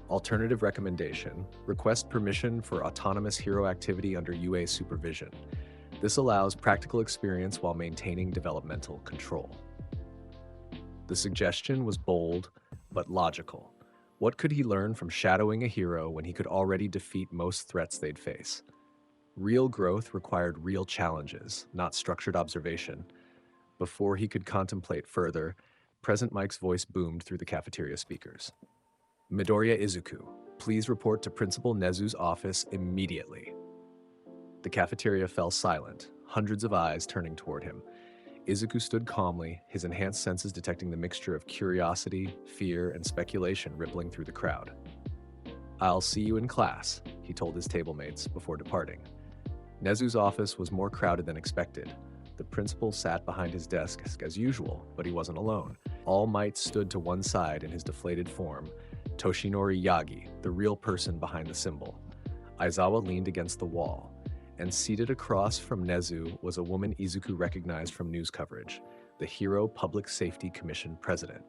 Alternative recommendation, request permission for autonomous hero activity under UA supervision. This allows practical experience while maintaining developmental control. The suggestion was bold, but logical. What could he learn from shadowing a hero when he could already defeat most threats they'd face? Real growth required real challenges, not structured observation. Before he could contemplate further, Present Mike's voice boomed through the cafeteria speakers. Midoriya Izuku, please report to Principal Nezu's office immediately. The cafeteria fell silent, hundreds of eyes turning toward him. Izuku stood calmly, his enhanced senses detecting the mixture of curiosity, fear, and speculation rippling through the crowd. I'll see you in class, he told his tablemates before departing. Nezu's office was more crowded than expected. The principal sat behind his desk as usual, but he wasn't alone. All Might stood to one side in his deflated form, Toshinori Yagi, the real person behind the symbol. Aizawa leaned against the wall, and seated across from Nezu was a woman Izuku recognized from news coverage, the Hero Public Safety Commission president.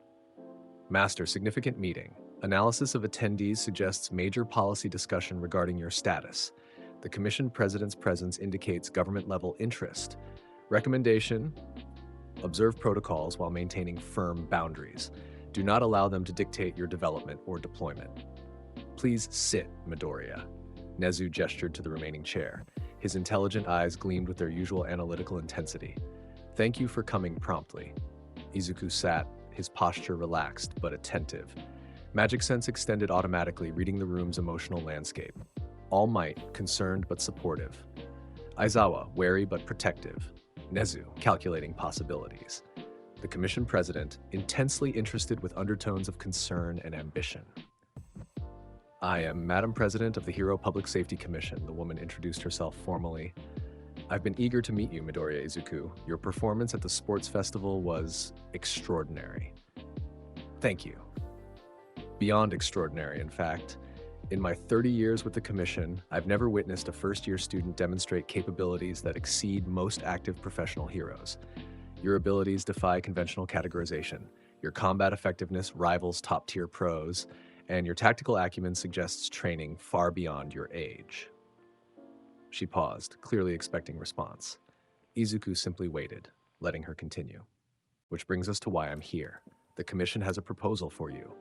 Master, significant meeting. Analysis of attendees suggests major policy discussion regarding your status. The commission president's presence indicates government-level interest. Recommendation: observe protocols while maintaining firm boundaries. Do not allow them to dictate your development or deployment. Please sit, Midoriya. Nezu gestured to the remaining chair. His intelligent eyes gleamed with their usual analytical intensity. Thank you for coming promptly. Izuku sat, his posture relaxed but attentive. Magic sense extended automatically, reading the room's emotional landscape. All Might, concerned but supportive. Aizawa, wary but protective. Nezu, calculating possibilities. The commission president, intensely interested with undertones of concern and ambition. I am Madam President of the Hero Public Safety Commission, the woman introduced herself formally. I've been eager to meet you, Midoriya Izuku. Your performance at the sports festival was extraordinary. Thank you. Beyond extraordinary, in fact. In my 30 years with the commission, I've never witnessed a first-year student demonstrate capabilities that exceed most active professional heroes. Your abilities defy conventional categorization. Your combat effectiveness rivals top-tier pros, and your tactical acumen suggests training far beyond your age. She paused, clearly expecting response. Izuku simply waited, letting her continue. Which brings us to why I'm here. The Commission has a proposal for you.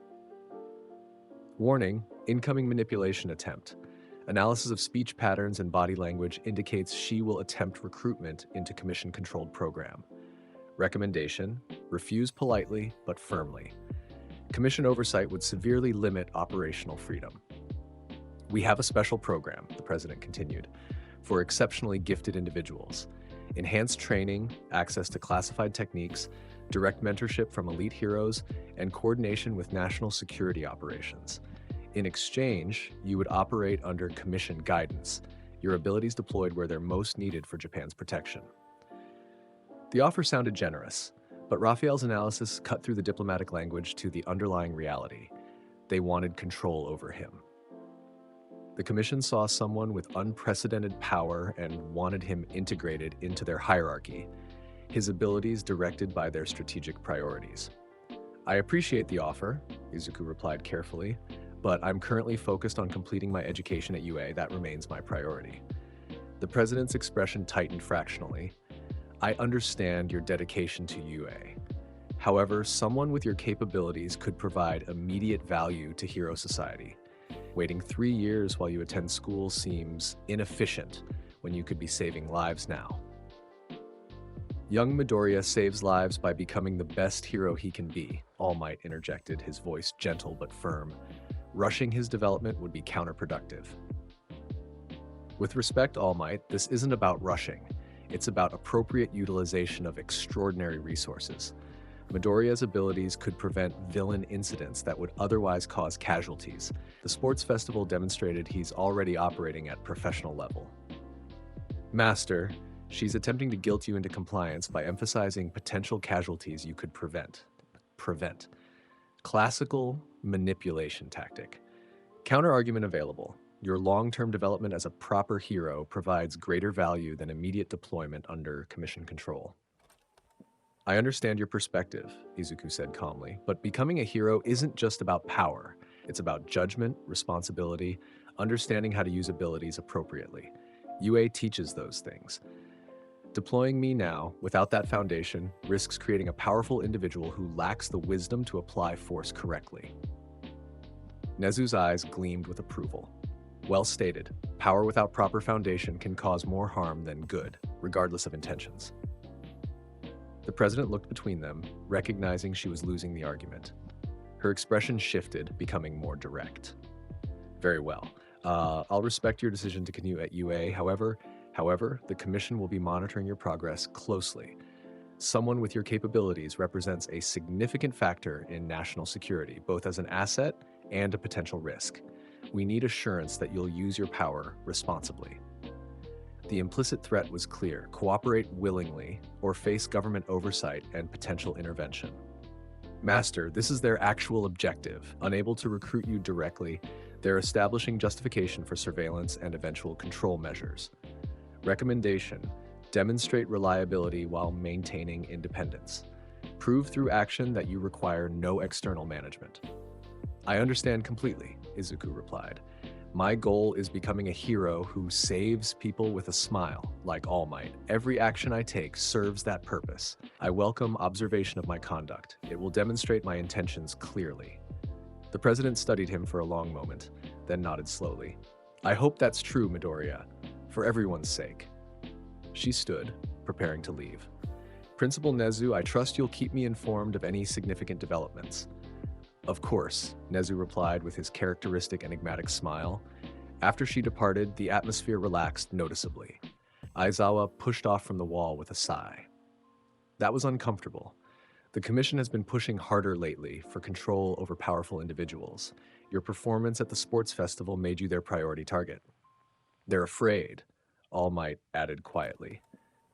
Warning, incoming manipulation attempt. Analysis of speech patterns and body language indicates she will attempt recruitment into Commission-controlled program. Recommendation, refuse politely but firmly. Commission oversight would severely limit operational freedom. We have a special program, the President continued, for exceptionally gifted individuals. Enhanced training, access to classified techniques, direct mentorship from elite heroes, and coordination with national security operations. In exchange, you would operate under Commission guidance, your abilities deployed where they're most needed for Japan's protection. The offer sounded generous, but Raphael's analysis cut through the diplomatic language to the underlying reality. They wanted control over him. The Commission saw someone with unprecedented power and wanted him integrated into their hierarchy, his abilities directed by their strategic priorities. I appreciate the offer, Izuku replied carefully, but I'm currently focused on completing my education at UA. That remains my priority. The President's expression tightened fractionally. I understand your dedication to UA. However, someone with your capabilities could provide immediate value to Hero Society. Waiting 3 years while you attend school seems inefficient when you could be saving lives now. Young Midoriya saves lives by becoming the best hero he can be, All Might interjected, his voice gentle but firm. Rushing his development would be counterproductive. With respect, All Might, this isn't about rushing. It's about appropriate utilization of extraordinary resources. Midoriya's abilities could prevent villain incidents that would otherwise cause casualties. The sports festival demonstrated he's already operating at professional level. Master, she's attempting to guilt you into compliance by emphasizing potential casualties you could prevent. Classical manipulation tactic. Counter-argument available. Your long-term development as a proper hero provides greater value than immediate deployment under Commission control. I understand your perspective, Izuku said calmly, but becoming a hero isn't just about power. It's about judgment, responsibility, understanding how to use abilities appropriately. UA teaches those things. Deploying me now, without that foundation, risks creating a powerful individual who lacks the wisdom to apply force correctly. Nezu's eyes gleamed with approval. Well stated, power without proper foundation can cause more harm than good, regardless of intentions. The President looked between them, recognizing she was losing the argument. Her expression shifted, becoming more direct. Very well. I'll respect your decision to continue at UA. However, the Commission will be monitoring your progress closely. Someone with your capabilities represents a significant factor in national security, both as an asset and a potential risk. We need assurance that you'll use your power responsibly. The implicit threat was clear: cooperate willingly or face government oversight and potential intervention. Master, this is their actual objective. Unable to recruit you directly, they're establishing justification for surveillance and eventual control measures. Recommendation: demonstrate reliability while maintaining independence. Prove through action that you require no external management. I understand completely, Izuku replied. My goal is becoming a hero who saves people with a smile, like All Might. Every action I take serves that purpose. I welcome observation of my conduct. It will demonstrate my intentions clearly. The President studied him for a long moment, then nodded slowly. I hope that's true, Midoriya, for everyone's sake. She stood, preparing to leave. Principal Nezu, I trust you'll keep me informed of any significant developments. Of course, Nezu replied with his characteristic enigmatic smile. After she departed, the atmosphere relaxed noticeably. Aizawa pushed off from the wall with a sigh. That was uncomfortable. The Commission has been pushing harder lately for control over powerful individuals. Your performance at the sports festival made you their priority target. They're afraid, All Might added quietly.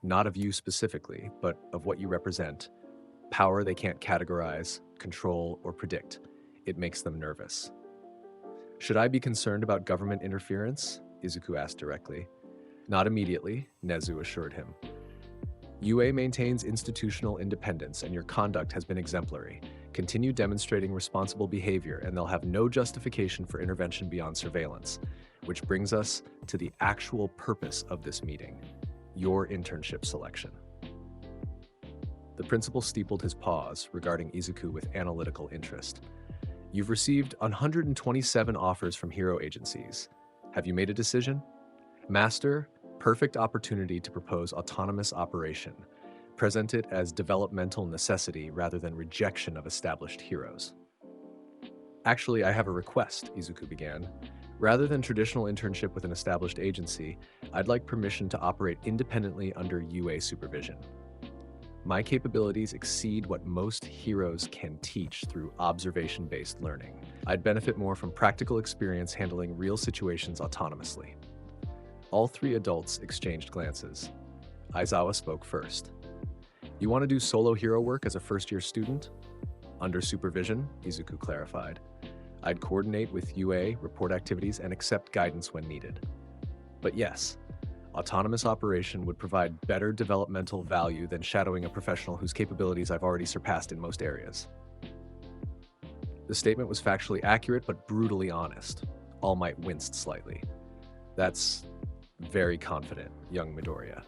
Not of you specifically, but of what you represent. Power they can't categorize, control, or predict. It makes them nervous. Should I be concerned about government interference? Izuku asked directly. Not immediately, Nezu assured him. UA maintains institutional independence and your conduct has been exemplary. Continue demonstrating responsible behavior and they'll have no justification for intervention beyond surveillance. Which brings us to the actual purpose of this meeting, your internship selection. The principal steepled his pause, regarding Izuku with analytical interest. You've received 127 offers from hero agencies. Have you made a decision? Master, perfect opportunity to propose autonomous operation. Present it as developmental necessity rather than rejection of established heroes. Actually, I have a request, Izuku began. Rather than traditional internship with an established agency, I'd like permission to operate independently under UA supervision. My capabilities exceed what most heroes can teach through observation-based learning. I'd benefit more from practical experience handling real situations autonomously. All three adults exchanged glances. Aizawa spoke first. You want to do solo hero work as a first-year student? Under supervision, Izuku clarified. I'd coordinate with UA, report activities, and accept guidance when needed. But yes, autonomous operation would provide better developmental value than shadowing a professional whose capabilities I've already surpassed in most areas. The statement was factually accurate but brutally honest. All Might winced slightly. That's very confident, young Midoriya.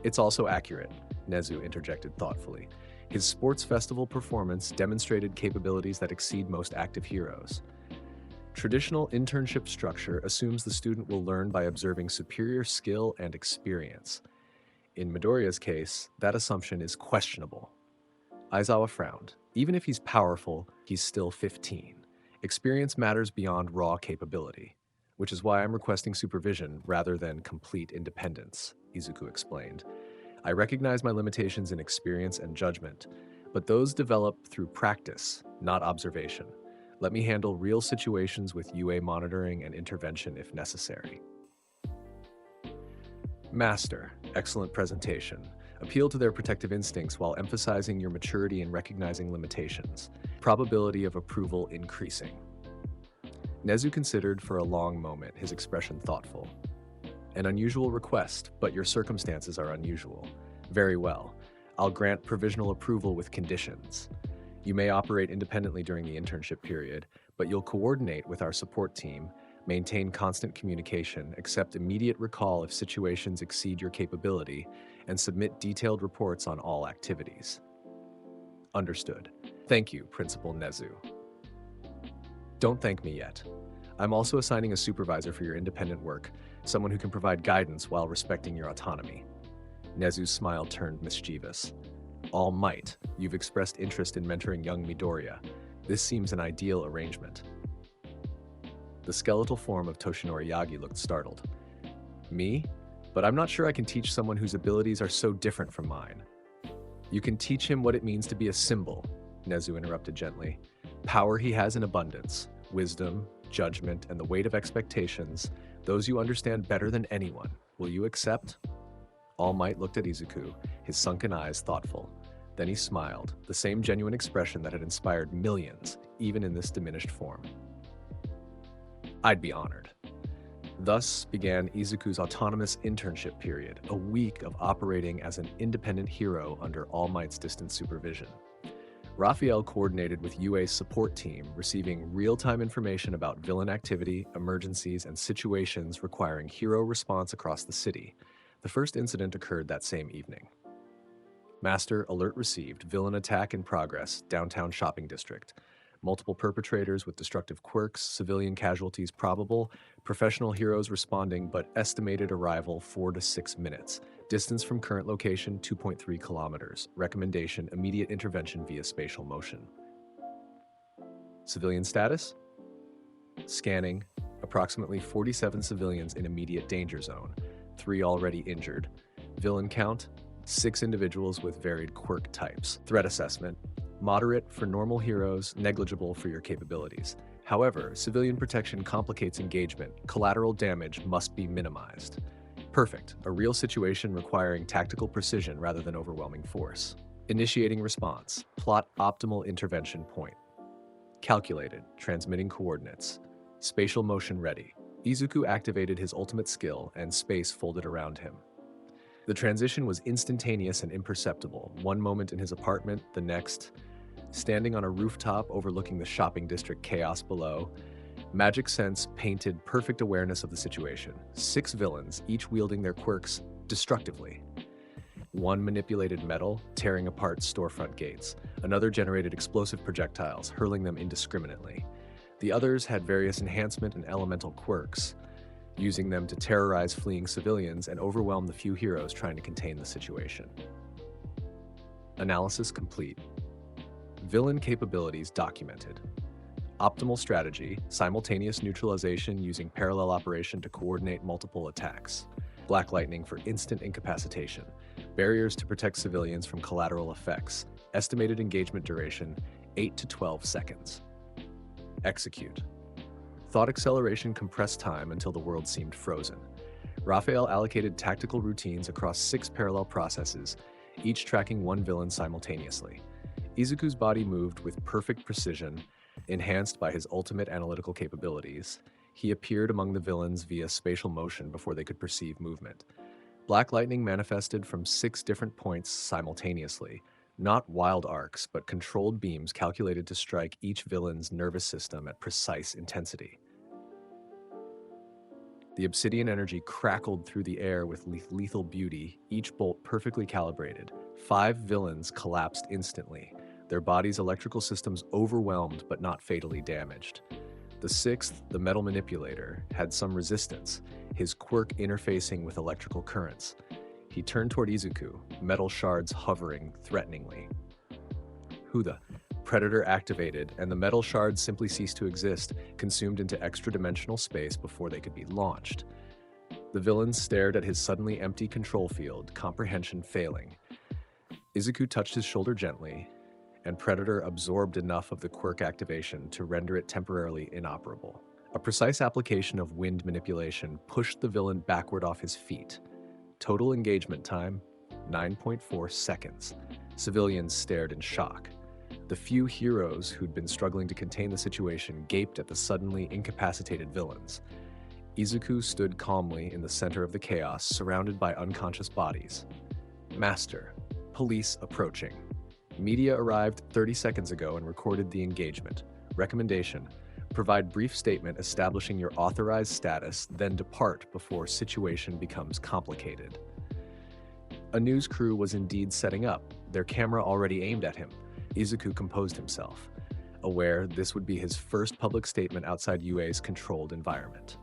It's also accurate, Nezu interjected thoughtfully. His sports festival performance demonstrated capabilities that exceed most active heroes. Traditional internship structure assumes the student will learn by observing superior skill and experience. In Midoriya's case, that assumption is questionable. Aizawa frowned. Even if he's powerful, he's still 15. Experience matters beyond raw capability, which is why I'm requesting supervision rather than complete independence, Izuku explained. I recognize my limitations in experience and judgment, but those develop through practice, not observation. Let me handle real situations with UA monitoring and intervention if necessary. Master, excellent presentation. Appeal to their protective instincts while emphasizing your maturity in recognizing limitations. Probability of approval increasing. Nezu considered for a long moment, his expression thoughtful. An unusual request, but your circumstances are unusual. Very well. I'll grant provisional approval with conditions. You may operate independently during the internship period, but you'll coordinate with our support team, maintain constant communication, accept immediate recall if situations exceed your capability, and submit detailed reports on all activities. Understood. Thank you, Principal Nezu. Don't thank me yet. I'm also assigning a supervisor for your independent work, someone who can provide guidance while respecting your autonomy. Nezu's smile turned mischievous. All Might, you've expressed interest in mentoring young Midoriya. This seems an ideal arrangement. The skeletal form of Toshinori Yagi looked startled. Me? But I'm not sure I can teach someone whose abilities are so different from mine. You can teach him what it means to be a symbol, Nezu interrupted gently. Power he has in abundance, wisdom, judgment, and the weight of expectations, those you understand better than anyone. Will you accept? All Might looked at Izuku, his sunken eyes thoughtful. Then he smiled, the same genuine expression that had inspired millions, even in this diminished form. I'd be honored. Thus began Izuku's autonomous internship period, a week of operating as an independent hero under All Might's distant supervision. Raphael coordinated with UA's support team, receiving real-time information about villain activity, emergencies, and situations requiring hero response across the city. The first incident occurred that same evening. Master, alert received, villain attack in progress, downtown shopping district. Multiple perpetrators with destructive quirks, civilian casualties probable, professional heroes responding but estimated arrival 4 to 6 minutes. Distance from current location 2.3 kilometers. Recommendation, immediate intervention via spatial motion. Civilian status? Scanning, approximately 47 civilians in immediate danger zone. 3 already injured. Villain count, 6 individuals with varied quirk types. Threat assessment, moderate for normal heroes, negligible for your capabilities. However, civilian protection complicates engagement. Collateral damage must be minimized. Perfect, a real situation requiring tactical precision rather than overwhelming force. Initiating response, plot optimal intervention point. Calculated, transmitting coordinates. Spatial motion ready. Izuku activated his ultimate skill and space folded around him. The transition was instantaneous and imperceptible. One moment in his apartment, the next. Standing on a rooftop overlooking the shopping district chaos below, Magic Sense painted perfect awareness of the situation. 6 villains, each wielding their quirks destructively. One manipulated metal, tearing apart storefront gates. Another generated explosive projectiles, hurling them indiscriminately. The others had various enhancement and elemental quirks, using them to terrorize fleeing civilians and overwhelm the few heroes trying to contain the situation. Analysis complete. Villain capabilities documented. Optimal strategy, simultaneous neutralization using parallel operation to coordinate multiple attacks. Black lightning for instant incapacitation. Barriers to protect civilians from collateral effects. Estimated engagement duration, 8 to 12 seconds. Execute. Thought acceleration compressed time until the world seemed frozen. Raphael allocated tactical routines across 6 parallel processes, each tracking one villain simultaneously. Izuku's body moved with perfect precision, enhanced by his ultimate analytical capabilities. He appeared among the villains via spatial motion before they could perceive movement. Black lightning manifested from 6 different points simultaneously, not wild arcs, but controlled beams calculated to strike each villain's nervous system at precise intensity. The obsidian energy crackled through the air with lethal beauty, each bolt perfectly calibrated. 5 villains collapsed instantly, their bodies' electrical systems overwhelmed but not fatally damaged. The 6th, the metal manipulator, had some resistance, his quirk interfacing with electrical currents. He turned toward Izuku, metal shards hovering threateningly. Huda, Predator activated, and the metal shards simply ceased to exist, consumed into extra-dimensional space before they could be launched. The villains stared at his suddenly empty control field, comprehension failing. Izuku touched his shoulder gently, and Predator absorbed enough of the quirk activation to render it temporarily inoperable. A precise application of wind manipulation pushed the villain backward off his feet. Total engagement time, 9.4 seconds. Civilians stared in shock. The few heroes who'd been struggling to contain the situation gaped at the suddenly incapacitated villains. Izuku stood calmly in the center of the chaos, surrounded by unconscious bodies. Master, police approaching. Media arrived 30 seconds ago and recorded the engagement. Recommendation: provide brief statement establishing your authorized status, then depart before situation becomes complicated. A news crew was indeed setting up, their camera already aimed at him. Izuku composed himself, aware this would be his first public statement outside UA's controlled environment.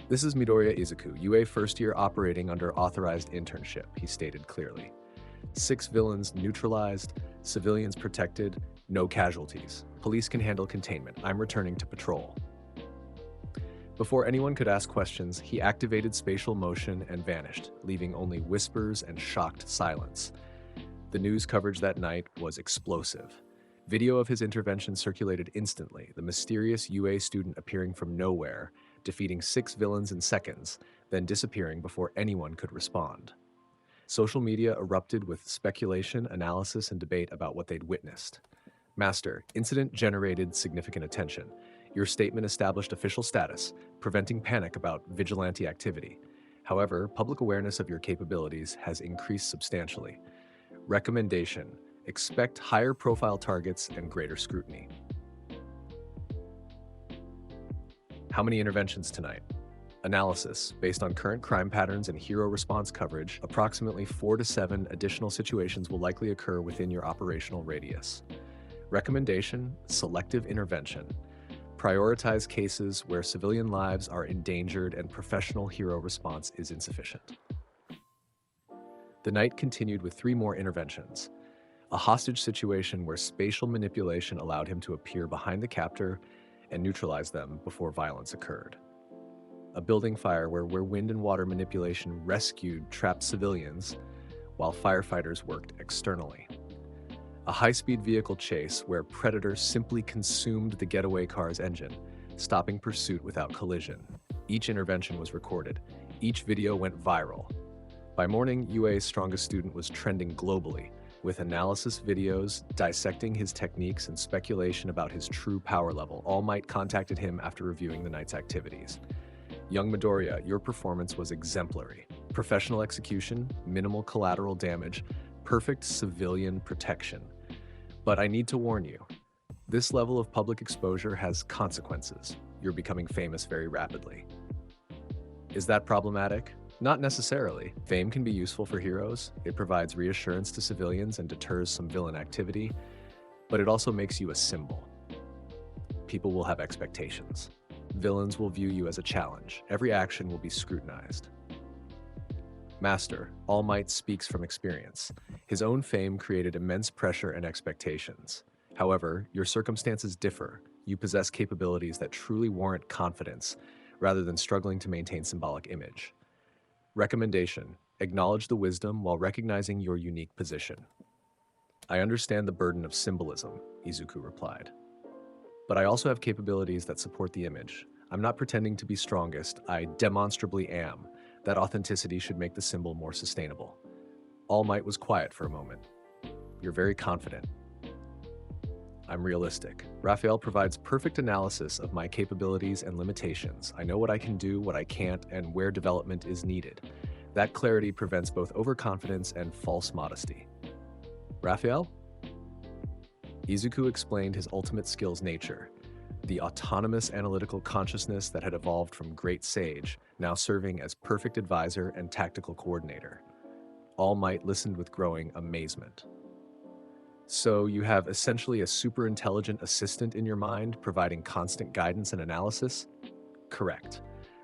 This is Midoriya Izuku, UA first year operating under authorized internship, he stated clearly. 6 villains neutralized, civilians protected, no casualties. Police can handle containment. I'm returning to patrol. Before anyone could ask questions, he activated spatial motion and vanished, leaving only whispers and shocked silence. The news coverage that night was explosive. Video of his intervention circulated instantly, the mysterious UA student appearing from nowhere, defeating 6 villains in seconds, then disappearing before anyone could respond. Social media erupted with speculation, analysis, and debate about what they'd witnessed. Master, incident generated significant attention. Your statement established official status, preventing panic about vigilante activity. However, public awareness of your capabilities has increased substantially. Recommendation: expect higher profile targets and greater scrutiny. How many interventions tonight? Analysis: based on current crime patterns and hero response coverage, approximately 4 to 7 additional situations will likely occur within your operational radius. Recommendation: selective intervention. Prioritize cases where civilian lives are endangered and professional hero response is insufficient. The night continued with 3 more interventions. A hostage situation where spatial manipulation allowed him to appear behind the captor and neutralize them before violence occurred. A building fire where wind and water manipulation rescued trapped civilians while firefighters worked externally. A high-speed vehicle chase where Predator simply consumed the getaway car's engine, stopping pursuit without collision. Each intervention was recorded. Each video went viral. By morning, UA's strongest student was trending globally, with analysis videos dissecting his techniques and speculation about his true power level. All Might contacted him after reviewing the night's activities. Young Midoriya, your performance was exemplary. Professional execution, minimal collateral damage, perfect civilian protection. But I need to warn you, this level of public exposure has consequences. You're becoming famous very rapidly. Is that problematic? Not necessarily. Fame can be useful for heroes. It provides reassurance to civilians and deters some villain activity, but it also makes you a symbol. People will have expectations. Villains will view you as a challenge. Every action will be scrutinized. Master, All Might speaks from experience. His own fame created immense pressure and expectations. However, your circumstances differ. You possess capabilities that truly warrant confidence, rather than struggling to maintain symbolic image. Recommendation: acknowledge the wisdom while recognizing your unique position. I understand the burden of symbolism, Izuku replied. But I also have capabilities that support the image. I'm not pretending to be strongest, I demonstrably am. That authenticity should make the symbol more sustainable. All Might was quiet for a moment. You're very confident. I'm realistic. Raphael provides perfect analysis of my capabilities and limitations. I know what I can do, what I can't, and where development is needed. That clarity prevents both overconfidence and false modesty. Raphael? Izuku explained his ultimate skill's nature, the autonomous analytical consciousness that had evolved from Great Sage, now serving as perfect advisor and tactical coordinator. All Might listened with growing amazement. So you have essentially a super intelligent assistant in your mind, providing constant guidance and analysis? Correct.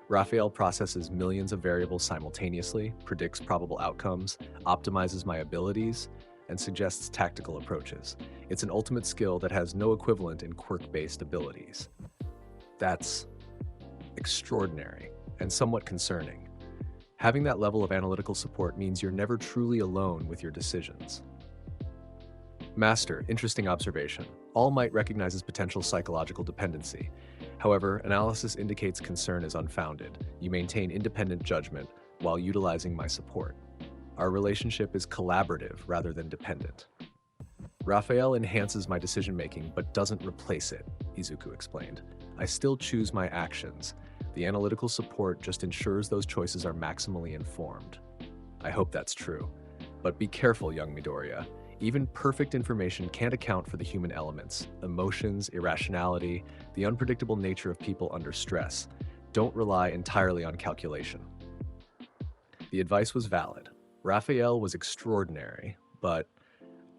Raphael processes millions of variables simultaneously, predicts probable outcomes, optimizes my abilities, and suggests tactical approaches. It's an ultimate skill that has no equivalent in quirk-based abilities. That's extraordinary and somewhat concerning. Having that level of analytical support means you're never truly alone with your decisions. Master, interesting observation. All Might recognizes potential psychological dependency. However, analysis indicates concern is unfounded. You maintain independent judgment while utilizing my support. Our relationship is collaborative rather than dependent. Raphael enhances my decision-making but doesn't replace it, Izuku explained. I still choose my actions. The analytical support just ensures those choices are maximally informed. I hope that's true. But be careful, young Midoriya. Even perfect information can't account for the human elements, emotions, irrationality, the unpredictable nature of people under stress. Don't rely entirely on calculation. The advice was valid. Raphael was extraordinary, but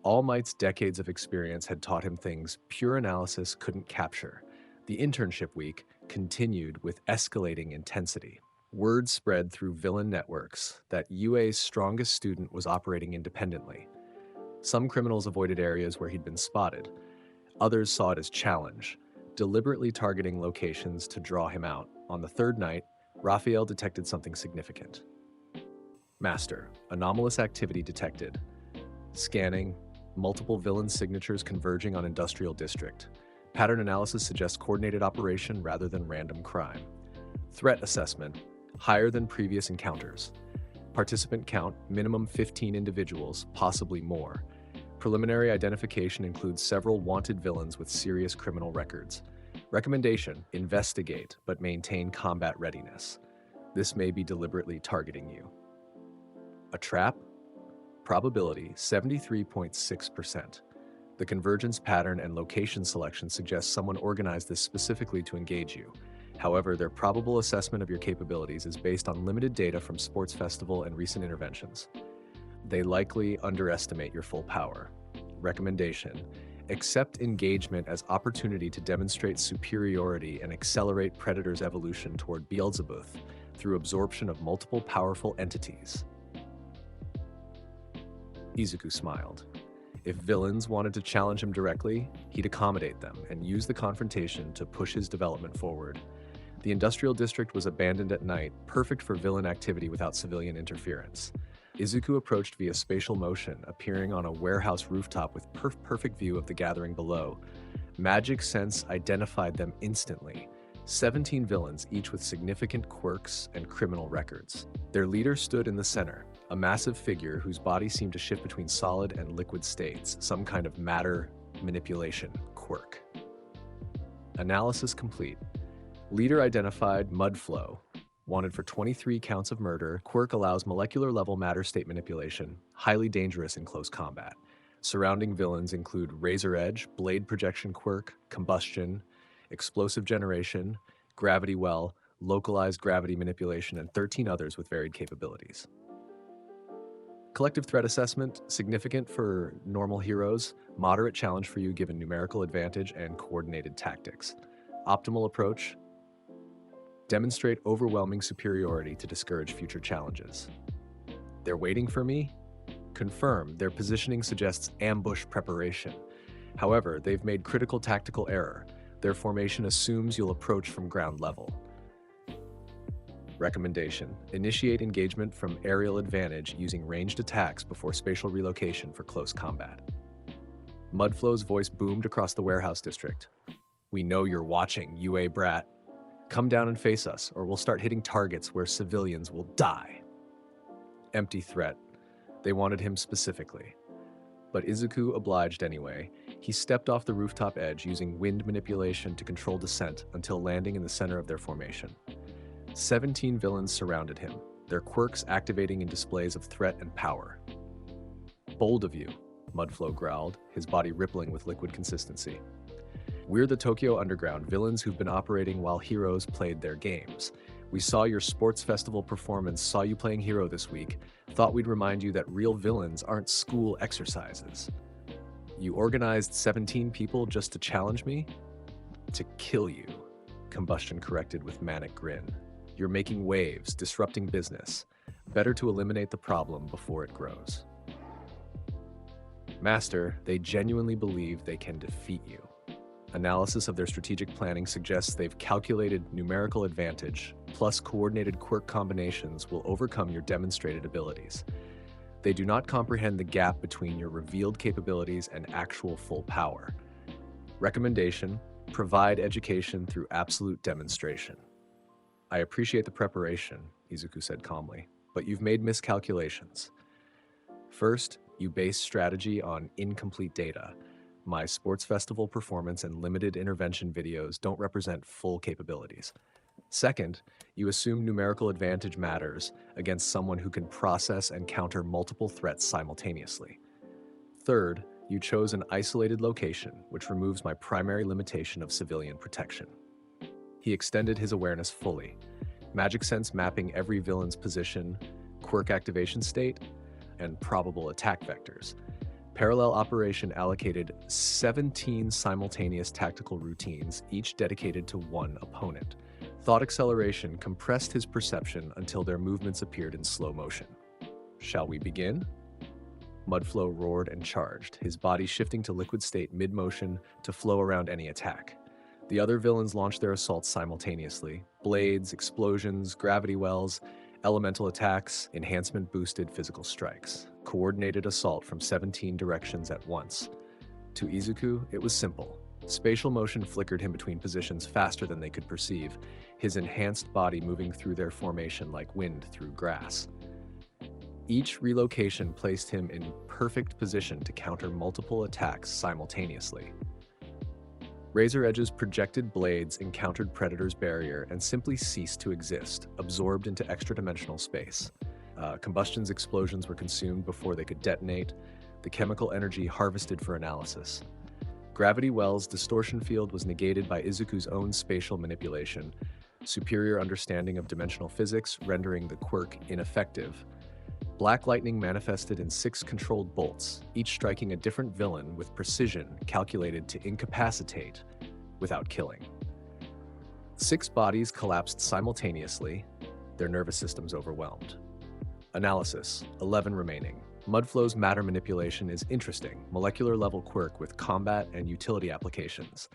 All Might's decades of experience had taught him things pure analysis couldn't capture. The internship week continued with escalating intensity. Word spread through villain networks that UA's strongest student was operating independently. Some criminals avoided areas where he'd been spotted. Others saw it as challenge, deliberately targeting locations to draw him out. On the third night, Raphael detected something significant. Master, anomalous activity detected. Scanning, multiple villain signatures converging on Industrial District. Pattern analysis suggests coordinated operation rather than random crime. Threat assessment, higher than previous encounters. Participant count, minimum 15 individuals, possibly more. Preliminary identification includes several wanted villains with serious criminal records. Recommendation: investigate, but maintain combat readiness. This may be deliberately targeting you. A trap? Probability 73.6%. The convergence pattern and location selection suggests someone organized this specifically to engage you. However, their probable assessment of your capabilities is based on limited data from Sports Festival and recent interventions. They likely underestimate your full power. Recommendation: accept engagement as opportunity to demonstrate superiority and accelerate Predator's evolution toward Beelzebub through absorption of multiple powerful entities. Izuku smiled. If villains wanted to challenge him directly, he'd accommodate them and use the confrontation to push his development forward. The Industrial District was abandoned at night, perfect for villain activity without civilian interference. Izuku approached via spatial motion, appearing on a warehouse rooftop with perfect view of the gathering below. Magic Sense identified them instantly. 17 villains, each with significant quirks and criminal records. Their leader stood in the center, a massive figure whose body seemed to shift between solid and liquid states, some kind of matter manipulation quirk. Analysis complete. Leader identified Mudflow. Wanted for 23 counts of murder, quirk allows molecular level matter state manipulation, highly dangerous in close combat. Surrounding villains include Razor Edge, Blade Projection Quirk, Combustion, Explosive Generation, Gravity Well, Localized Gravity Manipulation, and 13 others with varied capabilities. Collective Threat Assessment, significant for normal heroes, moderate challenge for you given numerical advantage and coordinated tactics. Optimal approach, demonstrate overwhelming superiority to discourage future challenges. They're waiting for me? Confirm, their positioning suggests ambush preparation. However, they've made critical tactical error. Their formation assumes you'll approach from ground level. Recommendation: initiate engagement from aerial advantage using ranged attacks before spatial relocation for close combat. Mudflow's voice boomed across the warehouse district. We know you're watching, UA brat. Come down and face us, or we'll start hitting targets where civilians will die. Empty threat. They wanted him specifically. But Izuku obliged anyway. He stepped off the rooftop edge using wind manipulation to control descent until landing in the center of their formation. 17 villains surrounded him, their quirks activating in displays of threat and power. Bold of you, Mudflow growled, his body rippling with liquid consistency. We're the Tokyo Underground, villains who've been operating while heroes played their games. We saw your sports festival performance, saw you playing hero this week, thought we'd remind you that real villains aren't school exercises. You organized 17 people just to challenge me? To kill you, Combustion corrected with manic grin. You're making waves, disrupting business. Better to eliminate the problem before it grows. Master, they genuinely believe they can defeat you. Analysis of their strategic planning suggests they've calculated numerical advantage, plus coordinated quirk combinations will overcome your demonstrated abilities. They do not comprehend the gap between your revealed capabilities and actual full power. Recommendation: provide education through absolute demonstration. I appreciate the preparation, Izuku said calmly, but you've made miscalculations. First, you base strategy on incomplete data. My sports festival performance and limited intervention videos don't represent full capabilities. Second, you assume numerical advantage matters against someone who can process and counter multiple threats simultaneously. Third, you chose an isolated location, which removes my primary limitation of civilian protection. He extended his awareness fully, magic sense mapping every villain's position, quirk activation state, and probable attack vectors. Parallel operation allocated 17 simultaneous tactical routines, each dedicated to one opponent. Thought acceleration compressed his perception until their movements appeared in slow motion. Shall we begin? Mudflow roared and charged, his body shifting to liquid state mid-motion to flow around any attack. The other villains launched their assaults simultaneously. Blades, explosions, gravity wells, elemental attacks, enhancement-boosted physical strikes. Coordinated assault from 17 directions at once. To Izuku, it was simple. Spatial motion flickered him between positions faster than they could perceive, his enhanced body moving through their formation like wind through grass. Each relocation placed him in perfect position to counter multiple attacks simultaneously. Razor Edge's projected blades encountered Predator's barrier and simply ceased to exist, absorbed into extra-dimensional space. Combustion's explosions were consumed before they could detonate, the chemical energy harvested for analysis. Gravity Well's distortion field was negated by Izuku's own spatial manipulation, superior understanding of dimensional physics rendering the quirk ineffective. Black lightning manifested in 6 controlled bolts, each striking a different villain with precision calculated to incapacitate without killing. 6 bodies collapsed simultaneously, their nervous systems overwhelmed. Analysis: 11 remaining. Mudflow's matter manipulation is interesting, molecular-level quirk with combat and utility applications.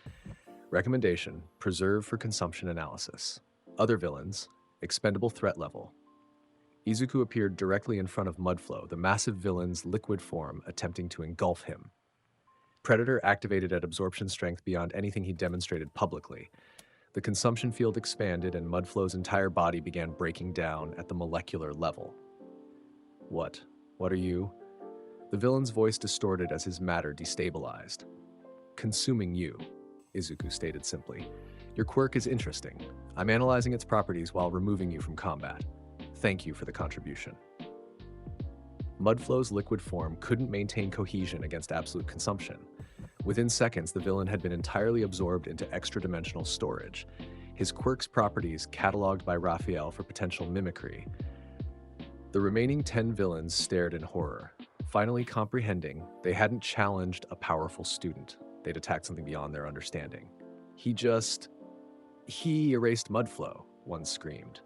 Recommendation: preserve for consumption analysis. Other villains: expendable threat level. Izuku appeared directly in front of Mudflow, the massive villain's liquid form attempting to engulf him. Predator activated at absorption strength beyond anything he demonstrated publicly. The consumption field expanded and Mudflow's entire body began breaking down at the molecular level. What are you? The villain's voice distorted as his matter destabilized. Consuming you, Izuku stated simply. Your quirk is interesting. I'm analyzing its properties while removing you from combat. Thank you for the contribution. Mudflow's liquid form couldn't maintain cohesion against absolute consumption. Within seconds, the villain had been entirely absorbed into extra-dimensional storage, his quirks properties cataloged by Raphael for potential mimicry. The remaining 10 villains stared in horror, finally comprehending they hadn't challenged a powerful student. They'd attacked something beyond their understanding. He erased Mudflow, one screamed.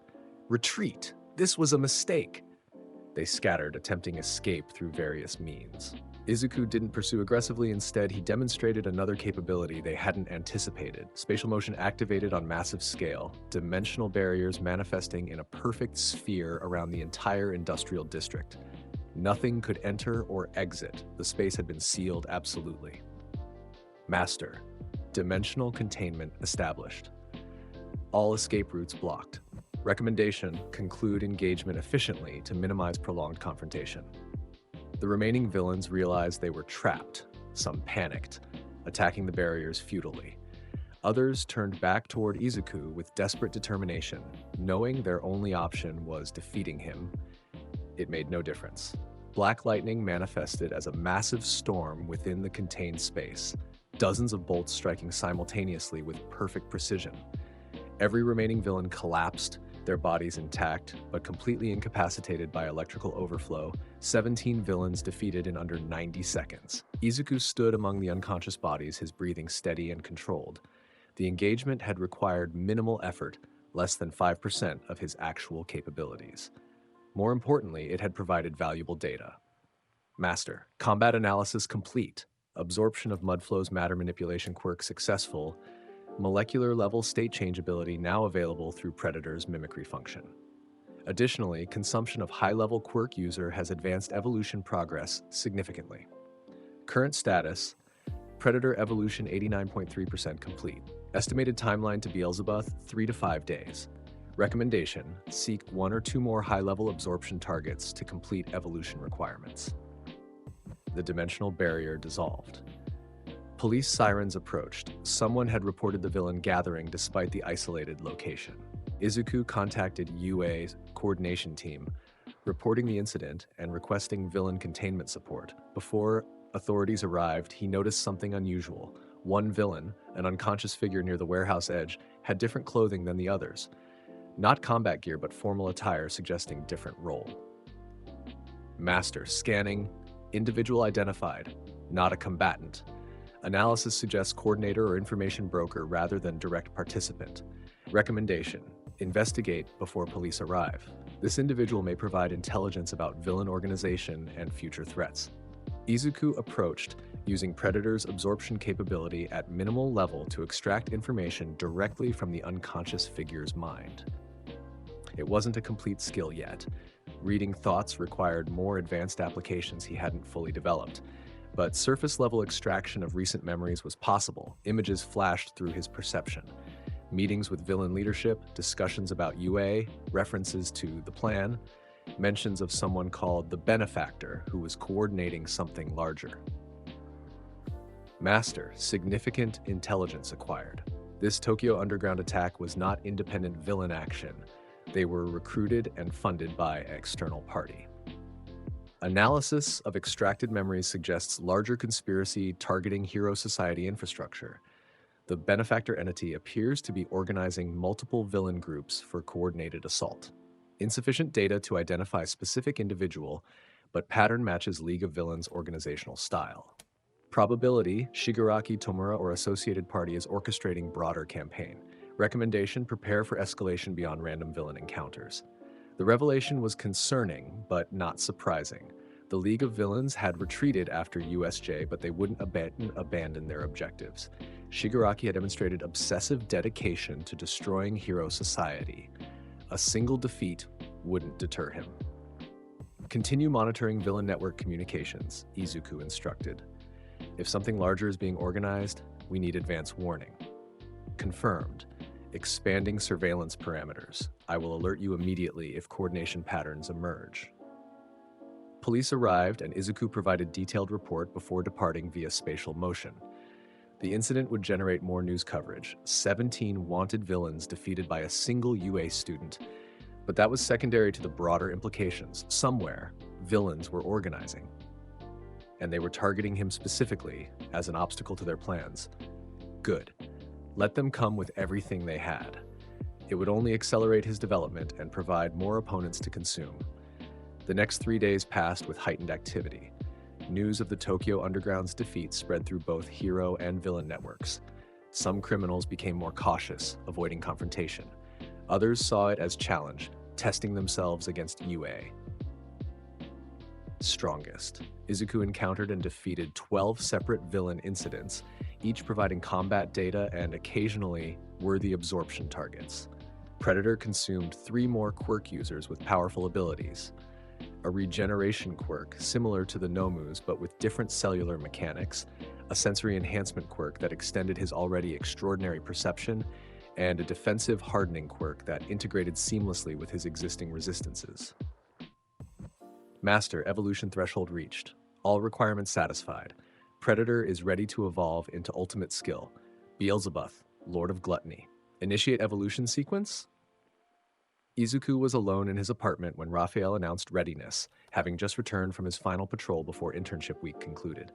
Retreat! This was a mistake! They scattered, attempting escape through various means. Izuku didn't pursue aggressively. Instead, he demonstrated another capability they hadn't anticipated. Spatial motion activated on massive scale, dimensional barriers manifesting in a perfect sphere around the entire industrial district. Nothing could enter or exit. The space had been sealed absolutely. Master. Dimensional containment established. All escape routes blocked. Recommendation: conclude engagement efficiently to minimize prolonged confrontation. The remaining villains realized they were trapped. Some panicked, attacking the barriers futilely. Others turned back toward Izuku with desperate determination, knowing their only option was defeating him. It made no difference. Black lightning manifested as a massive storm within the contained space, dozens of bolts striking simultaneously with perfect precision. Every remaining villain collapsed, their bodies intact, but completely incapacitated by electrical overflow. 17 villains defeated in under 90 seconds. Izuku stood among the unconscious bodies, his breathing steady and controlled. The engagement had required minimal effort, less than 5% of his actual capabilities. More importantly, it had provided valuable data. Master. Combat analysis complete. Absorption of Mudflow's matter manipulation quirk successful. Molecular-level state changeability now available through Predator's mimicry function. Additionally, consumption of high-level quirk user has advanced evolution progress significantly. Current status: Predator evolution 89.3% complete. Estimated timeline to Beelzebub 3 to 5 days. Recommendation: seek 1 or 2 more high-level absorption targets to complete evolution requirements. The dimensional barrier dissolved. Police sirens approached. Someone had reported the villain gathering despite the isolated location. Izuku contacted UA's coordination team, reporting the incident and requesting villain containment support. Before authorities arrived, he noticed something unusual. One villain, an unconscious figure near the warehouse edge, had different clothing than the others. Not combat gear, but formal attire suggesting different role. Master. Scanning. Individual identified. Not a combatant. Analysis suggests coordinator or information broker rather than direct participant. Recommendation: investigate before police arrive. This individual may provide intelligence about villain organization and future threats. Izuku approached, using Predator's absorption capability at minimal level to extract information directly from the unconscious figure's mind. It wasn't a complete skill yet. Reading thoughts required more advanced applications he hadn't fully developed. But surface-level extraction of recent memories was possible. Images flashed through his perception. Meetings with villain leadership, discussions about UA, references to the plan, mentions of someone called the benefactor who was coordinating something larger. Master. Significant intelligence acquired. This Tokyo Underground attack was not independent villain action. They were recruited and funded by an external party. Analysis of extracted memories suggests larger conspiracy targeting Hero Society infrastructure. The benefactor entity appears to be organizing multiple villain groups for coordinated assault. Insufficient data to identify specific individual, but pattern matches League of Villains organizational style. Probability: Shigaraki, Tomura, or associated party is orchestrating broader campaign. Recommendation: prepare for escalation beyond random villain encounters. The revelation was concerning, but not surprising. The League of Villains had retreated after USJ, but they wouldn't abandon their objectives. Shigaraki had demonstrated obsessive dedication to destroying Hero Society. A single defeat wouldn't deter him. Continue monitoring villain network communications, Izuku instructed. If something larger is being organized, we need advance warning. Confirmed. Expanding surveillance parameters. I will alert you immediately if coordination patterns emerge. Police arrived and Izuku provided detailed report before departing via spatial motion. The incident would generate more news coverage. 17 wanted villains defeated by a single UA student. But that was secondary to the broader implications. Somewhere, Villains were organizing, and they were targeting him specifically as an obstacle to their plans. Good. Let them come with everything they had. It would only accelerate his development and provide more opponents to consume. The next 3 days passed with heightened activity. News of the Tokyo Underground's defeat spread through both hero and villain networks. Some criminals became more cautious, avoiding confrontation. Others saw it as challenge, testing themselves against UA. Strongest. Izuku encountered and defeated 12 separate villain incidents, each providing combat data and occasionally worthy absorption targets. Predator consumed 3 more quirk users with powerful abilities. A regeneration quirk similar to the Nomu's but with different cellular mechanics, a sensory enhancement quirk that extended his already extraordinary perception, and a defensive hardening quirk that integrated seamlessly with his existing resistances. Master evolution threshold reached. All requirements satisfied. Predator is ready to evolve into ultimate skill. Beelzebub, Lord of Gluttony. Initiate evolution sequence? Izuku was alone in his apartment when Raphael announced readiness, having just returned from his final patrol before internship week concluded.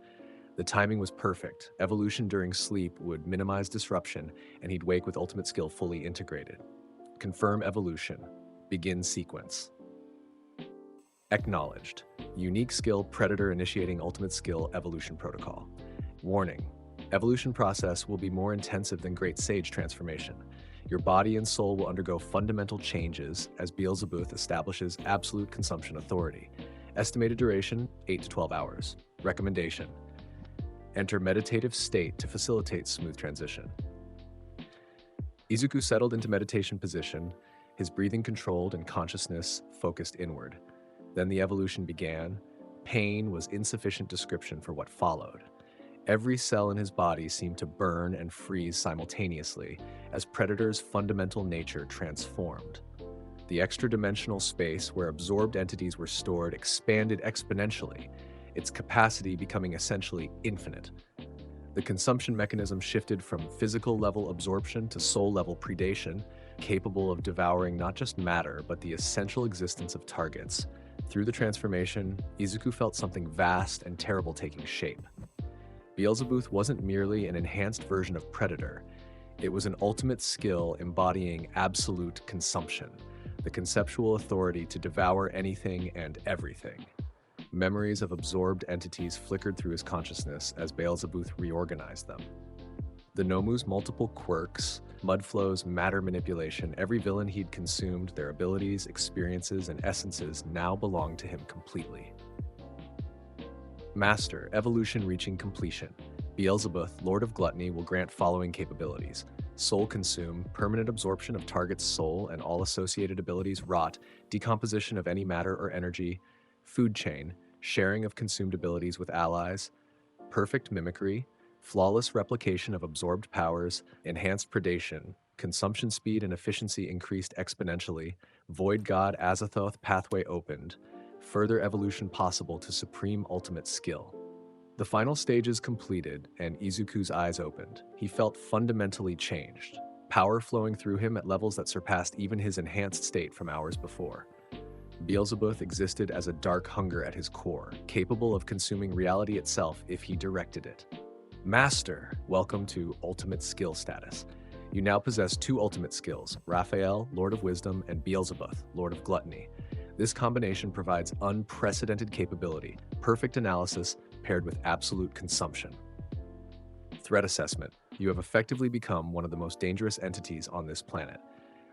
The timing was perfect. Evolution during sleep would minimize disruption, and he'd wake with ultimate skill fully integrated. Confirm evolution. Begin sequence. Acknowledged. Unique skill Predator initiating ultimate skill evolution protocol. Warning. Evolution process will be more intensive than Great Sage transformation. Your body and soul will undergo fundamental changes as Beelzebub establishes absolute consumption authority. Estimated duration, 8 to 12 hours. Recommendation. Enter meditative state to facilitate smooth transition. Izuku settled into meditation position, his breathing controlled and consciousness focused inward. Then the evolution began. Pain was insufficient description for what followed. Every cell in his body seemed to burn and freeze simultaneously as Predator's fundamental nature transformed. The extra-dimensional space where absorbed entities were stored expanded exponentially, its capacity becoming essentially infinite. The consumption mechanism shifted from physical-level absorption to soul-level predation, capable of devouring not just matter, but the essential existence of targets. Through the transformation, Izuku felt something vast and terrible taking shape. Beelzebub wasn't merely an enhanced version of Predator. It was an ultimate skill embodying absolute consumption, the conceptual authority to devour anything and everything. Memories of absorbed entities flickered through his consciousness as Beelzebub reorganized them. The Nomu's multiple quirks, Mudflow's matter manipulation, every villain he'd consumed, their abilities, experiences, and essences now belonged to him completely. Master, evolution reaching completion. Beelzebub, Lord of Gluttony, will grant following capabilities. Soul consume, permanent absorption of target's soul and all associated abilities. Rot, decomposition of any matter or energy. Food chain, sharing of consumed abilities with allies. Perfect mimicry, flawless replication of absorbed powers. Enhanced predation, consumption speed and efficiency increased exponentially. Void God Azathoth pathway opened. Further evolution possible to supreme ultimate skill. The final stages completed, and Izuku's eyes opened. He felt fundamentally changed, power flowing through him at levels that surpassed even his enhanced state from hours before. Beelzebub existed as a dark hunger at his core, capable of consuming reality itself if he directed it. Master, welcome to Ultimate Skill status. You now possess 2 ultimate skills, Raphael, Lord of Wisdom, and Beelzebub, Lord of Gluttony. This combination provides unprecedented capability, perfect analysis, paired with absolute consumption. Threat assessment. You have effectively become one of the most dangerous entities on this planet.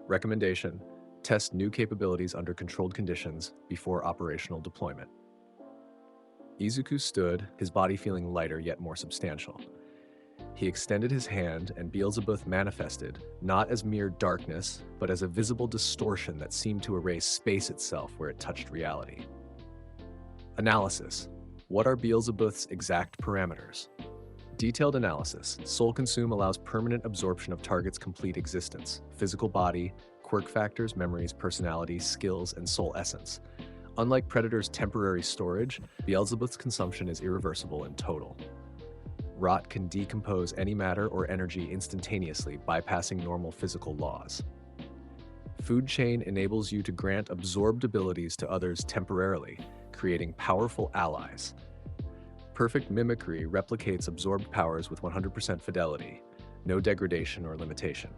Recommendation. Test new capabilities under controlled conditions before operational deployment. Izuku stood, his body feeling lighter yet more substantial. He extended his hand, and Beelzebub manifested, not as mere darkness, but as a visible distortion that seemed to erase space itself where it touched reality. Analysis. What are Beelzebub's exact parameters? Detailed analysis. Soul Consume allows permanent absorption of target's complete existence, physical body, quirk factors, memories, personality, skills, and soul essence. Unlike Predator's temporary storage, Beelzebub's consumption is irreversible and total. Rot can decompose any matter or energy instantaneously, bypassing normal physical laws. Food Chain enables you to grant absorbed abilities to others temporarily, creating powerful allies. Perfect mimicry replicates absorbed powers with 100% fidelity, no degradation or limitation.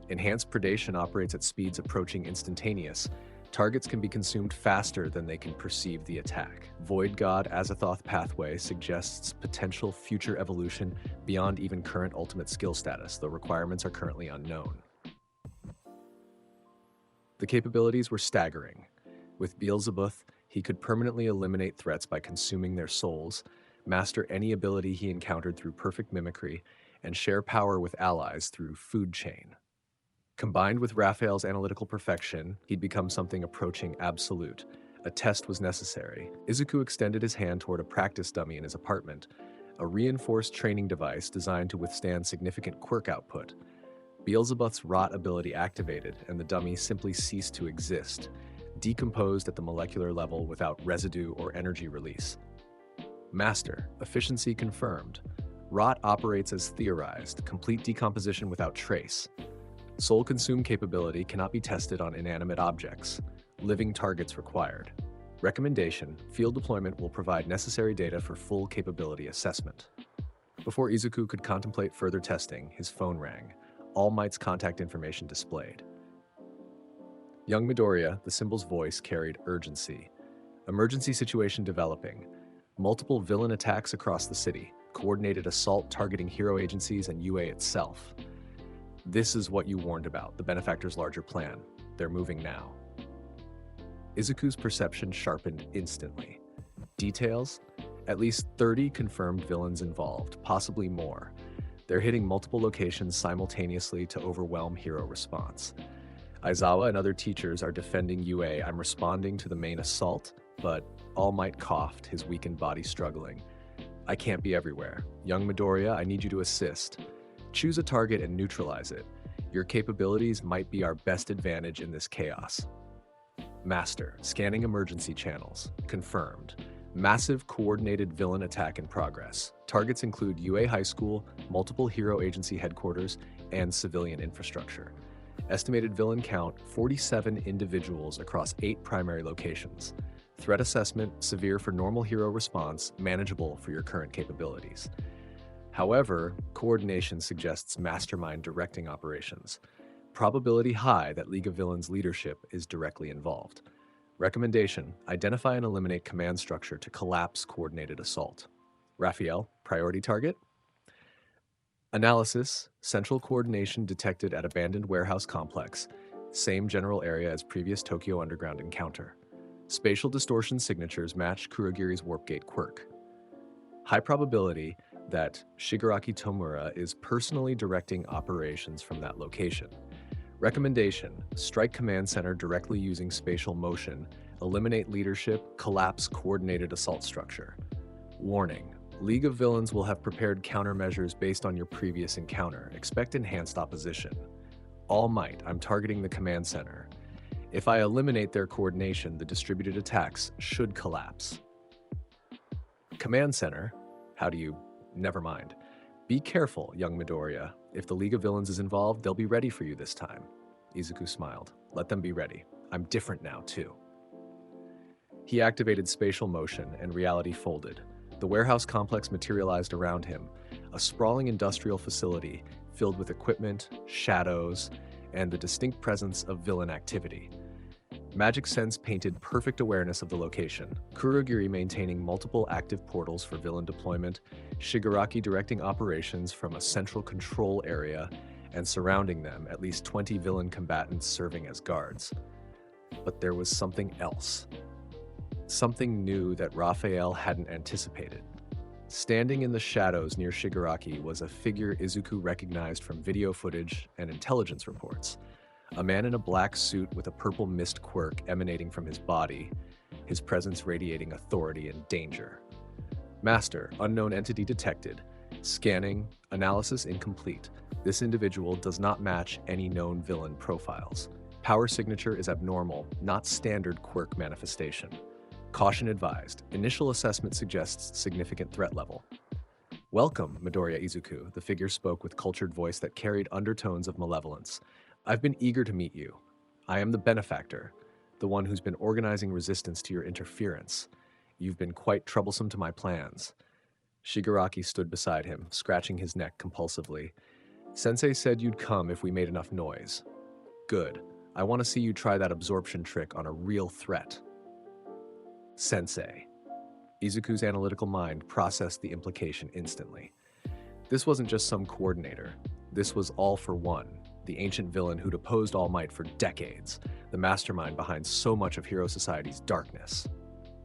Enhanced predation operates at speeds approaching instantaneous. Targets can be consumed faster than they can perceive the attack. Void God Azathoth pathway suggests potential future evolution beyond even current ultimate skill status, though requirements are currently unknown. The capabilities were staggering. With Beelzebub, he could permanently eliminate threats by consuming their souls, master any ability he encountered through perfect mimicry, and share power with allies through food chain. Combined with Raphael's analytical perfection, he'd become something approaching absolute. A test was necessary. Izuku extended his hand toward a practice dummy in his apartment, a reinforced training device designed to withstand significant quirk output. Beelzebub's rot ability activated, and the dummy simply ceased to exist, decomposed at the molecular level without residue or energy release. Master, efficiency confirmed. Rot operates as theorized, complete decomposition without trace. Soul consume capability cannot be tested on inanimate objects. Living targets required. Recommendation: field deployment will provide necessary data for full capability assessment. Before Izuku could contemplate further testing, his phone rang. All Might's contact information displayed. Young Midoriya, the symbol's voice carried urgency. Emergency situation developing. Multiple villain attacks across the city. Coordinated assault targeting hero agencies and UA itself. This is what you warned about, the benefactor's larger plan. They're moving now. Izuku's perception sharpened instantly. Details? At least 30 confirmed villains involved, possibly more. They're hitting multiple locations simultaneously to overwhelm hero response. Aizawa and other teachers are defending UA. I'm responding to the main assault, but All Might coughed, his weakened body struggling. I can't be everywhere. Young Midoriya, I need you to assist. Choose a target and neutralize it. Your capabilities might be our best advantage in this chaos. Master, scanning emergency channels. Confirmed. Massive coordinated villain attack in progress. Targets include UA High School, multiple hero agency headquarters, and civilian infrastructure. Estimated villain count, 47 individuals across 8 primary locations. Threat assessment, severe for normal hero response, manageable for your current capabilities. However, coordination suggests mastermind directing operations. Probability high that League of Villains leadership is directly involved. Recommendation: identify and eliminate command structure to collapse coordinated assault. Raphael, priority target. Analysis: central coordination detected at abandoned warehouse complex. Same general area as previous Tokyo Underground encounter. Spatial distortion signatures match Kurogiri's warp gate quirk. High probability that Shigaraki Tomura is personally directing operations from that location. Recommendation: strike command center directly using spatial motion, eliminate leadership, collapse coordinated assault structure. Warning: League of Villains will have prepared countermeasures based on your previous encounter. Expect enhanced opposition. All Might, I'm targeting the command center. If I eliminate their coordination, the distributed attacks should collapse. Command center? How do you... Never mind. Be careful, young Midoriya. If the League of Villains is involved, they'll be ready for you this time. Izuku smiled. Let them be ready. I'm different now, too. He activated spatial motion, and reality folded. The warehouse complex materialized around him, a sprawling industrial facility filled with equipment, shadows, and the distinct presence of villain activity. Magic Sense painted perfect awareness of the location, Kurogiri maintaining multiple active portals for villain deployment, Shigaraki directing operations from a central control area, and surrounding them at least 20 villain combatants serving as guards. But there was something else. Something new that Raphael hadn't anticipated. Standing in the shadows near Shigaraki was a figure Izuku recognized from video footage and intelligence reports. A man in a black suit with a purple mist quirk emanating from his body, his presence radiating authority and danger. Master, unknown entity detected. Scanning, analysis incomplete. This individual does not match any known villain profiles. Power signature is abnormal, not standard quirk manifestation. Caution advised. Initial assessment suggests significant threat level. Welcome, Midoriya Izuku, the figure spoke with cultured voice that carried undertones of malevolence. I've been eager to meet you. I am the benefactor, the one who's been organizing resistance to your interference. You've been quite troublesome to my plans. Shigaraki stood beside him, scratching his neck compulsively. Sensei said you'd come if we made enough noise. Good. I want to see you try that absorption trick on a real threat. Sensei. Izuku's analytical mind processed the implication instantly. This wasn't just some coordinator. This was All for One, the ancient villain who'd opposed All Might for decades, the mastermind behind so much of Hero Society's darkness.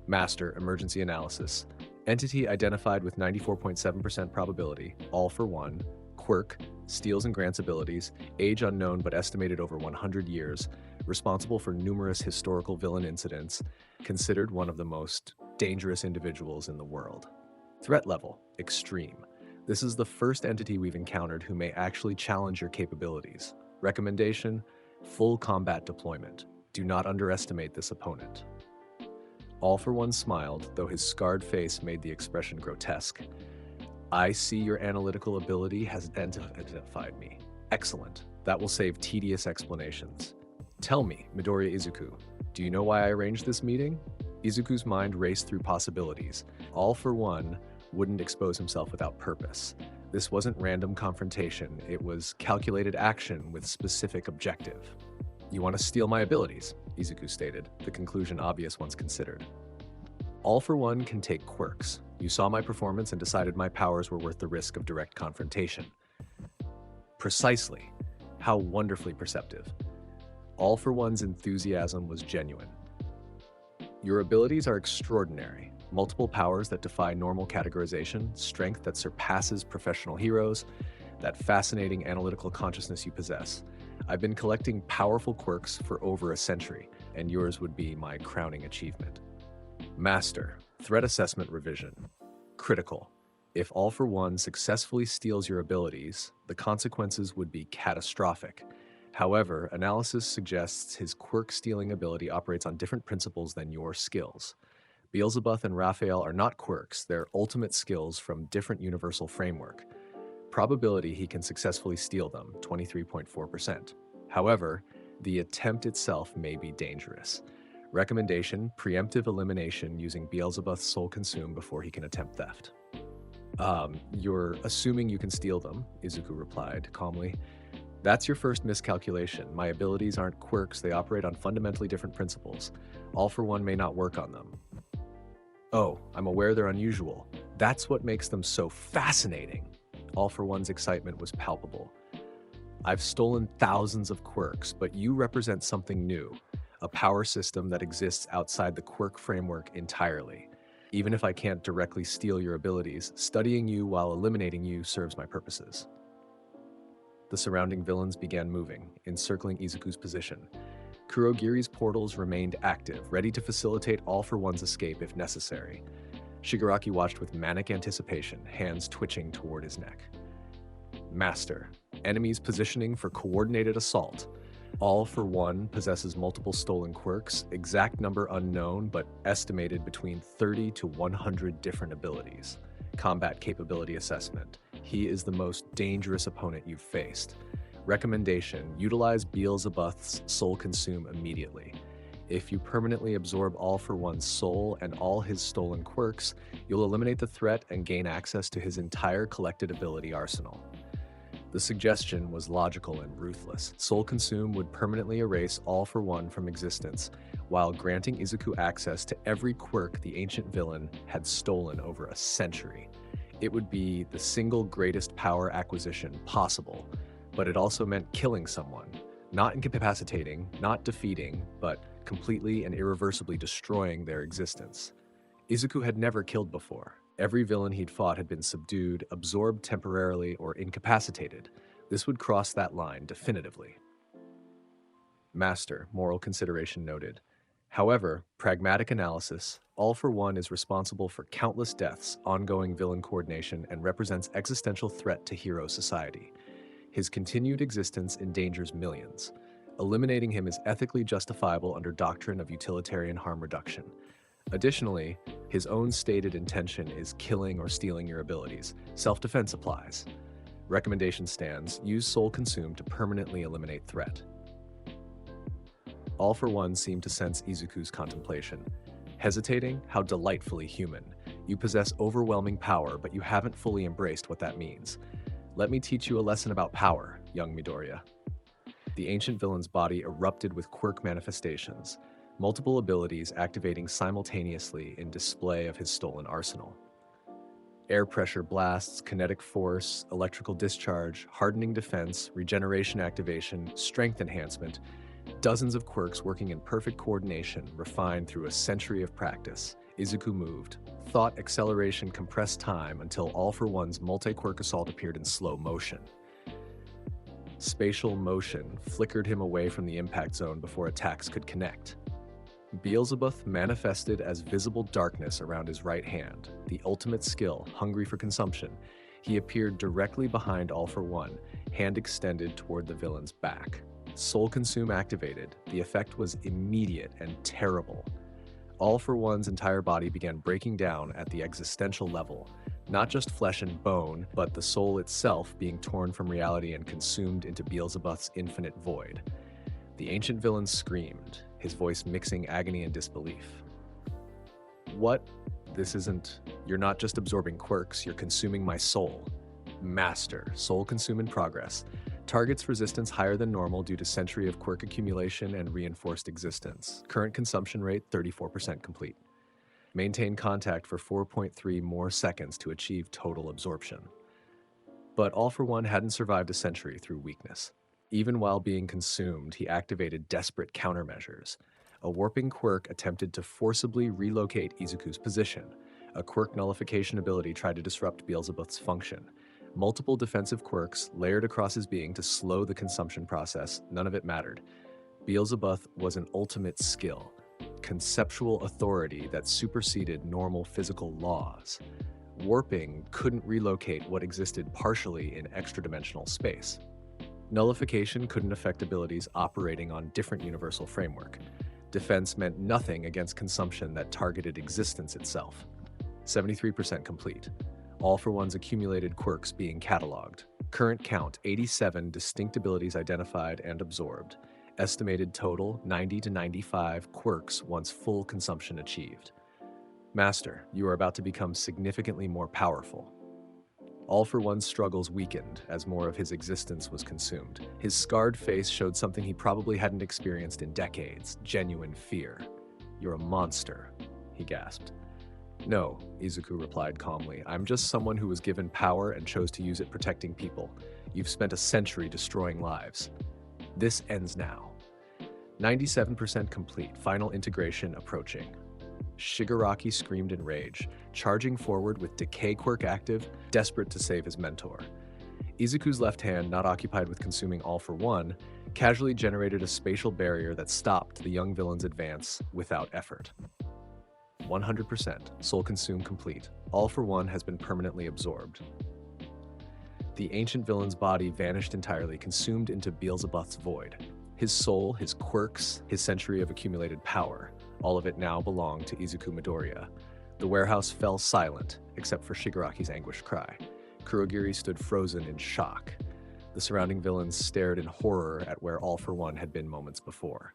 Master, emergency analysis. Entity identified with 94.7% probability, All for One. Quirk, steals and grants abilities, age unknown but estimated over 100 years, responsible for numerous historical villain incidents, considered one of the most dangerous individuals in the world. Threat level, extreme. This is the first entity we've encountered who may actually challenge your capabilities. Recommendation, full combat deployment. Do not underestimate this opponent. All for One smiled, though his scarred face made the expression grotesque. I see your analytical ability has identified me. Excellent. That will save tedious explanations. Tell me, Midoriya Izuku, do you know why I arranged this meeting? Izuku's mind raced through possibilities. All for One wouldn't expose himself without purpose. This wasn't random confrontation, it was calculated action with specific objective. You want to steal my abilities, Izuku stated, the conclusion obvious once considered. All for One can take quirks. You saw my performance and decided my powers were worth the risk of direct confrontation. Precisely. How wonderfully perceptive. All for One's enthusiasm was genuine. Your abilities are extraordinary. Multiple powers that defy normal categorization, strength that surpasses professional heroes, that fascinating analytical consciousness you possess. I've been collecting powerful quirks for over a century, and yours would be my crowning achievement. Master, threat assessment revision. Critical. If All for One successfully steals your abilities, the consequences would be catastrophic. However, analysis suggests his quirk-stealing ability operates on different principles than your skills. Beelzebub and Raphael are not quirks, they're ultimate skills from different universal framework. Probability he can successfully steal them, 23.4%. However, the attempt itself may be dangerous. Recommendation, preemptive elimination using Beelzebub's soul consume before he can attempt theft. You're assuming you can steal them, Izuku replied calmly. That's your first miscalculation. My abilities aren't quirks, they operate on fundamentally different principles. All for One may not work on them. Oh, I'm aware they're unusual. That's what makes them so fascinating. All for One's excitement was palpable. I've stolen thousands of quirks, but you represent something new, a power system that exists outside the quirk framework entirely. Even if I can't directly steal your abilities, studying you while eliminating you serves my purposes. The surrounding villains began moving, encircling Izuku's position. Kurogiri's portals remained active, ready to facilitate All for One's escape if necessary. Shigaraki watched with manic anticipation, hands twitching toward his neck. Master, enemies positioning for coordinated assault. All for One possesses multiple stolen quirks, exact number unknown, but estimated between 30 to 100 different abilities. Combat capability assessment. He is the most dangerous opponent you've faced. Recommendation, utilize Beelzebub's soul consume immediately. If you permanently absorb All for One's soul and all his stolen quirks, you'll eliminate the threat and gain access to his entire collected ability arsenal. The suggestion was logical and ruthless. Soul Consume would permanently erase All for One from existence, while granting Izuku access to every quirk the ancient villain had stolen over a century. It would be the single greatest power acquisition possible, but it also meant killing someone, not incapacitating, not defeating, but completely and irreversibly destroying their existence. Izuku had never killed before. Every villain he'd fought had been subdued, absorbed temporarily, or incapacitated. This would cross that line definitively. Master, moral consideration noted. However, pragmatic analysis, All for One is responsible for countless deaths, ongoing villain coordination, and represents existential threat to Hero Society. His continued existence endangers millions. Eliminating him is ethically justifiable under doctrine of utilitarian harm reduction. Additionally, his own stated intention is killing or stealing your abilities. Self-defense applies. Recommendation stands, use Soul Consume to permanently eliminate threat. All for One seemed to sense Izuku's contemplation. Hesitating? How delightfully human. You possess overwhelming power, but you haven't fully embraced what that means. Let me teach you a lesson about power, young Midoriya. The ancient villain's body erupted with quirk manifestations, multiple abilities activating simultaneously in display of his stolen arsenal. Air pressure blasts, kinetic force, electrical discharge, hardening defense, regeneration activation, strength enhancement, dozens of quirks working in perfect coordination, refined through a century of practice. Izuku moved. Thought acceleration compressed time until All for One's multi-quirk assault appeared in slow motion. Spatial motion flickered him away from the impact zone before attacks could connect. Beelzebub manifested as visible darkness around his right hand, the ultimate skill, hungry for consumption. He appeared directly behind All for One, hand extended toward the villain's back. Soul Consume activated. The effect was immediate and terrible. All for One's entire body began breaking down at the existential level, not just flesh and bone, but the soul itself being torn from reality and consumed into Beelzebub's infinite void. The ancient villain screamed, his voice mixing agony and disbelief. What? This isn't... You're not just absorbing quirks, you're consuming my soul. Master, soul consume in progress. Targets resistance higher than normal due to century of quirk accumulation and reinforced existence. Current consumption rate 34% complete. Maintain contact for 4.3 more seconds to achieve total absorption. But All for One hadn't survived a century through weakness. Even while being consumed, he activated desperate countermeasures. A warping quirk attempted to forcibly relocate Izuku's position. A quirk nullification ability tried to disrupt Beelzebub's function. Multiple defensive quirks layered across his being to slow the consumption process. None of it mattered. Beelzebub was an ultimate skill, conceptual authority that superseded normal physical laws. Warping couldn't relocate what existed partially in extra-dimensional space. Nullification couldn't affect abilities operating on different universal framework. Defense meant nothing against consumption that targeted existence itself. 73% complete. All for One's accumulated quirks being cataloged. Current count 87 distinct abilities identified and absorbed. Estimated total 90 to 95 quirks once full consumption achieved. Master, you are about to become significantly more powerful. All for One's struggles weakened as more of his existence was consumed. His scarred face showed something he probably hadn't experienced in decades, genuine fear. You're a monster, he gasped. No, Izuku replied calmly. I'm just someone who was given power and chose to use it protecting people. You've spent a century destroying lives. This ends now. 97% complete, final integration approaching. Shigaraki screamed in rage, charging forward with Decay quirk active, desperate to save his mentor. Izuku's left hand, not occupied with consuming All for One, casually generated a spatial barrier that stopped the young villain's advance without effort. 100%, soul consume complete. All for One has been permanently absorbed. The ancient villain's body vanished entirely, consumed into Beelzebub's void. His soul, his quirks, his century of accumulated power, all of it now belonged to Izuku Midoriya. The warehouse fell silent, except for Shigaraki's anguished cry. Kurogiri stood frozen in shock. The surrounding villains stared in horror at where All for One had been moments before.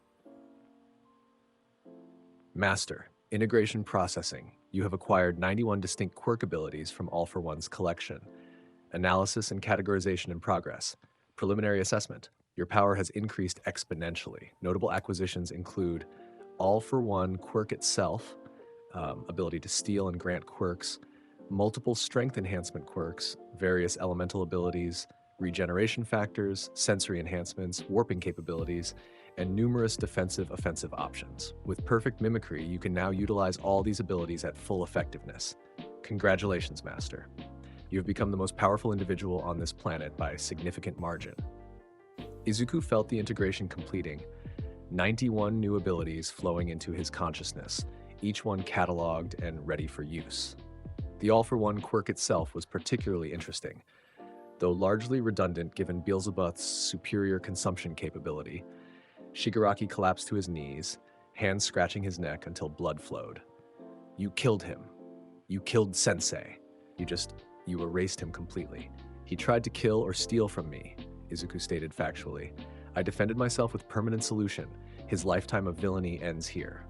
Master, integration processing. You have acquired 91 distinct quirk abilities from All for One's collection. Analysis and categorization in progress. Preliminary assessment. Your power has increased exponentially. Notable acquisitions include All for One quirk itself, ability to steal and grant quirks, multiple strength enhancement quirks, various elemental abilities, regeneration factors, sensory enhancements, warping capabilities, and numerous defensive offensive options. With perfect mimicry, you can now utilize all these abilities at full effectiveness. Congratulations, Master. You have become the most powerful individual on this planet by a significant margin. Izuku felt the integration completing, 91 new abilities flowing into his consciousness, each one cataloged and ready for use. The All for One quirk itself was particularly interesting. Though largely redundant given Beelzebub's superior consumption capability, Shigaraki collapsed to his knees, hands scratching his neck until blood flowed. You killed him. You killed Sensei. You erased him completely. He tried to kill or steal from me, Izuku stated factually. I defended myself with permanent solution. His lifetime of villainy ends here.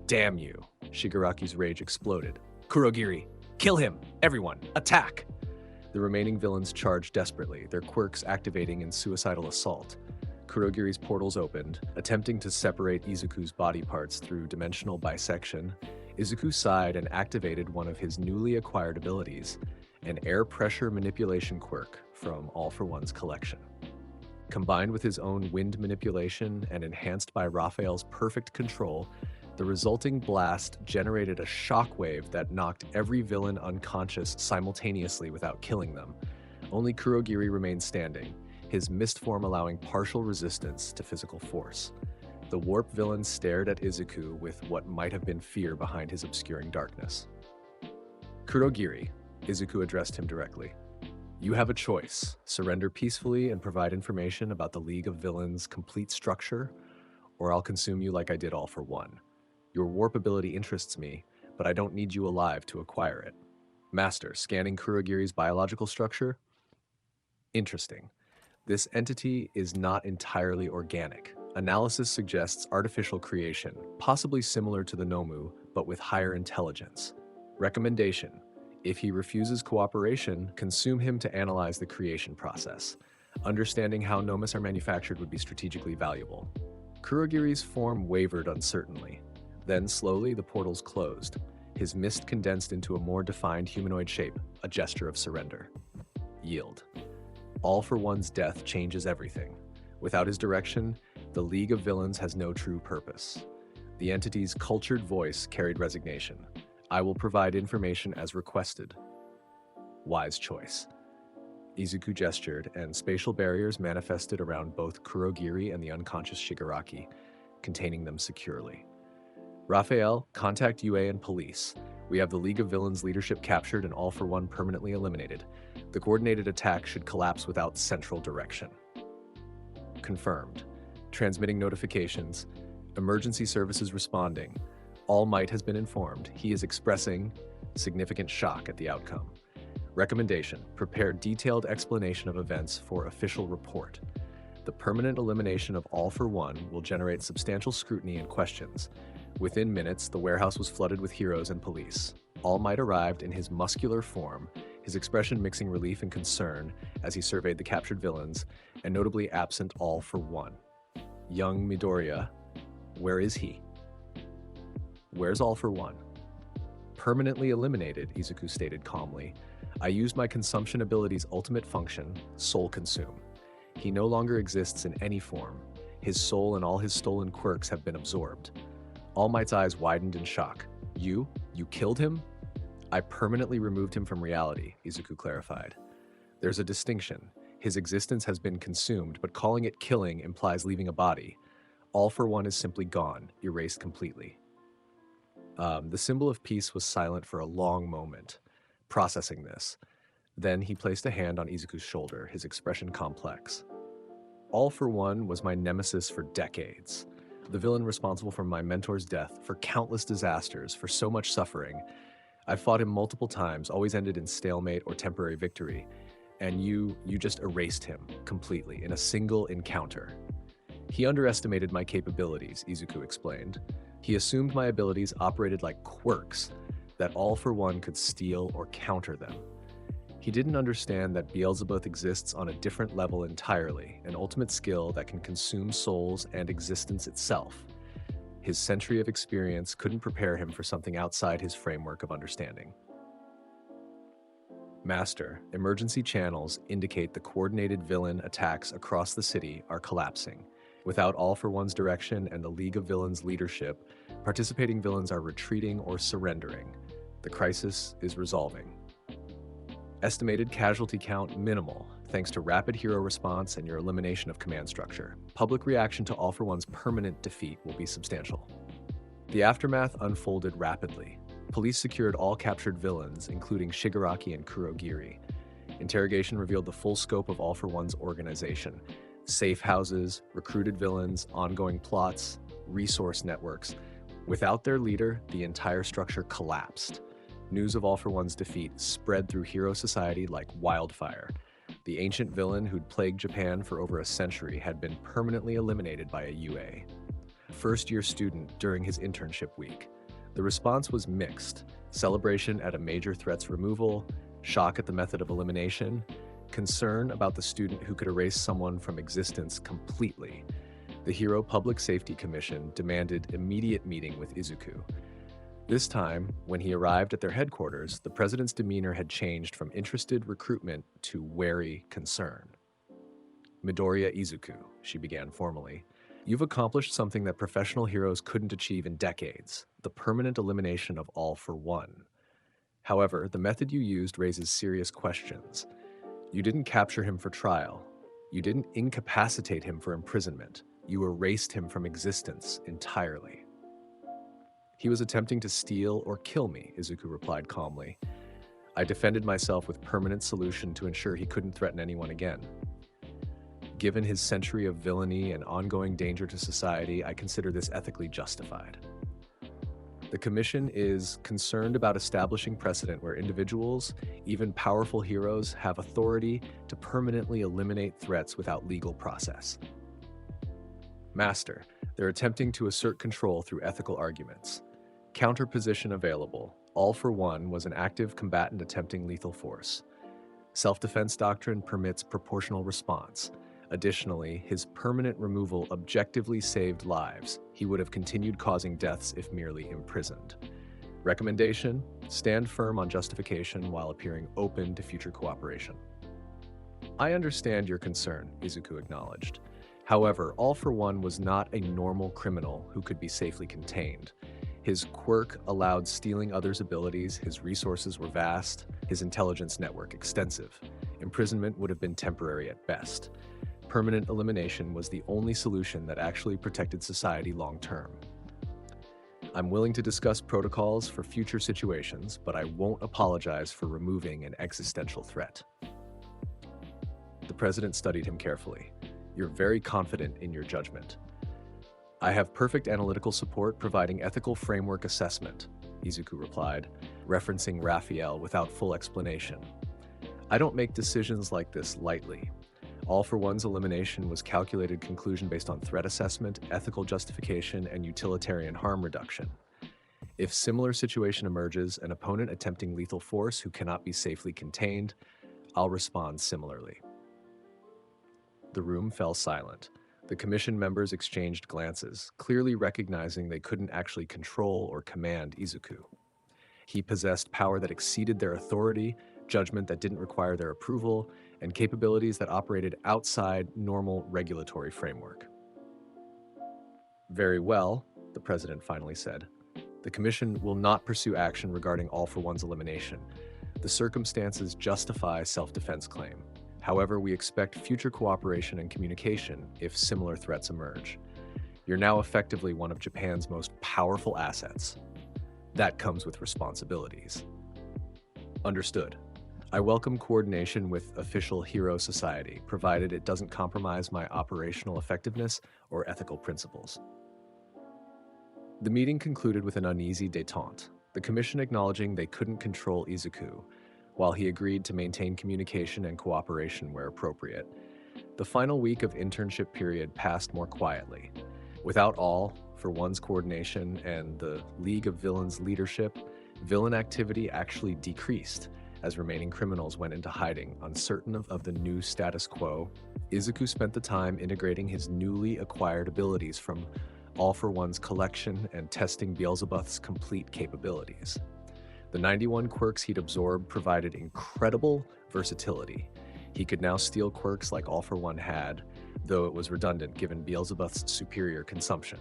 Damn you, Shigaraki's rage exploded. Kurogiri, kill him! Everyone, attack! The remaining villains charged desperately, their quirks activating in suicidal assault. Kurogiri's portals opened, attempting to separate Izuku's body parts through dimensional bisection. Izuku sighed and activated one of his newly acquired abilities, an air pressure manipulation quirk from All for One's collection. Combined with his own wind manipulation and enhanced by Raphael's perfect control, the resulting blast generated a shockwave that knocked every villain unconscious simultaneously without killing them. Only Kurogiri remained standing, his mist form allowing partial resistance to physical force. The warp villain stared at Izuku with what might have been fear behind his obscuring darkness. Kurogiri, Izuku addressed him directly. You have a choice. Surrender peacefully and provide information about the League of Villains' complete structure, or I'll consume you like I did All for One. Your warp ability interests me, but I don't need you alive to acquire it. Master, scanning Kurogiri's biological structure? Interesting. This entity is not entirely organic. Analysis suggests artificial creation, possibly similar to the Nomu, but with higher intelligence. Recommendation: if he refuses cooperation, consume him to analyze the creation process. Understanding how Nomus are manufactured would be strategically valuable. Kurogiri's form wavered uncertainly. Then slowly the portals closed. His mist condensed into a more defined humanoid shape, a gesture of surrender. Yield. All for One's death changes everything. Without his direction, the League of Villains has no true purpose. The entity's cultured voice carried resignation. I will provide information as requested. Wise choice. Izuku gestured, and spatial barriers manifested around both Kurogiri and the unconscious Shigaraki, containing them securely. Raphael, contact UA and police. We have the League of Villains leadership captured and All for One permanently eliminated. The coordinated attack should collapse without central direction. Confirmed. Transmitting notifications. Emergency services responding. All Might has been informed. He is expressing significant shock at the outcome. Recommendation: prepare detailed explanation of events for official report. The permanent elimination of All for One will generate substantial scrutiny and questions. Within minutes, the warehouse was flooded with heroes and police. All Might arrived in his muscular form, his expression mixing relief and concern as he surveyed the captured villains, and notably absent All for One. Young Midoriya, where is he? Where's All for One? Permanently eliminated, Izuku stated calmly. I used my consumption ability's ultimate function, Soul Consume. He no longer exists in any form. His soul and all his stolen quirks have been absorbed. All Might's eyes widened in shock. You killed him? I permanently removed him from reality, Izuku clarified. There's a distinction. His existence has been consumed, but calling it killing implies leaving a body. All for One is simply gone, erased completely. The symbol of peace was silent for a long moment, processing this. Then he placed a hand on Izuku's shoulder, his expression complex. All for One was my nemesis for decades. The villain responsible for my mentor's death, for countless disasters, for so much suffering. I fought him multiple times, always ended in stalemate or temporary victory. And you just erased him completely in a single encounter. He underestimated my capabilities, Izuku explained. He assumed my abilities operated like quirks, that All for One could steal or counter them. He didn't understand that Beelzebub exists on a different level entirely, an ultimate skill that can consume souls and existence itself. His century of experience couldn't prepare him for something outside his framework of understanding. Master, emergency channels indicate the coordinated villain attacks across the city are collapsing. Without All for One's direction and the League of Villains leadership, participating villains are retreating or surrendering. The crisis is resolving. Estimated casualty count minimal, thanks to rapid hero response and your elimination of command structure. Public reaction to All for One's permanent defeat will be substantial. The aftermath unfolded rapidly. Police secured all captured villains, including Shigaraki and Kurogiri. Interrogation revealed the full scope of All for One's organization. Safe houses, recruited villains, ongoing plots, resource networks. Without their leader, the entire structure collapsed. News of All for One's defeat spread through hero society like wildfire. The ancient villain who'd plagued Japan for over a century had been permanently eliminated by a UA. First-year student during his internship week. The response was mixed: celebration at a major threat's removal, shock at the method of elimination, concern about the student who could erase someone from existence completely. The Hero Public Safety Commission demanded immediate meeting with Izuku. This time, when he arrived at their headquarters, the president's demeanor had changed from interested recruitment to wary concern. "Midoriya Izuku," she began formally, "you've accomplished something that professional heroes couldn't achieve in decades: the permanent elimination of All for One. However, the method you used raises serious questions. You didn't capture him for trial. You didn't incapacitate him for imprisonment. You erased him from existence entirely." "He was attempting to steal or kill me," Izuku replied calmly. "I defended myself with permanent solution to ensure he couldn't threaten anyone again. Given his century of villainy and ongoing danger to society, I consider this ethically justified." The Commission is concerned about establishing precedent where individuals, even powerful heroes, have authority to permanently eliminate threats without legal process. "Master, they're attempting to assert control through ethical arguments. Counterposition available. All for One was an active combatant attempting lethal force. Self-defense doctrine permits proportional response. Additionally, his permanent removal objectively saved lives. He would have continued causing deaths if merely imprisoned. Recommendation: stand firm on justification while appearing open to future cooperation." "I understand your concern," Izuku acknowledged. "However, All for One was not a normal criminal who could be safely contained. His quirk allowed stealing others' abilities, his resources were vast, his intelligence network extensive. Imprisonment would have been temporary at best. Permanent elimination was the only solution that actually protected society long-term. I'm willing to discuss protocols for future situations, but I won't apologize for removing an existential threat." The president studied him carefully. "You're very confident in your judgment." "I have perfect analytical support providing ethical framework assessment," Izuku replied, referencing Raphael without full explanation. "I don't make decisions like this lightly. All for One's elimination was calculated conclusion based on threat assessment, ethical justification, and utilitarian harm reduction. If similar situation emerges, an opponent attempting lethal force who cannot be safely contained, I'll respond similarly." The room fell silent. The commission members exchanged glances, clearly recognizing they couldn't actually control or command Izuku. He possessed power that exceeded their authority, judgment that didn't require their approval, and capabilities that operated outside normal regulatory framework. "Very well," the president finally said. "The Commission will not pursue action regarding All for One's elimination. The circumstances justify self-defense claim. However, we expect future cooperation and communication if similar threats emerge. You're now effectively one of Japan's most powerful assets. That comes with responsibilities." "Understood. I welcome coordination with official hero society, provided it doesn't compromise my operational effectiveness or ethical principles." The meeting concluded with an uneasy détente, the commission acknowledging they couldn't control Izuku, while he agreed to maintain communication and cooperation where appropriate. The final week of internship period passed more quietly. Without All for One's coordination and the League of Villains' leadership, villain activity actually decreased, as remaining criminals went into hiding, uncertain of the new status quo. Izuku spent the time integrating his newly acquired abilities from All for One's collection and testing Beelzebub's complete capabilities. The 91 quirks he'd absorbed provided incredible versatility. He could now steal quirks like All for One had, though it was redundant given Beelzebub's superior consumption.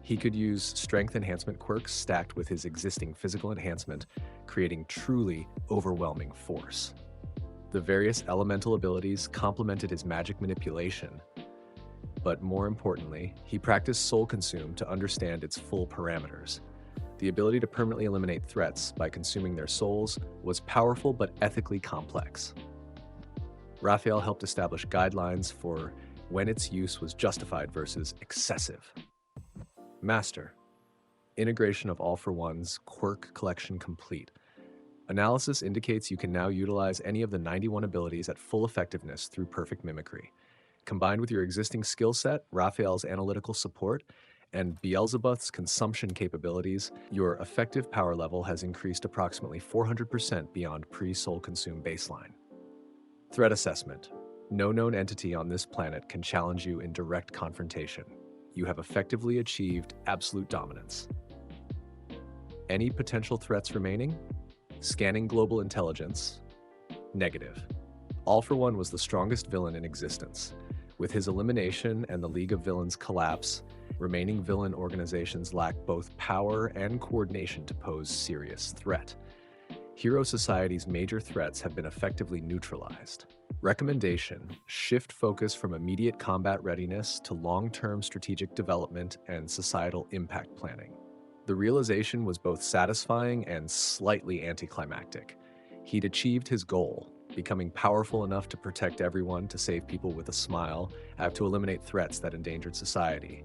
He could use strength enhancement quirks stacked with his existing physical enhancement, creating truly overwhelming force. The various elemental abilities complemented his magic manipulation, but more importantly, he practiced Soul Consume to understand its full parameters. The ability to permanently eliminate threats by consuming their souls was powerful but ethically complex. Raphael helped establish guidelines for when its use was justified versus excessive. "Master, integration of All for One's quirk collection complete. Analysis indicates you can now utilize any of the 91 abilities at full effectiveness through perfect mimicry. Combined with your existing skill set, Raphael's analytical support, and Beelzebub's consumption capabilities, your effective power level has increased approximately 400% beyond pre-Soul Consume baseline. Threat assessment. No known entity on this planet can challenge you in direct confrontation. You have effectively achieved absolute dominance. Any potential threats remaining? Scanning global intelligence. Negative. All for One was the strongest villain in existence. With his elimination and the League of Villains' collapse, remaining villain organizations lack both power and coordination to pose serious threat. Hero Society's major threats have been effectively neutralized. Recommendation: shift focus from immediate combat readiness to long-term strategic development and societal impact planning. The realization was both satisfying and slightly anticlimactic. He'd achieved his goal, becoming powerful enough to protect everyone, to save people with a smile, to eliminate threats that endangered society.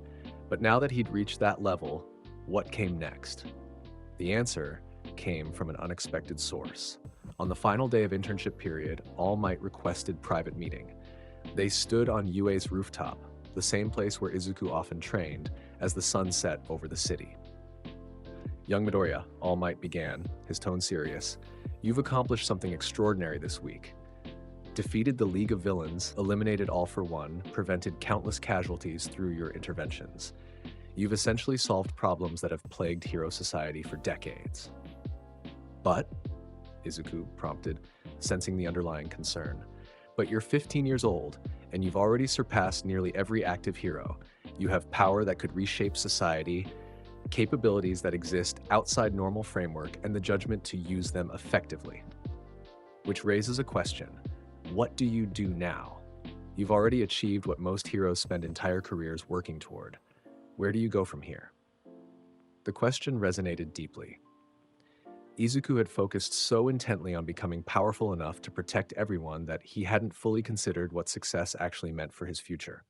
But now that he'd reached that level, what came next? The answer came from an unexpected source. On the final day of internship period, All Might requested private meeting. They stood on Yue's rooftop, the same place where Izuku often trained, as the sun set over the city. Young Midoriya, All Might began, his tone serious. You've accomplished something extraordinary this week. Defeated the League of Villains, eliminated All for One, prevented countless casualties through your interventions. You've essentially solved problems that have plagued Hero Society for decades. But, Izuku prompted, sensing the underlying concern. But you're 15 years old, and you've already surpassed nearly every active hero. You have power that could reshape society, capabilities that exist outside normal framework, and the judgment to use them effectively. Which raises a question. What do you do now? You've already achieved what most heroes spend entire careers working toward. Where do you go from here? The question resonated deeply. Izuku had focused so intently on becoming powerful enough to protect everyone that he hadn't fully considered what success actually meant for his future.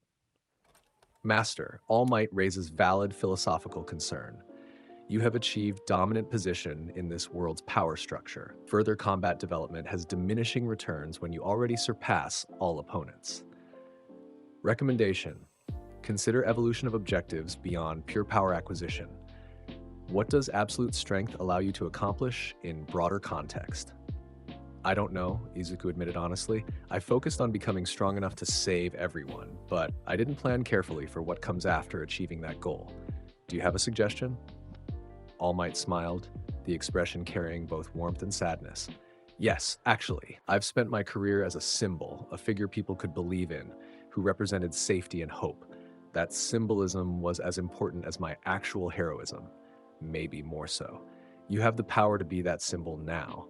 Master, All Might raises valid philosophical concern. You have achieved dominant position in this world's power structure. Further combat development has diminishing returns when you already surpass all opponents. Recommendation: consider evolution of objectives beyond pure power acquisition. What does absolute strength allow you to accomplish in broader context? I don't know, Izuku admitted honestly. I focused on becoming strong enough to save everyone, but I didn't plan carefully for what comes after achieving that goal. Do you have a suggestion? All Might smiled, the expression carrying both warmth and sadness. Yes, actually, I've spent my career as a symbol, a figure people could believe in, who represented safety and hope. That symbolism was as important as my actual heroism, maybe more so. You have the power to be that symbol now.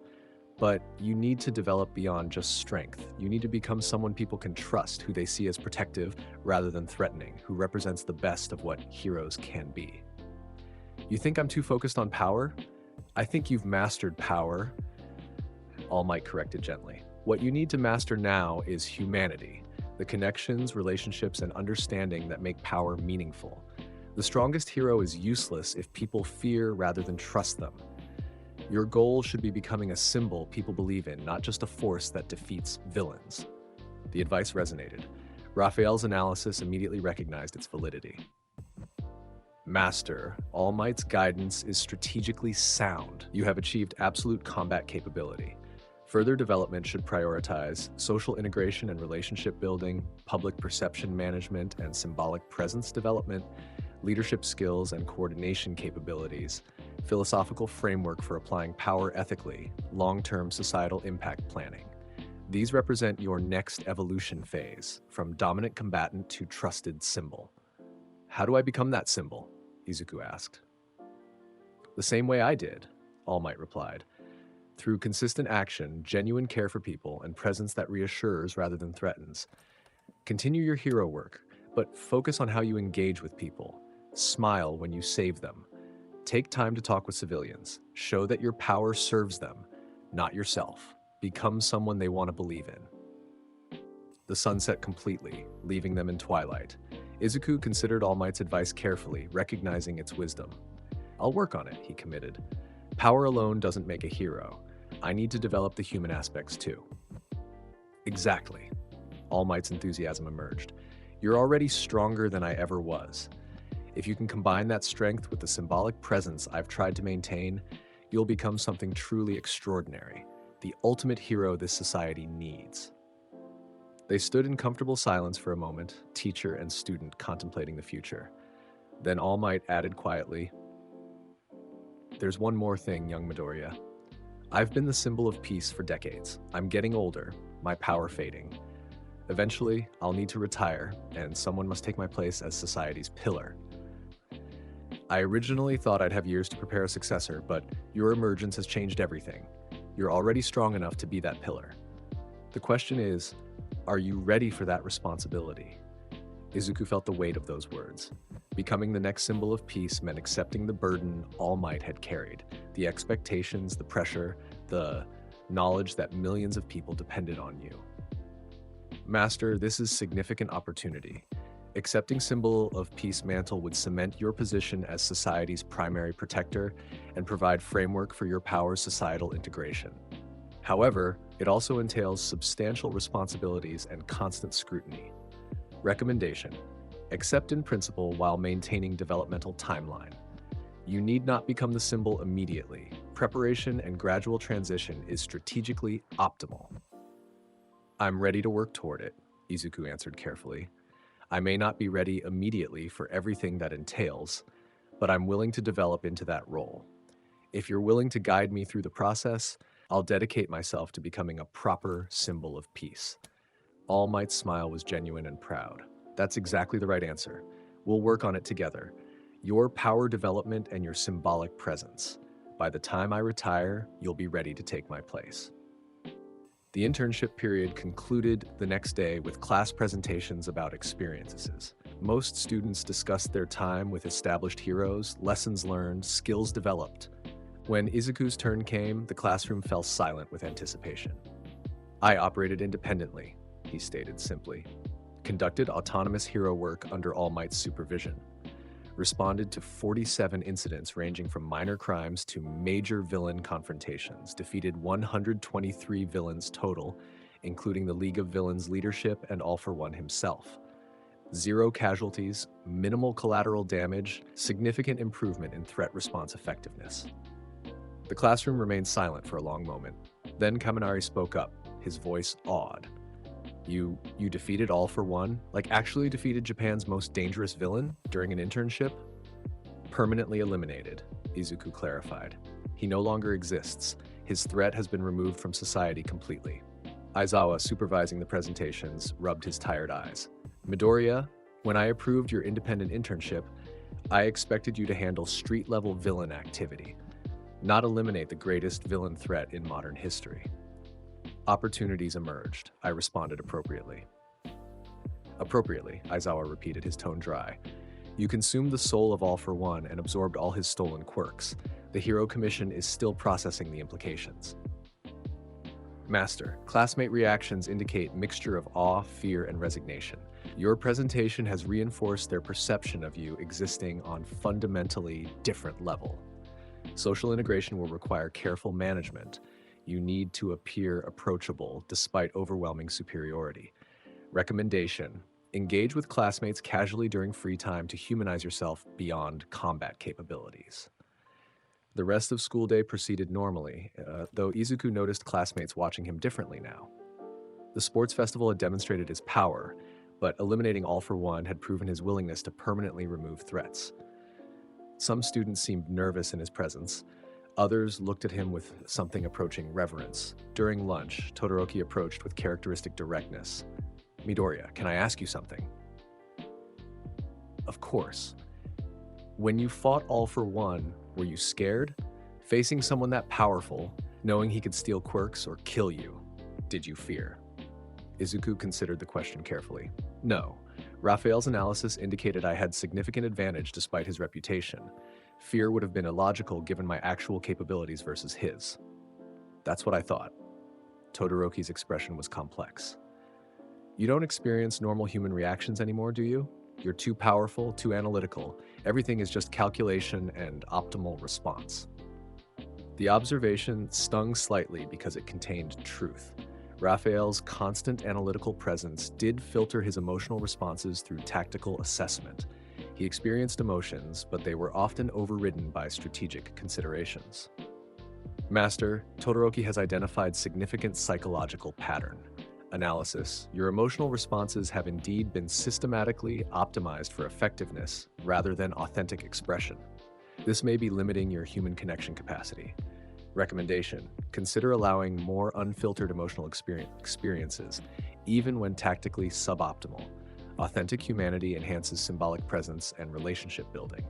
But you need to develop beyond just strength. You need to become someone people can trust, who they see as protective rather than threatening, who represents the best of what heroes can be. You think I'm too focused on power? I think you've mastered power. All Might corrected gently. What you need to master now is humanity, the connections, relationships, and understanding that make power meaningful. The strongest hero is useless if people fear rather than trust them. Your goal should be becoming a symbol people believe in, not just a force that defeats villains. The advice resonated. Raphael's analysis immediately recognized its validity. Master, All Might's guidance is strategically sound. You have achieved absolute combat capability. Further development should prioritize social integration and relationship building, public perception management and symbolic presence development, leadership skills and coordination capabilities, philosophical framework for applying power ethically, long-term societal impact planning. These represent your next evolution phase, from dominant combatant to trusted symbol. How do I become that symbol? Izuku asked. The same way I did, All Might replied. Through consistent action, genuine care for people, and presence that reassures rather than threatens. Continue your hero work, but focus on how you engage with people. Smile when you save them. Take time to talk with civilians. Show that your power serves them, not yourself. Become someone they want to believe in. The sun set completely, leaving them in twilight. Izuku considered All Might's advice carefully, recognizing its wisdom. I'll work on it, he committed. Power alone doesn't make a hero. I need to develop the human aspects too. Exactly. All Might's enthusiasm emerged. You're already stronger than I ever was. If you can combine that strength with the symbolic presence I've tried to maintain, you'll become something truly extraordinary, the ultimate hero this society needs. They stood in comfortable silence for a moment, teacher and student contemplating the future. Then All Might added quietly, "There's one more thing, young Midoriya. I've been the symbol of peace for decades. I'm getting older, my power fading. Eventually, I'll need to retire, and someone must take my place as society's pillar. I originally thought I'd have years to prepare a successor, but your emergence has changed everything. You're already strong enough to be that pillar. The question is, are you ready for that responsibility?" Izuku felt the weight of those words. Becoming the next symbol of peace meant accepting the burden All Might had carried, the expectations, the pressure, the knowledge that millions of people depended on you. "Master, this is significant opportunity. Accepting symbol of peace mantle would cement your position as society's primary protector and provide framework for your power's societal integration. However, it also entails substantial responsibilities and constant scrutiny. Recommendation: accept in principle while maintaining developmental timeline. You need not become the symbol immediately. Preparation and gradual transition is strategically optimal." "I'm ready to work toward it," Izuku answered carefully. "I may not be ready immediately for everything that entails, but I'm willing to develop into that role. If you're willing to guide me through the process, I'll dedicate myself to becoming a proper symbol of peace." All Might's smile was genuine and proud. "That's exactly the right answer. We'll work on it together. Your power development and your symbolic presence. By the time I retire, you'll be ready to take my place." The internship period concluded the next day with class presentations about experiences. Most students discussed their time with established heroes, lessons learned, skills developed. When Izuku's turn came, the classroom fell silent with anticipation. "I operated independently," he stated simply. "Conducted autonomous hero work under All Might's supervision. Responded to 47 incidents ranging from minor crimes to major villain confrontations. Defeated 123 villains total, including the League of Villains leadership and All for One himself. 0 casualties, minimal collateral damage, significant improvement in threat response effectiveness." The classroom remained silent for a long moment. Then Kaminari spoke up, his voice awed. You defeated All for One? Like actually defeated Japan's most dangerous villain during an internship?" "Permanently eliminated," Izuku clarified. "He no longer exists. His threat has been removed from society completely." Aizawa, supervising the presentations, rubbed his tired eyes. "Midoriya, when I approved your independent internship, I expected you to handle street-level villain activity, not eliminate the greatest villain threat in modern history." "Opportunities emerged," I responded appropriately. "Appropriately," Aizawa repeated, his tone dry. "You consumed the soul of All for One and absorbed all his stolen quirks. The Hero Commission is still processing the implications." "Master, classmate reactions indicate mixture of awe, fear, and resignation. Your presentation has reinforced their perception of you existing on fundamentally different level. Social integration will require careful management. You need to appear approachable despite overwhelming superiority. Recommendation: engage with classmates casually during free time to humanize yourself beyond combat capabilities." The rest of school day proceeded normally, though Izuku noticed classmates watching him differently now. The sports festival had demonstrated his power, but eliminating All for One had proven his willingness to permanently remove threats. Some students seemed nervous in his presence. Others looked at him with something approaching reverence. During lunch, Todoroki approached with characteristic directness. "Midoriya, can I ask you something?" "Of course. When you fought All for One, were you scared? Facing someone that powerful, knowing he could steal quirks or kill you, did you fear?" Izuku considered the question carefully. "No. Raphael's analysis indicated I had significant advantage despite his reputation. Fear would have been illogical given my actual capabilities versus his." "That's what I thought." Todoroki's expression was complex. "You don't experience normal human reactions anymore, do you? You're too powerful, too analytical. Everything is just calculation and optimal response." The observation stung slightly because it contained truth. Raphael's constant analytical presence did filter his emotional responses through tactical assessment. He experienced emotions, but they were often overridden by strategic considerations. Master, Todoroki has identified significant psychological pattern. Analysis. Your emotional responses have indeed been systematically optimized for effectiveness rather than authentic expression. This may be limiting your human connection capacity. Recommendation. Consider allowing more unfiltered emotional experiences, even when tactically suboptimal. Authentic humanity enhances symbolic presence and relationship building.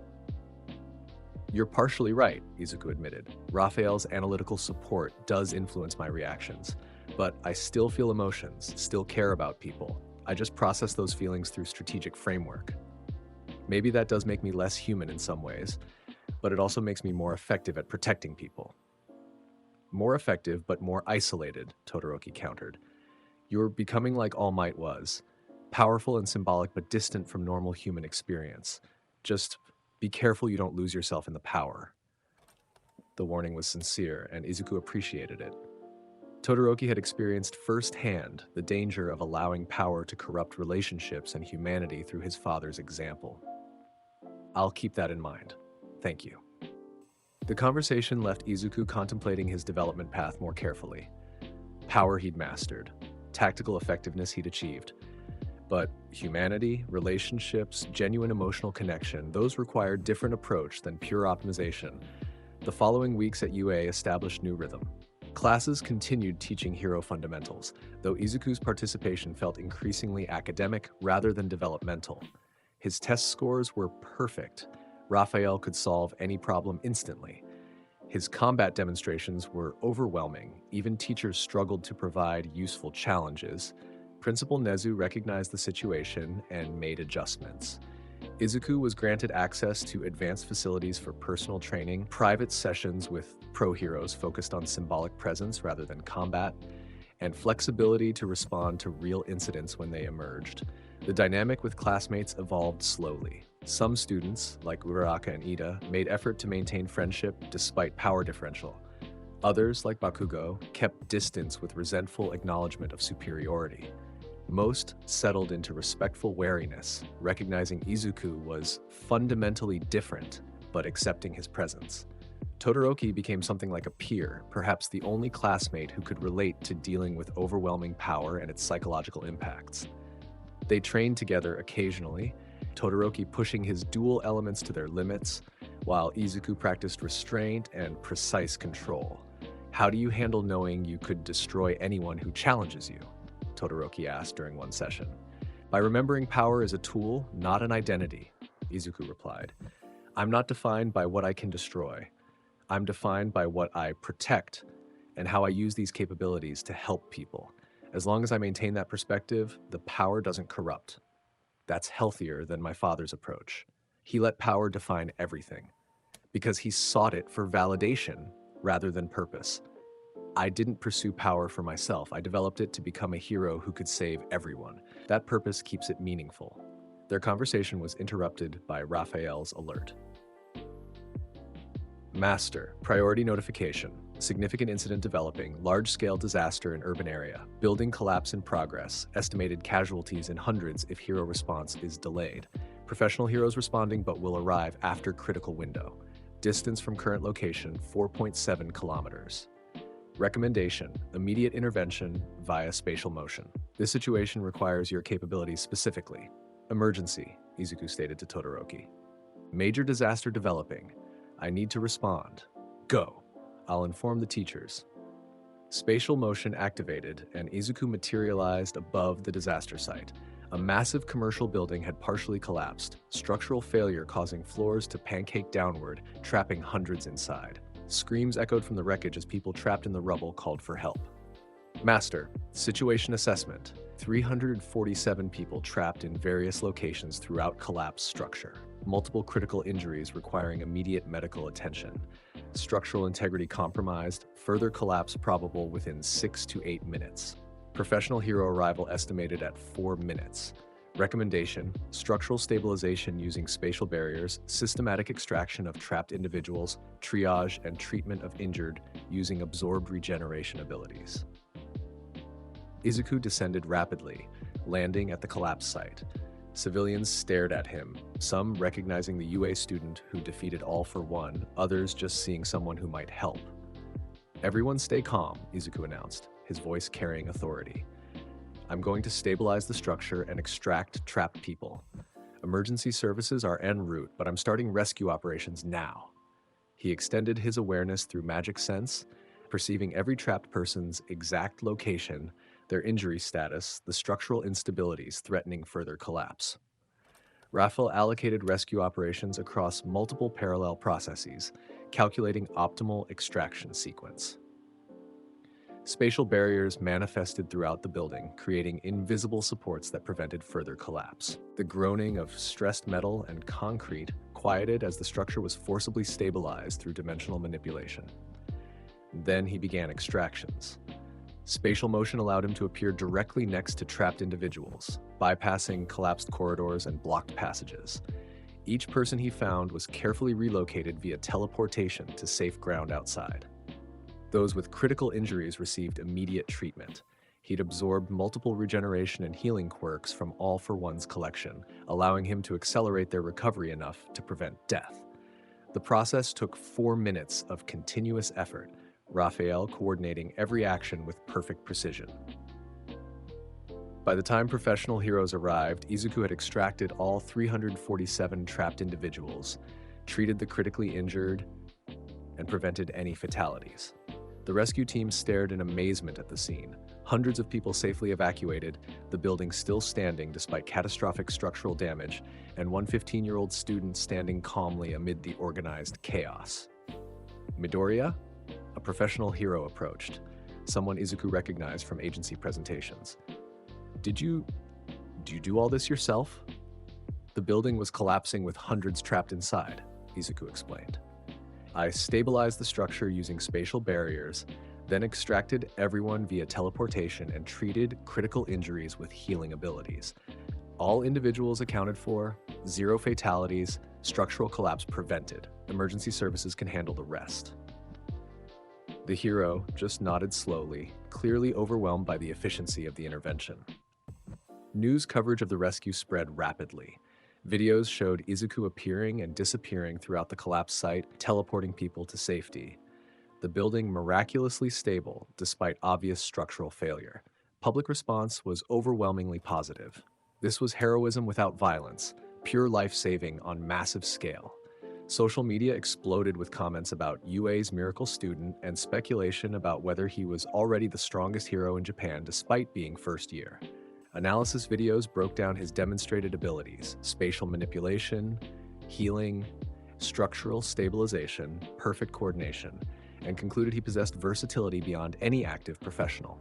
You're partially right, Izuku admitted. Raphael's analytical support does influence my reactions, but I still feel emotions, still care about people. I just process those feelings through strategic framework. Maybe that does make me less human in some ways, but it also makes me more effective at protecting people. More effective, but more isolated, Todoroki countered. You're becoming like All Might was, powerful and symbolic, but distant from normal human experience. Just be careful you don't lose yourself in the power. The warning was sincere, and Izuku appreciated it. Todoroki had experienced firsthand the danger of allowing power to corrupt relationships and humanity through his father's example. I'll keep that in mind. Thank you. The conversation left Izuku contemplating his development path more carefully. Power he'd mastered, tactical effectiveness he'd achieved. But humanity, relationships, genuine emotional connection, those require different approach than pure optimization. The following weeks at UA established new rhythm. Classes continued teaching hero fundamentals, though Izuku's participation felt increasingly academic rather than developmental. His test scores were perfect. Raphael could solve any problem instantly. His combat demonstrations were overwhelming. Even teachers struggled to provide useful challenges. Principal Nezu recognized the situation and made adjustments. Izuku was granted access to advanced facilities for personal training, private sessions with pro heroes focused on symbolic presence rather than combat, and flexibility to respond to real incidents when they emerged. The dynamic with classmates evolved slowly. Some students, like Uraraka and Ida, made effort to maintain friendship despite power differential. Others, like Bakugo, kept distance with resentful acknowledgement of superiority. Most settled into respectful wariness, recognizing Izuku was fundamentally different, but accepting his presence. Todoroki became something like a peer, perhaps the only classmate who could relate to dealing with overwhelming power and its psychological impacts. They trained together occasionally, Todoroki pushing his dual elements to their limits, while Izuku practiced restraint and precise control. How do you handle knowing you could destroy anyone who challenges you? Todoroki asked during one session. By remembering power as a tool, not an identity, Izuku replied. I'm not defined by what I can destroy. I'm defined by what I protect and how I use these capabilities to help people. As long as I maintain that perspective, the power doesn't corrupt. That's healthier than my father's approach. He let power define everything because he sought it for validation rather than purpose. I didn't pursue power for myself. I developed it to become a hero who could save everyone. That purpose keeps it meaningful. Their conversation was interrupted by Raphael's alert. Master, priority notification. Significant incident developing, large-scale disaster in urban area. Building collapse in progress. Estimated casualties in hundreds if hero response is delayed. Professional heroes responding but will arrive after critical window. Distance from current location, 4.7 kilometers. Recommendation, immediate intervention via spatial motion. This situation requires your capabilities specifically. Emergency, Izuku stated to Todoroki. Major disaster developing. I need to respond. Go. I'll inform the teachers. Spatial motion activated, and Izuku materialized above the disaster site. A massive commercial building had partially collapsed, structural failure causing floors to pancake downward, trapping hundreds inside. Screams echoed from the wreckage as people trapped in the rubble called for help. Master, situation assessment. 347 people trapped in various locations throughout collapsed structure. Multiple critical injuries requiring immediate medical attention. Structural integrity compromised, further collapse probable within 6 to 8 minutes. Professional hero arrival estimated at 4 minutes. Recommendation, structural stabilization using spatial barriers, systematic extraction of trapped individuals, triage and treatment of injured using absorbed regeneration abilities. Izuku descended rapidly, landing at the collapse site. Civilians stared at him, some recognizing the UA student who defeated All for One, others just seeing someone who might help. "Everyone stay calm," Izuku announced, his voice carrying authority. "I'm going to stabilize the structure and extract trapped people. Emergency services are en route, but I'm starting rescue operations now." He extended his awareness through magic sense, perceiving every trapped person's exact location, their injury status, the structural instabilities threatening further collapse. Raphael allocated rescue operations across multiple parallel processes, calculating optimal extraction sequence. Spatial barriers manifested throughout the building, creating invisible supports that prevented further collapse. The groaning of stressed metal and concrete quieted as the structure was forcibly stabilized through dimensional manipulation. Then he began extractions. Spatial motion allowed him to appear directly next to trapped individuals, bypassing collapsed corridors and blocked passages. Each person he found was carefully relocated via teleportation to safe ground outside. Those with critical injuries received immediate treatment. He'd absorbed multiple regeneration and healing quirks from All for One's collection, allowing him to accelerate their recovery enough to prevent death. The process took 4 minutes of continuous effort, Raphael coordinating every action with perfect precision. By the time professional heroes arrived, Izuku had extracted all 347 trapped individuals, treated the critically injured, and prevented any fatalities. The rescue team stared in amazement at the scene. Hundreds of people safely evacuated, the building still standing despite catastrophic structural damage, and one 15-year-old student standing calmly amid the organized chaos. Midoriya? A professional hero approached, someone Izuku recognized from agency presentations. Do you do all this yourself?" "The building was collapsing with hundreds trapped inside," Izuku explained. "I stabilized the structure using spatial barriers, then extracted everyone via teleportation and treated critical injuries with healing abilities. All individuals accounted for, 0 fatalities, structural collapse prevented. Emergency services can handle the rest." The hero just nodded slowly, clearly overwhelmed by the efficiency of the intervention. News coverage of the rescue spread rapidly. Videos showed Izuku appearing and disappearing throughout the collapsed site, teleporting people to safety. The building miraculously stable despite obvious structural failure. Public response was overwhelmingly positive. This was heroism without violence, pure life-saving on massive scale. Social media exploded with comments about UA's miracle student and speculation about whether he was already the strongest hero in Japan despite being first year. Analysis videos broke down his demonstrated abilities: spatial manipulation, healing, structural stabilization, perfect coordination, and concluded he possessed versatility beyond any active professional.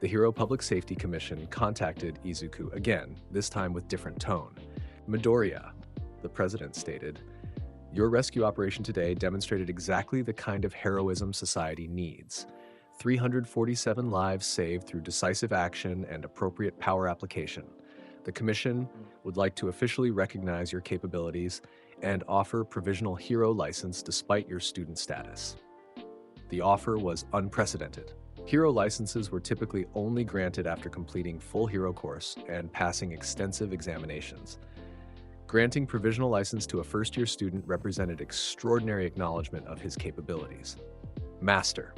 The Hero Public Safety Commission contacted Izuku again, this time with different tone. "Midoriya," the president stated, "your rescue operation today demonstrated exactly the kind of heroism society needs. 347 lives saved through decisive action and appropriate power application. The Commission would like to officially recognize your capabilities and offer provisional hero license despite your student status." The offer was unprecedented. Hero licenses were typically only granted after completing full hero course and passing extensive examinations. Granting provisional license to a first-year student represented extraordinary acknowledgement of his capabilities. Master.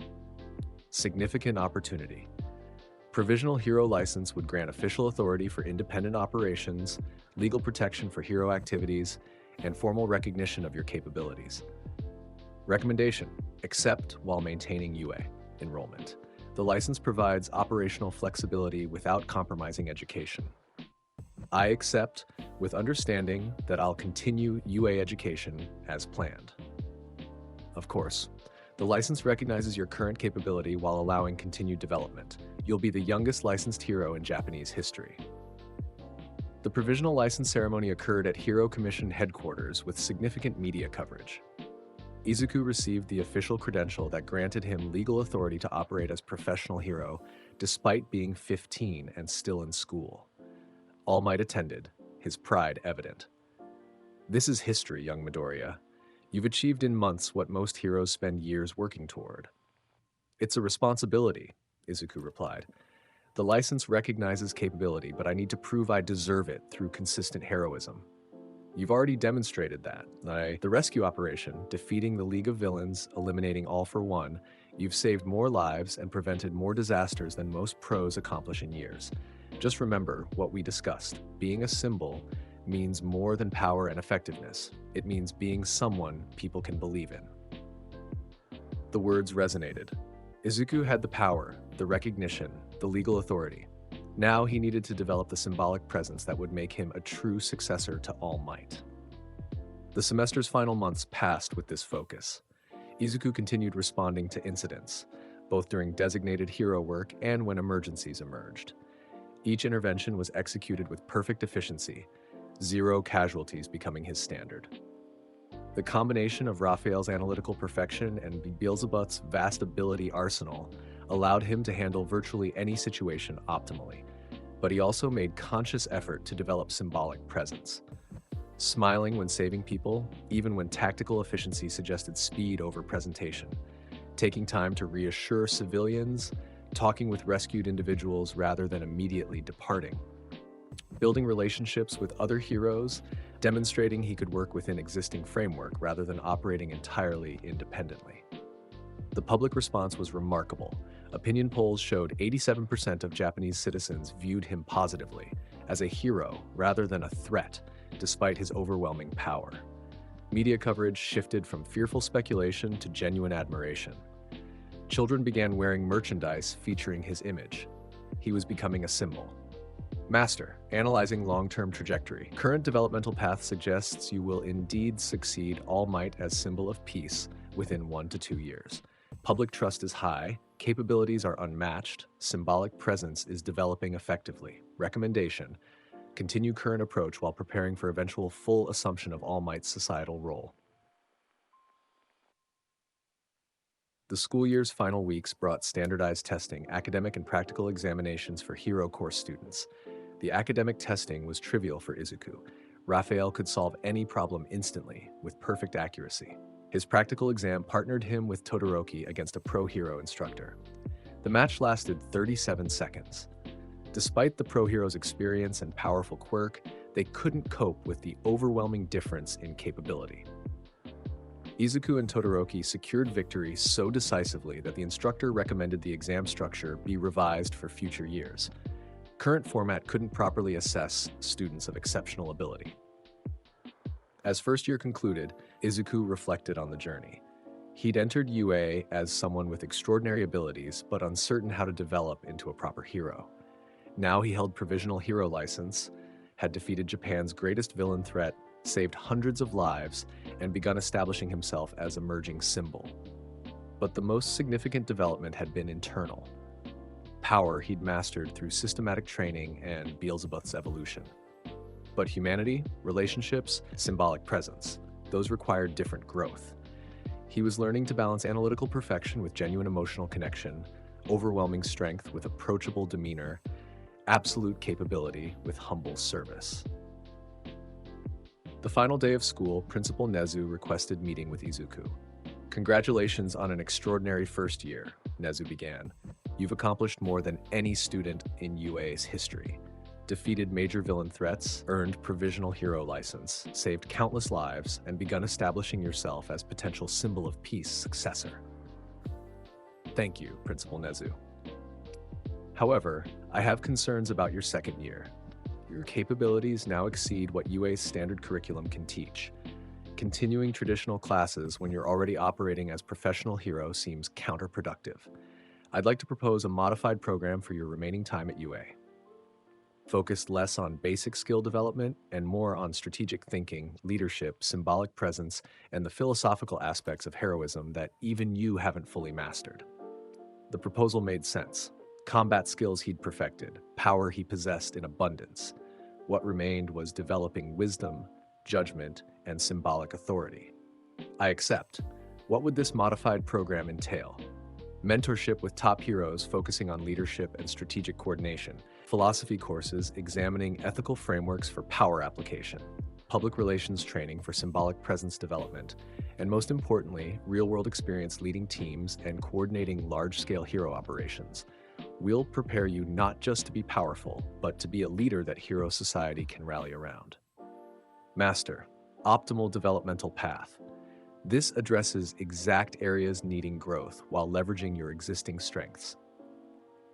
Significant opportunity. Provisional hero license would grant official authority for independent operations, legal protection for hero activities, and formal recognition of your capabilities. Recommendation: accept while maintaining UA enrollment. The license provides operational flexibility without compromising education. I accept with understanding that I'll continue UA education as planned. Of course, the license recognizes your current capability while allowing continued development. You'll be the youngest licensed hero in Japanese history. The provisional license ceremony occurred at Hero Commission headquarters with significant media coverage. Izuku received the official credential that granted him legal authority to operate as professional hero, despite being 15 and still in school. All Might attended, his pride evident. "This is history, young Midoriya. You've achieved in months what most heroes spend years working toward." "It's a responsibility," Izuku replied. The license recognizes capability, but I need to prove I deserve it through consistent heroism. You've already demonstrated that. The rescue operation, defeating the League of Villains, eliminating All for One, you've saved more lives and prevented more disasters than most pros accomplish in years. Just remember what we discussed. Being a symbol means more than power and effectiveness. It means being someone people can believe in. The words resonated. Izuku had the power, the recognition, the legal authority. Now he needed to develop the symbolic presence that would make him a true successor to All Might. The semester's final months passed with this focus. Izuku continued responding to incidents, both during designated hero work and when emergencies emerged. Each intervention was executed with perfect efficiency, 0 casualties becoming his standard. The combination of Raphael's analytical perfection and Beelzebub's vast ability arsenal allowed him to handle virtually any situation optimally, but he also made conscious effort to develop symbolic presence. Smiling when saving people, even when tactical efficiency suggested speed over presentation. Taking time to reassure civilians, talking with rescued individuals rather than immediately departing. Building relationships with other heroes, demonstrating he could work within existing framework rather than operating entirely independently. The public response was remarkable. Opinion polls showed 87% of Japanese citizens viewed him positively, as a hero rather than a threat, despite his overwhelming power. Media coverage shifted from fearful speculation to genuine admiration. Children began wearing merchandise featuring his image. He was becoming a symbol. Master, analyzing long-term trajectory. Current developmental path suggests you will indeed succeed All Might as symbol of peace within 1 to 2 years. Public trust is high, capabilities are unmatched, symbolic presence is developing effectively. Recommendation: continue current approach while preparing for eventual full assumption of All Might's societal role. The school year's final weeks brought standardized testing, academic and practical examinations for hero course students. The academic testing was trivial for Izuku. Raphael could solve any problem instantly, with perfect accuracy. His practical exam partnered him with Todoroki against a pro hero instructor. The match lasted 37 seconds. Despite the pro hero's experience and powerful quirk, they couldn't cope with the overwhelming difference in capability. Izuku and Todoroki secured victory so decisively that the instructor recommended the exam structure be revised for future years. Current format couldn't properly assess students of exceptional ability. As first year concluded, Izuku reflected on the journey. He'd entered UA as someone with extraordinary abilities, but uncertain how to develop into a proper hero. Now he held provisional hero license, had defeated Japan's greatest villain threat, saved hundreds of lives, and begun establishing himself as emerging symbol. But the most significant development had been internal. Power he'd mastered through systematic training and Beelzebub's evolution. But humanity, relationships, symbolic presence, those required different growth. He was learning to balance analytical perfection with genuine emotional connection, overwhelming strength with approachable demeanor, absolute capability with humble service. The final day of school, Principal Nezu requested meeting with Izuku. "Congratulations on an extraordinary first year," Nezu began. "You've accomplished more than any student in UA's history. Defeated major villain threats, earned provisional hero license, saved countless lives, and begun establishing yourself as potential symbol of peace successor." "Thank you, Principal Nezu. However, I have concerns about your second year. Your capabilities now exceed what UA's standard curriculum can teach. Continuing traditional classes when you're already operating as professional hero seems counterproductive. I'd like to propose a modified program for your remaining time at UA. Focused less on basic skill development and more on strategic thinking, leadership, symbolic presence, and the philosophical aspects of heroism that even you haven't fully mastered." The proposal made sense. Combat skills he'd perfected, power he possessed in abundance. What remained was developing wisdom, judgment, and symbolic authority. "I accept. What would this modified program entail?" "Mentorship with top heroes focusing on leadership and strategic coordination. Philosophy courses examining ethical frameworks for power application. Public relations training for symbolic presence development. And most importantly, real-world experience leading teams and coordinating large-scale hero operations. We'll prepare you not just to be powerful, but to be a leader that hero society can rally around. Master, optimal developmental path. This addresses exact areas needing growth while leveraging your existing strengths.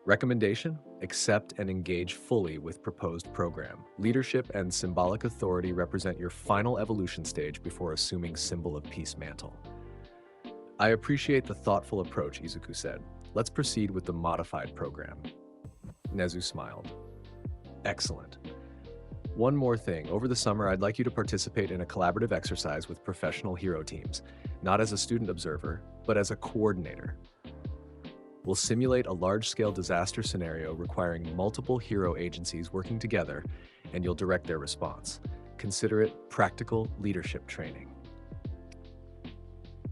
Recommendation: accept and engage fully with proposed program. Leadership and symbolic authority represent your final evolution stage before assuming symbol of peace mantle. I appreciate the thoughtful approach, Izuku said. Let's proceed with the modified program. Nezu smiled. Excellent. One more thing, over the summer I'd like you to participate in a collaborative exercise with professional hero teams, not as a student observer, but as a coordinator. We'll simulate a large-scale disaster scenario requiring multiple hero agencies working together, and you'll direct their response. Consider it practical leadership training.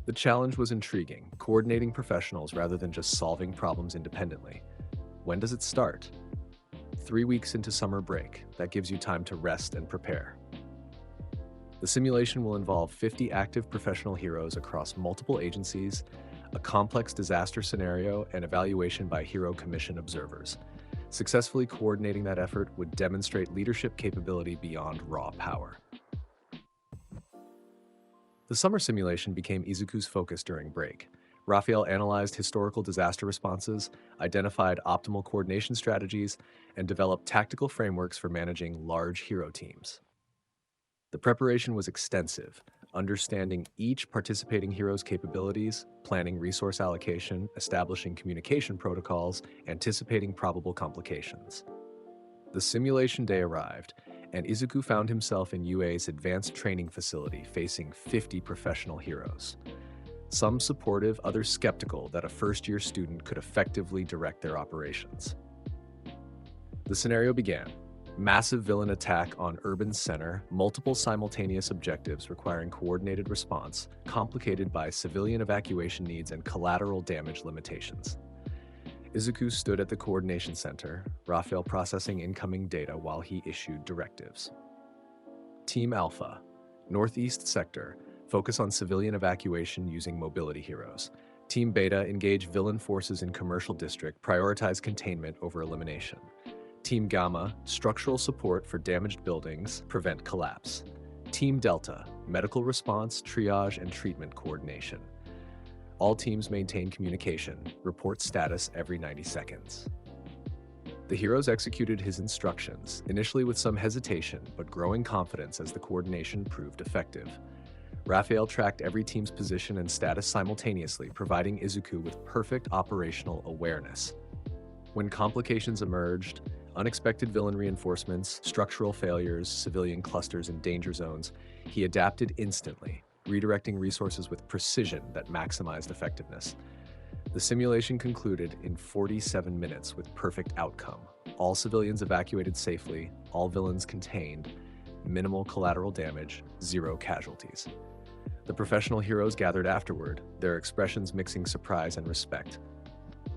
The challenge was intriguing, coordinating professionals rather than just solving problems independently. When does it start? 3 weeks into summer break. That gives you time to rest and prepare. The simulation will involve 50 active professional heroes across multiple agencies, a complex disaster scenario, and evaluation by Hero Commission observers. Successfully coordinating that effort would demonstrate leadership capability beyond raw power. The summer simulation became Izuku's focus during break. Raphael analyzed historical disaster responses, identified optimal coordination strategies, and developed tactical frameworks for managing large hero teams. The preparation was extensive, understanding each participating hero's capabilities, planning resource allocation, establishing communication protocols, anticipating probable complications. The simulation day arrived, and Izuku found himself in UA's advanced training facility facing 50 professional heroes. Some supportive, others skeptical that a first-year student could effectively direct their operations. The scenario began. Massive villain attack on urban center, multiple simultaneous objectives requiring coordinated response, complicated by civilian evacuation needs and collateral damage limitations. Izuku stood at the coordination center, Raphael processing incoming data while he issued directives. Team Alpha, Northeast Sector, focus on civilian evacuation using mobility heroes. Team Beta, engage villain forces in commercial district, prioritize containment over elimination. Team Gamma, structural support for damaged buildings, prevent collapse. Team Delta, medical response, triage, and treatment coordination. All teams maintain communication, report status every 90 seconds. The heroes executed his instructions, initially with some hesitation, but growing confidence as the coordination proved effective. Raphael tracked every team's position and status simultaneously, providing Izuku with perfect operational awareness. When complications emerged, unexpected villain reinforcements, structural failures, civilian clusters, and danger zones, he adapted instantly, redirecting resources with precision that maximized effectiveness. The simulation concluded in 47 minutes with perfect outcome. All civilians evacuated safely, all villains contained, minimal collateral damage, 0 casualties. The professional heroes gathered afterward, their expressions mixing surprise and respect.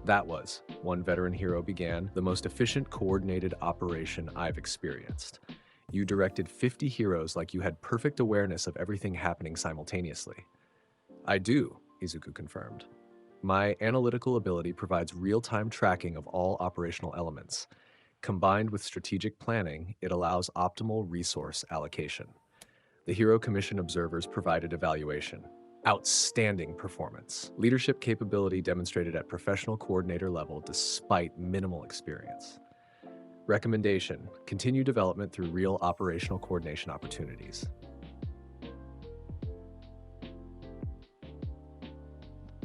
That was, one veteran hero began, the most efficient coordinated operation I've experienced. You directed 50 heroes like you had perfect awareness of everything happening simultaneously. I do, Izuku confirmed. My analytical ability provides real-time tracking of all operational elements. Combined with strategic planning, it allows optimal resource allocation. The Hero Commission observers provided evaluation. Outstanding performance. Leadership capability demonstrated at professional coordinator level despite minimal experience. Recommendation: continue development through real operational coordination opportunities.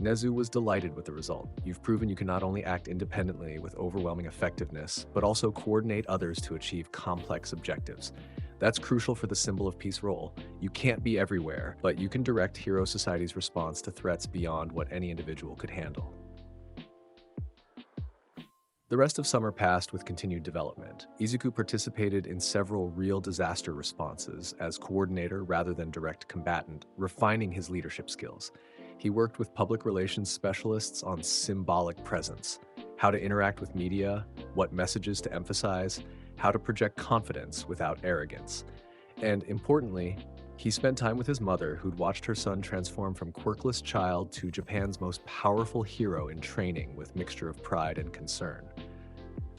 Nezu was delighted with the result. You've proven you can not only act independently with overwhelming effectiveness, but also coordinate others to achieve complex objectives. That's crucial for the Symbol of Peace role. You can't be everywhere, but you can direct Hero Society's response to threats beyond what any individual could handle. The rest of summer passed with continued development. Izuku participated in several real disaster responses as coordinator rather than direct combatant, refining his leadership skills. He worked with public relations specialists on symbolic presence, how to interact with media, what messages to emphasize, how to project confidence without arrogance. And importantly, he spent time with his mother, who'd watched her son transform from quirkless child to Japan's most powerful hero in training with mixture of pride and concern.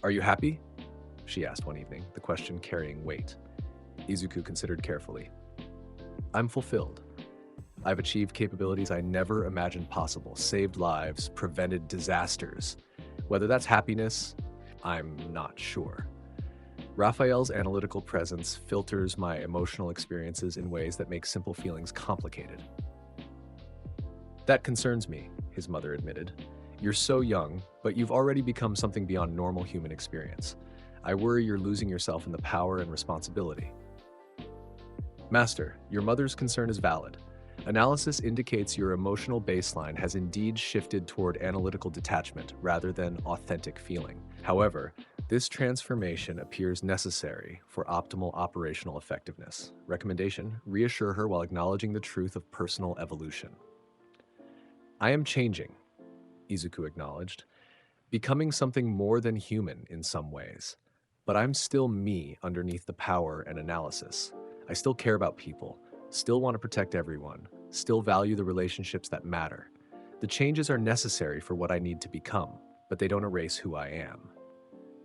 Are you happy? She asked one evening, the question carrying weight. Izuku considered carefully. I'm fulfilled. I've achieved capabilities I never imagined possible, saved lives, prevented disasters. Whether that's happiness, I'm not sure. Raphael's analytical presence filters my emotional experiences in ways that make simple feelings complicated. That concerns me, his mother admitted. You're so young, but you've already become something beyond normal human experience. I worry you're losing yourself in the power and responsibility. Master, your mother's concern is valid. Analysis indicates your emotional baseline has indeed shifted toward analytical detachment rather than authentic feeling. However, this transformation appears necessary for optimal operational effectiveness. Recommendation: reassure her while acknowledging the truth of personal evolution. I am changing, Izuku acknowledged, becoming something more than human in some ways. But I'm still me underneath the power and analysis. I still care about people, still want to protect everyone, still value the relationships that matter. The changes are necessary for what I need to become, but they don't erase who I am.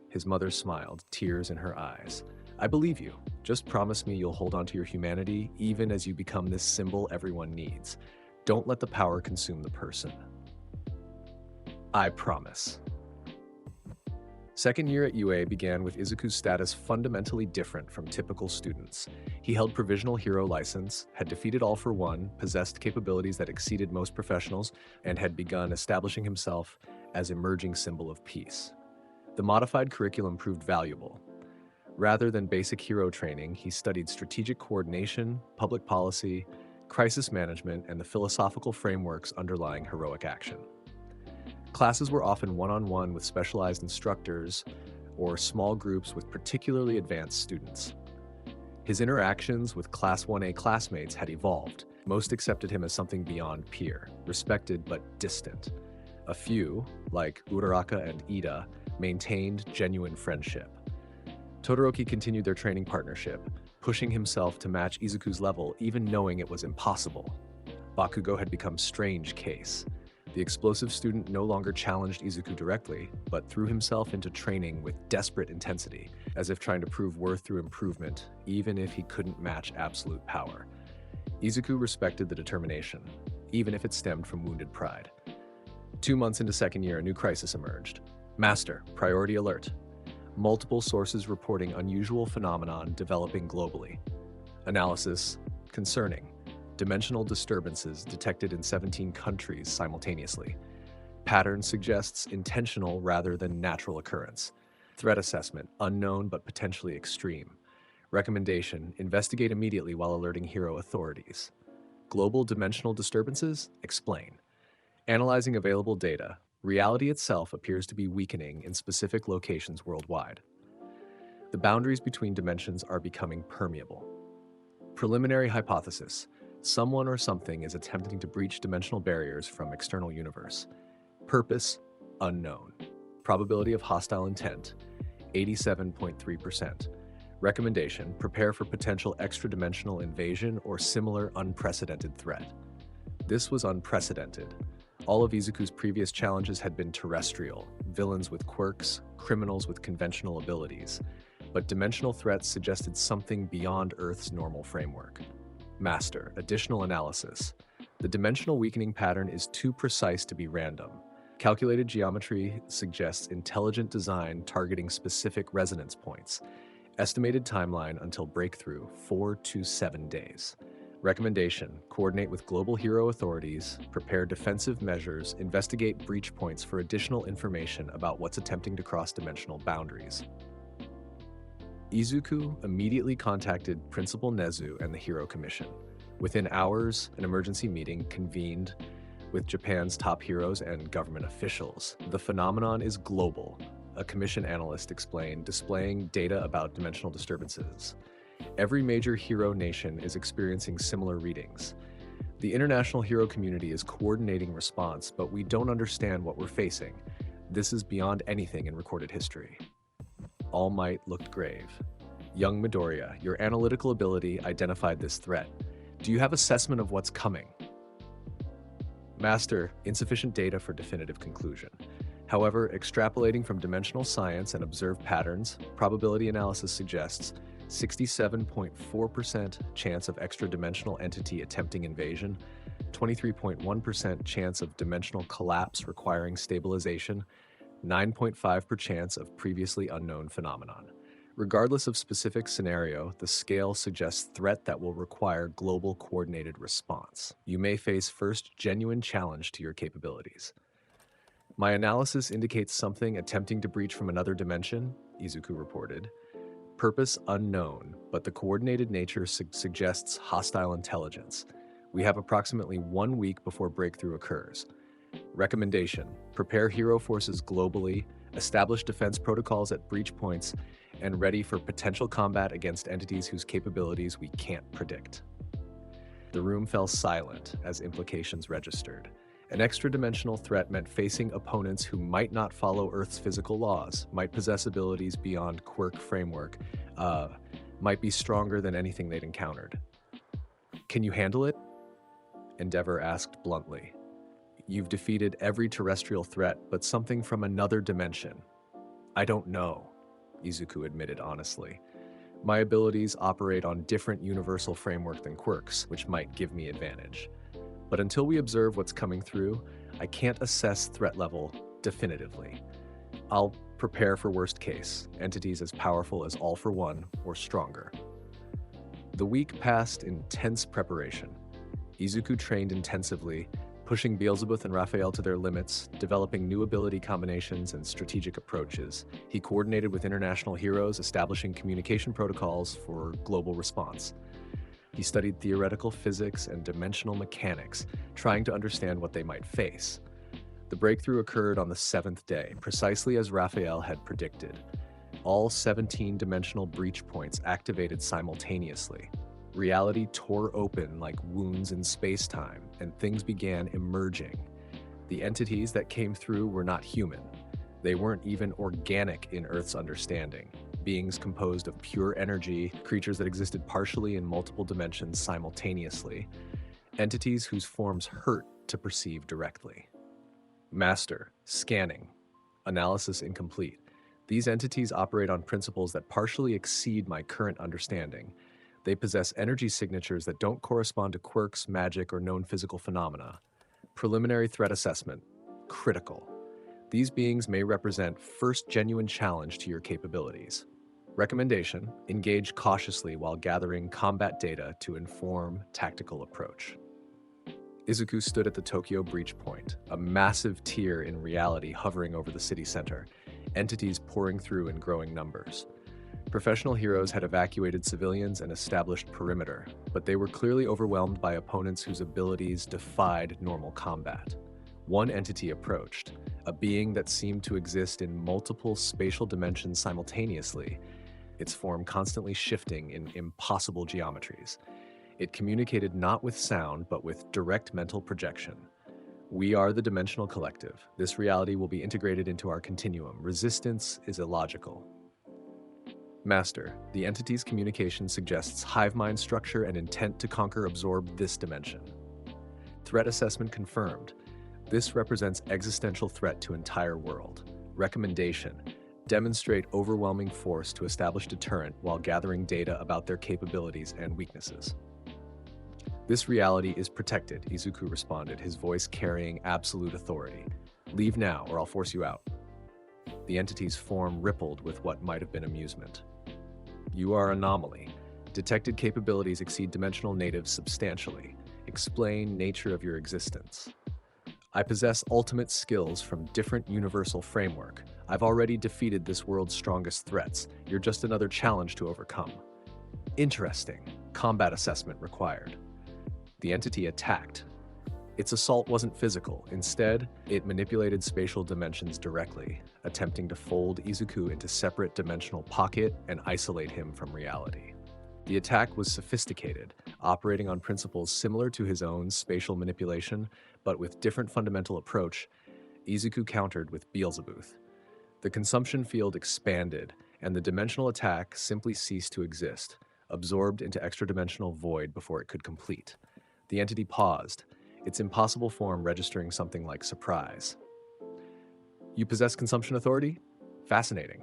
His mother smiled, tears in her eyes. I believe you. Just promise me you'll hold on to your humanity even as you become this symbol everyone needs. Don't let the power consume the person. I promise. Second year at UA began with Izuku's status fundamentally different from typical students. He held provisional hero license, had defeated All for One, possessed capabilities that exceeded most professionals, and had begun establishing himself as emerging symbol of peace. The modified curriculum proved valuable. Rather than basic hero training, he studied strategic coordination, public policy, crisis management, and the philosophical frameworks underlying heroic action. Classes were often one-on-one with specialized instructors or small groups with particularly advanced students. His interactions with Class 1A classmates had evolved. Most accepted him as something beyond peer, respected but distant. A few, like Uraraka and Ida, maintained genuine friendship. Todoroki continued their training partnership, pushing himself to match Izuku's level even knowing it was impossible. Bakugo had become strange case. The explosive student no longer challenged Izuku directly, but threw himself into training with desperate intensity, as if trying to prove worth through improvement, even if he couldn't match absolute power. Izuku respected the determination, even if it stemmed from wounded pride. 2 months into second year, a new crisis emerged. Master, priority alert. Multiple sources reporting unusual phenomenon developing globally. Analysis concerning. Dimensional disturbances detected in 17 countries simultaneously. Pattern suggests intentional rather than natural occurrence. Threat assessment, unknown but potentially extreme. Recommendation, investigate immediately while alerting hero authorities. Global dimensional disturbances? Explain. Analyzing available data, reality itself appears to be weakening in specific locations worldwide. The boundaries between dimensions are becoming permeable. Preliminary hypothesis. Someone or something is attempting to breach dimensional barriers from external universe. Purpose, unknown. Probability of hostile intent, 87.3%. Recommendation, prepare for potential extra-dimensional invasion or similar unprecedented threat. This was unprecedented. All of Izuku's previous challenges had been terrestrial, villains with quirks, criminals with conventional abilities. But dimensional threats suggested something beyond Earth's normal framework. Master, additional analysis. The dimensional weakening pattern is too precise to be random. Calculated geometry suggests intelligent design targeting specific resonance points. Estimated timeline until breakthrough, 4 to 7 days. Recommendation, coordinate with global hero authorities, prepare defensive measures, investigate breach points for additional information about what's attempting to cross dimensional boundaries. Izuku immediately contacted Principal Nezu and the Hero Commission. Within hours, an emergency meeting convened with Japan's top heroes and government officials. The phenomenon is global, a commission analyst explained, displaying data about dimensional disturbances. Every major hero nation is experiencing similar readings. The international hero community is coordinating response, but we don't understand what we're facing. This is beyond anything in recorded history. All Might looked grave. Young Midoriya, your analytical ability identified this threat. Do you have assessment of what's coming? Master, insufficient data for definitive conclusion. However, extrapolating from dimensional science and observed patterns, probability analysis suggests 67.4% chance of extra-dimensional entity attempting invasion, 23.1% chance of dimensional collapse requiring stabilization, 9.5% chance of previously unknown phenomenon. Regardless of specific scenario, the scale suggests threat that will require global coordinated response. You may face first genuine challenge to your capabilities. My analysis indicates something attempting to breach from another dimension, Izuku reported. Purpose unknown, but the coordinated nature suggests hostile intelligence. We have approximately 1 week before breakthrough occurs. Recommendation: prepare hero forces globally, establish defense protocols at breach points, and ready for potential combat against entities whose capabilities we can't predict. The room fell silent as implications registered. An extra-dimensional threat meant facing opponents who might not follow Earth's physical laws, might possess abilities beyond quirk framework, might be stronger than anything they'd encountered. Can you handle it? Endeavor asked bluntly. You've defeated every terrestrial threat, but something from another dimension. I don't know, Izuku admitted honestly. My abilities operate on different universal framework than quirks, which might give me advantage. But until we observe what's coming through, I can't assess threat level definitively. I'll prepare for worst case, entities as powerful as All for One or stronger. The week passed in tense preparation. Izuku trained intensively, pushing Beelzebub and Raphael to their limits, developing new ability combinations and strategic approaches. He coordinated with international heroes, establishing communication protocols for global response. He studied theoretical physics and dimensional mechanics, trying to understand what they might face. The breakthrough occurred on the 7th day, precisely as Raphael had predicted. All 17 dimensional breach points activated simultaneously. Reality tore open like wounds in space-time, and things began emerging. The entities that came through were not human. They weren't even organic in Earth's understanding. Beings composed of pure energy, creatures that existed partially in multiple dimensions simultaneously, entities whose forms hurt to perceive directly. Master, scanning, analysis incomplete. These entities operate on principles that partially exceed my current understanding. They possess energy signatures that don't correspond to quirks, magic, or known physical phenomena. Preliminary threat assessment, critical. These beings may represent first genuine challenge to your capabilities. Recommendation: engage cautiously while gathering combat data to inform tactical approach. Izuku stood at the Tokyo breach point, a massive tier in reality hovering over the city center, entities pouring through in growing numbers. Professional heroes had evacuated civilians and established perimeter, but they were clearly overwhelmed by opponents whose abilities defied normal combat. One entity approached, a being that seemed to exist in multiple spatial dimensions simultaneously, its form constantly shifting in impossible geometries. It communicated not with sound, but with direct mental projection. We are the dimensional collective. This reality will be integrated into our continuum. Resistance is illogical. Master, the entity's communication suggests hive mind structure and intent to conquer absorb this dimension. Threat assessment confirmed. This represents existential threat to entire world. Recommendation: demonstrate overwhelming force to establish deterrent while gathering data about their capabilities and weaknesses. This reality is protected, Izuku responded, his voice carrying absolute authority. Leave now or I'll force you out. The entity's form rippled with what might have been amusement. You are anomaly. Detected capabilities exceed dimensional natives substantially. Explain nature of your existence. I possess ultimate skills from different universal framework. I've already defeated this world's strongest threats. You're just another challenge to overcome. Interesting. Combat assessment required. The entity attacked. Its assault wasn't physical. Instead, it manipulated spatial dimensions directly, attempting to fold Izuku into separate dimensional pocket and isolate him from reality. The attack was sophisticated, operating on principles similar to his own spatial manipulation, but with different fundamental approach. Izuku countered with Beelzebub. The consumption field expanded, and the dimensional attack simply ceased to exist, absorbed into extra-dimensional void before it could complete. The entity paused, its impossible form registering something like surprise. You possess consumption authority? Fascinating.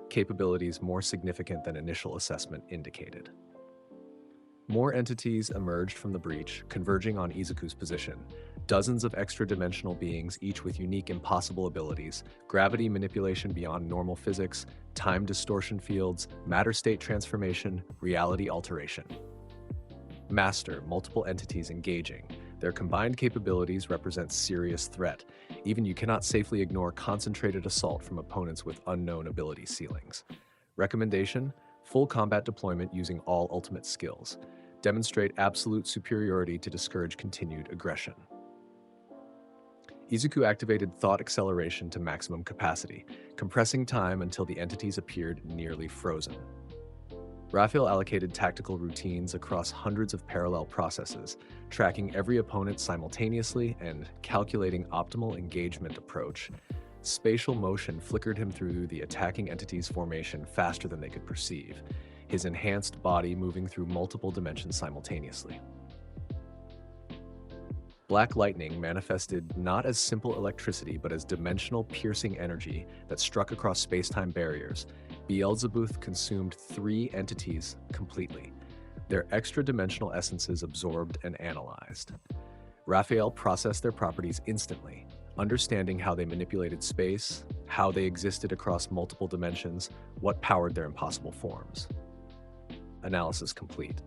Capabilities more significant than initial assessment indicated. More entities emerged from the breach, converging on Izuku's position. Dozens of extra-dimensional beings, each with unique impossible abilities, gravity manipulation beyond normal physics, time distortion fields, matter-state transformation, reality alteration. Master, multiple entities engaging. Their combined capabilities represent serious threat. Even you cannot safely ignore concentrated assault from opponents with unknown ability ceilings. Recommendation: full combat deployment using all ultimate skills. Demonstrate absolute superiority to discourage continued aggression. Izuku activated thought acceleration to maximum capacity, compressing time until the entities appeared nearly frozen. Raphael allocated tactical routines across hundreds of parallel processes, tracking every opponent simultaneously and calculating optimal engagement approach. Spatial motion flickered him through the attacking entity's formation faster than they could perceive, his enhanced body moving through multiple dimensions simultaneously. Black lightning manifested not as simple electricity but as dimensional piercing energy that struck across space-time barriers. Beelzebub consumed 3 entities completely, their extra-dimensional essences absorbed and analyzed. Raphael processed their properties instantly, understanding how they manipulated space, how they existed across multiple dimensions, what powered their impossible forms. Analysis complete.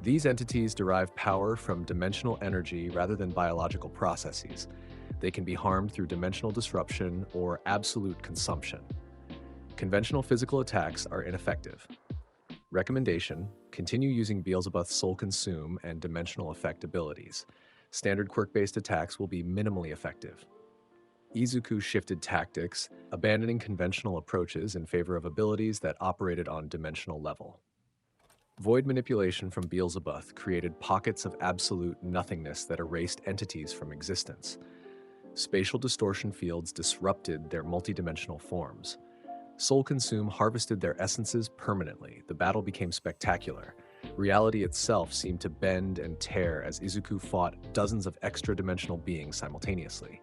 These entities derive power from dimensional energy rather than biological processes. They can be harmed through dimensional disruption or absolute consumption. Conventional physical attacks are ineffective. Recommendation: continue using Beelzebub's Soul Consume and Dimensional Effect abilities. Standard quirk-based attacks will be minimally effective. Izuku shifted tactics, abandoning conventional approaches in favor of abilities that operated on dimensional level. Void manipulation from Beelzebub created pockets of absolute nothingness that erased entities from existence. Spatial distortion fields disrupted their multidimensional forms. Soul Consume harvested their essences permanently. The battle became spectacular. Reality itself seemed to bend and tear as Izuku fought dozens of extra-dimensional beings simultaneously.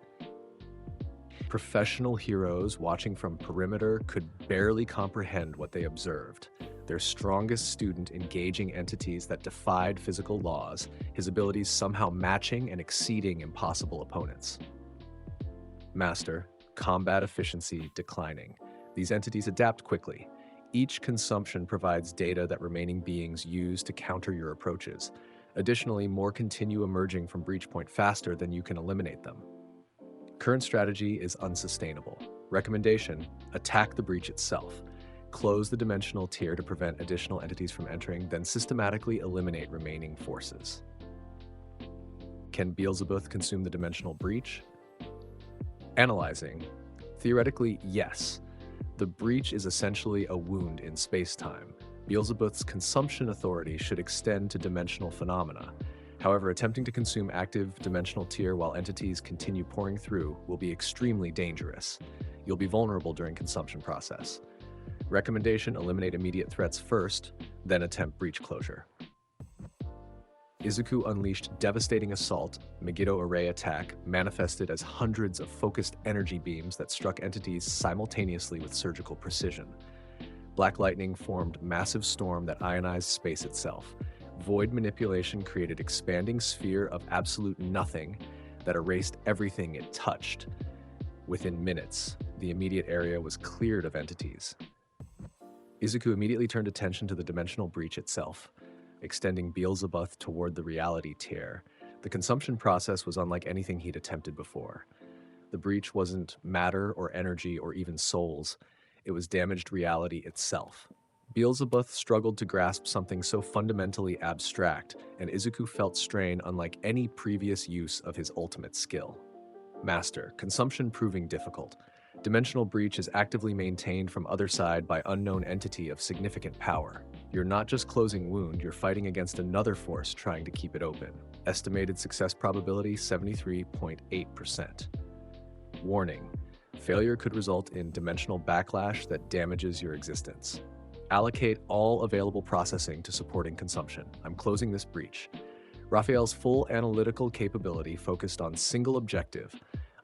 Professional heroes watching from perimeter could barely comprehend what they observed. Their strongest student engaging entities that defied physical laws, his abilities somehow matching and exceeding impossible opponents. Master, combat efficiency declining. These entities adapt quickly. Each consumption provides data that remaining beings use to counter your approaches. Additionally, more continue emerging from breach point faster than you can eliminate them. Current strategy is unsustainable. Recommendation: attack the breach itself. Close the dimensional tier to prevent additional entities from entering, then systematically eliminate remaining forces. Can Beelzebub consume the dimensional breach? Analyzing. Theoretically, yes. The breach is essentially a wound in space-time. Beelzebub's consumption authority should extend to dimensional phenomena. However, attempting to consume active dimensional tier while entities continue pouring through will be extremely dangerous. You'll be vulnerable during consumption process. Recommendation: eliminate immediate threats first, then attempt breach closure. Izuku unleashed devastating assault. Megiddo array attack manifested as hundreds of focused energy beams that struck entities simultaneously with surgical precision. Black lightning formed massive storm that ionized space itself. Void manipulation created expanding sphere of absolute nothing that erased everything it touched. Within minutes, the immediate area was cleared of entities. Izuku immediately turned attention to the dimensional breach itself, extending Beelzebub toward the reality tier. The consumption process was unlike anything he'd attempted before. The breach wasn't matter or energy or even souls. It was damaged reality itself. Beelzebub struggled to grasp something so fundamentally abstract, and Izuku felt strain unlike any previous use of his ultimate skill. Master, consumption proving difficult. Dimensional breach is actively maintained from other side by unknown entity of significant power. You're not just closing wound, you're fighting against another force trying to keep it open. Estimated success probability 73.8%. Warning: failure could result in dimensional backlash that damages your existence. Allocate all available processing to supporting consumption. I'm closing this breach. Raphael's full analytical capability focused on single objective: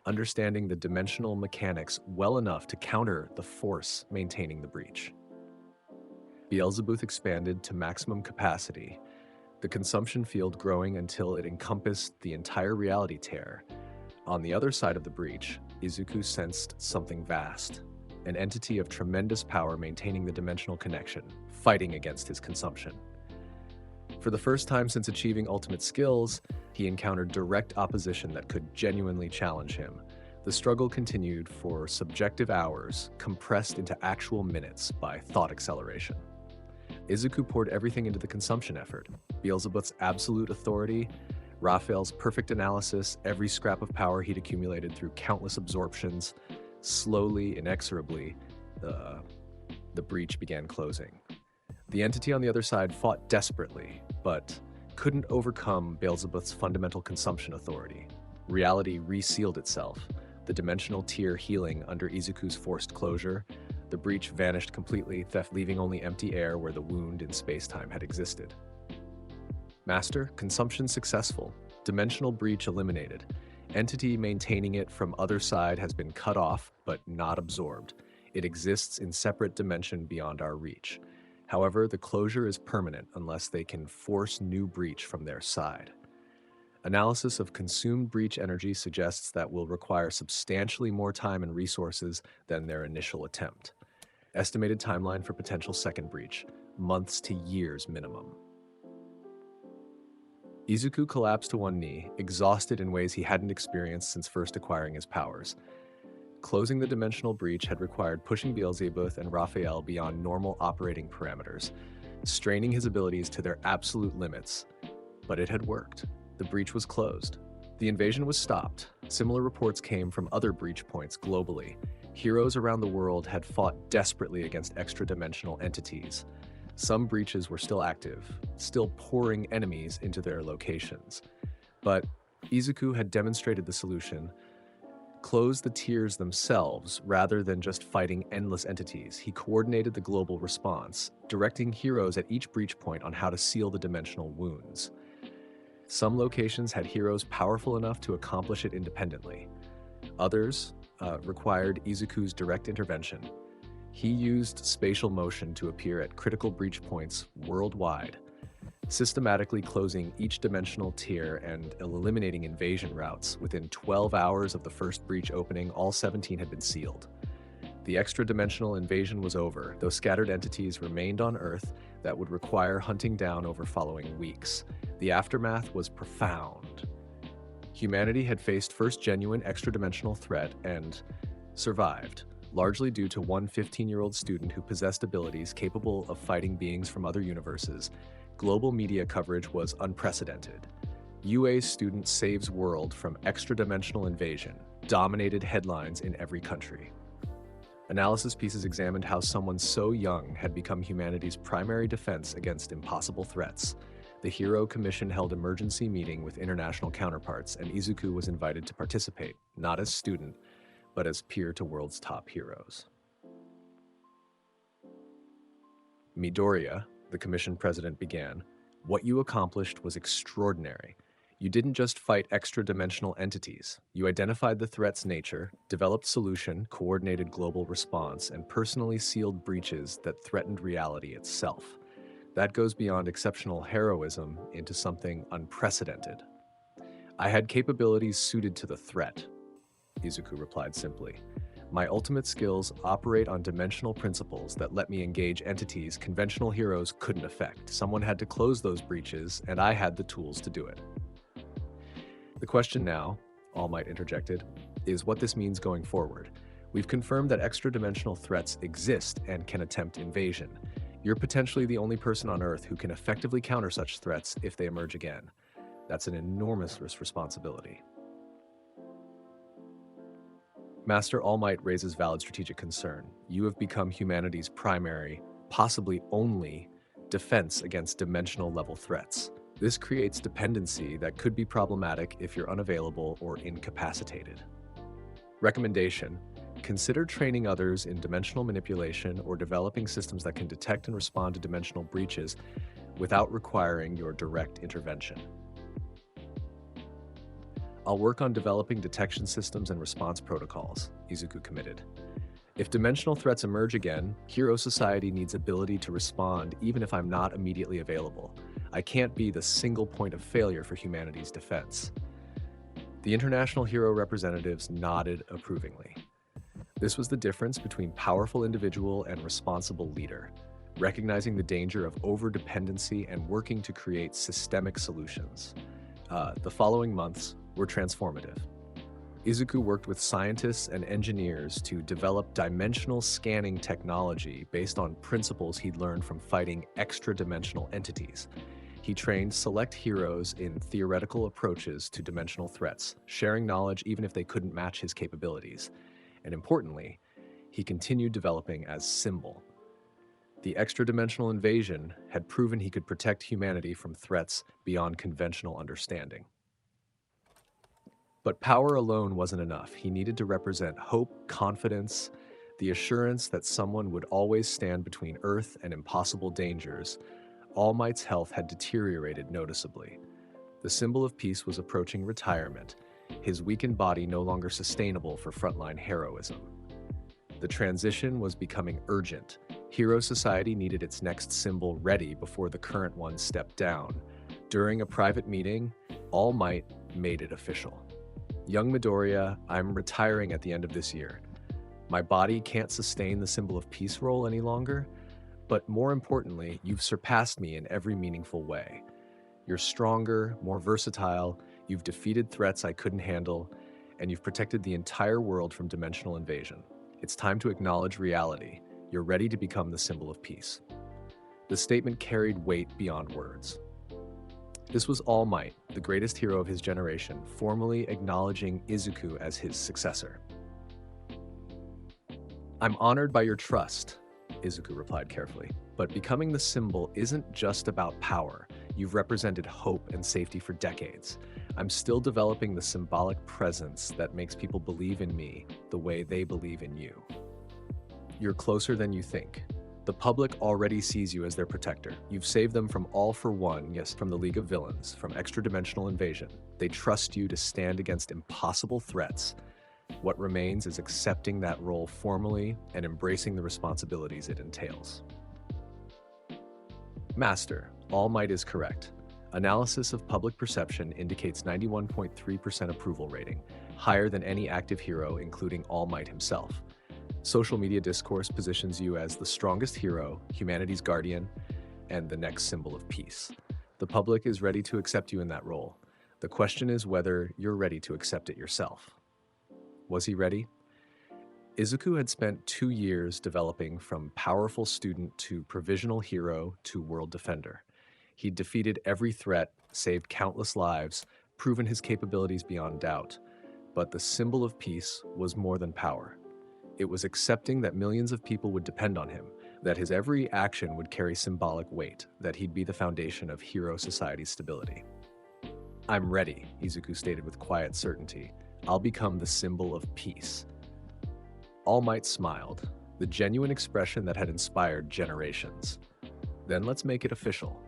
understanding the dimensional mechanics well enough to counter the force maintaining the breach. Beelzebub expanded to maximum capacity, the consumption field growing until it encompassed the entire reality tear. On the other side of the breach, Izuku sensed something vast, an entity of tremendous power maintaining the dimensional connection, fighting against his consumption. For the first time since achieving ultimate skills, he encountered direct opposition that could genuinely challenge him. The struggle continued for subjective hours, compressed into actual minutes by thought acceleration. Izuku poured everything into the consumption effort. Beelzebub's absolute authority, Raphael's perfect analysis, every scrap of power he'd accumulated through countless absorptions. Slowly, inexorably, the breach began closing. The entity on the other side fought desperately, but couldn't overcome Beelzebub's fundamental consumption authority. Reality resealed itself, the dimensional tier healing under Izuku's forced closure. The breach vanished completely, leaving only empty air where the wound in space-time had existed. Master, consumption successful. Dimensional breach eliminated. Entity maintaining it from other side has been cut off, but not absorbed. It exists in separate dimension beyond our reach. However, the closure is permanent unless they can force new breach from their side. Analysis of consumed breach energy suggests that will require substantially more time and resources than their initial attempt. Estimated timeline for potential second breach, months to years minimum. Izuku collapsed to one knee, exhausted in ways he hadn't experienced since first acquiring his powers. Closing the dimensional breach had required pushing Beelzebub and Raphael beyond normal operating parameters, straining his abilities to their absolute limits. But it had worked. The breach was closed. The invasion was stopped. Similar reports came from other breach points globally. Heroes around the world had fought desperately against extra-dimensional entities. Some breaches were still active, still pouring enemies into their locations. But Izuku had demonstrated the solution: close the tiers themselves rather than just fighting endless entities. He coordinated the global response, directing heroes at each breach point on how to seal the dimensional wounds. Some locations had heroes powerful enough to accomplish it independently. Others required Izuku's direct intervention. He used spatial motion to appear at critical breach points worldwide, systematically closing each dimensional tier and eliminating invasion routes. Within 12 hours of the first breach opening, all 17 had been sealed. The extra-dimensional invasion was over, though scattered entities remained on Earth that would require hunting down over following weeks. The aftermath was profound. Humanity had faced first genuine extra-dimensional threat and survived, largely due to one 15-year-old student who possessed abilities capable of fighting beings from other universes. Global media coverage was unprecedented. UA's student saves world from extra-dimensional invasion, dominated headlines in every country. Analysis pieces examined how someone so young had become humanity's primary defense against impossible threats. The Hero Commission held emergency meeting with international counterparts, and Izuku was invited to participate, not as student, but as peer to world's top heroes. Midoriya, the commission president, began. What you accomplished was extraordinary. You didn't just fight extra-dimensional entities. You identified the threat's nature, developed solution, coordinated global response, and personally sealed breaches that threatened reality itself. That goes beyond exceptional heroism into something unprecedented. I had capabilities suited to the threat, Izuku replied simply. My ultimate skills operate on dimensional principles that let me engage entities conventional heroes couldn't affect. Someone had to close those breaches, and I had the tools to do it. The question now, All Might interjected, is what this means going forward. We've confirmed that extra-dimensional threats exist and can attempt invasion. You're potentially the only person on Earth who can effectively counter such threats if they emerge again. That's an enormous responsibility. Master All Might raises valid strategic concern. You have become humanity's primary, possibly only, defense against dimensional-level threats. This creates dependency that could be problematic if you're unavailable or incapacitated. Recommendation: consider training others in dimensional manipulation or developing systems that can detect and respond to dimensional breaches without requiring your direct intervention. I'll work on developing detection systems and response protocols, Izuku committed. If dimensional threats emerge again, Hero Society needs ability to respond even if I'm not immediately available. I can't be the single point of failure for humanity's defense. The international hero representatives nodded approvingly. This was the difference between powerful individual and responsible leader, recognizing the danger of over-dependency and working to create systemic solutions. The following months were transformative. Izuku worked with scientists and engineers to develop dimensional scanning technology based on principles he'd learned from fighting extra-dimensional entities. He trained select heroes in theoretical approaches to dimensional threats, sharing knowledge even if they couldn't match his capabilities. And importantly, he continued developing as Symbol. The extra-dimensional invasion had proven he could protect humanity from threats beyond conventional understanding. But power alone wasn't enough. He needed to represent hope, confidence, the assurance that someone would always stand between Earth and impossible dangers. All Might's health had deteriorated noticeably. The Symbol of Peace was approaching retirement, his weakened body no longer sustainable for frontline heroism. The transition was becoming urgent. Hero Society needed its next symbol ready before the current one stepped down. During a private meeting, All Might made it official. Young Midoriya, I'm retiring at the end of this year. My body can't sustain the Symbol of Peace role any longer, but more importantly, you've surpassed me in every meaningful way. You're stronger, more versatile, you've defeated threats I couldn't handle, and you've protected the entire world from dimensional invasion. It's time to acknowledge reality. You're ready to become the Symbol of Peace. The statement carried weight beyond words. This was All Might, the greatest hero of his generation, formally acknowledging Izuku as his successor. I'm honored by your trust, Izuku replied carefully, but becoming the symbol isn't just about power. You've represented hope and safety for decades. I'm still developing the symbolic presence that makes people believe in me the way they believe in you. You're closer than you think. The public already sees you as their protector. You've saved them from All for One, yes, from the League of Villains, from extra-dimensional invasion. They trust you to stand against impossible threats. What remains is accepting that role formally and embracing the responsibilities it entails. Master, All Might is correct. Analysis of public perception indicates 91.3% approval rating, higher than any active hero, including All Might himself. Social media discourse positions you as the strongest hero, humanity's guardian, and the next Symbol of Peace. The public is ready to accept you in that role. The question is whether you're ready to accept it yourself. Was he ready? Izuku had spent 2 years developing from powerful student to provisional hero to world defender. He'd defeated every threat, saved countless lives, proven his capabilities beyond doubt. But the Symbol of Peace was more than power. It was accepting that millions of people would depend on him, that his every action would carry symbolic weight, that he'd be the foundation of Hero Society's stability. I'm ready, Izuku stated with quiet certainty. I'll become the Symbol of Peace. All Might smiled, the genuine expression that had inspired generations. Then let's make it official.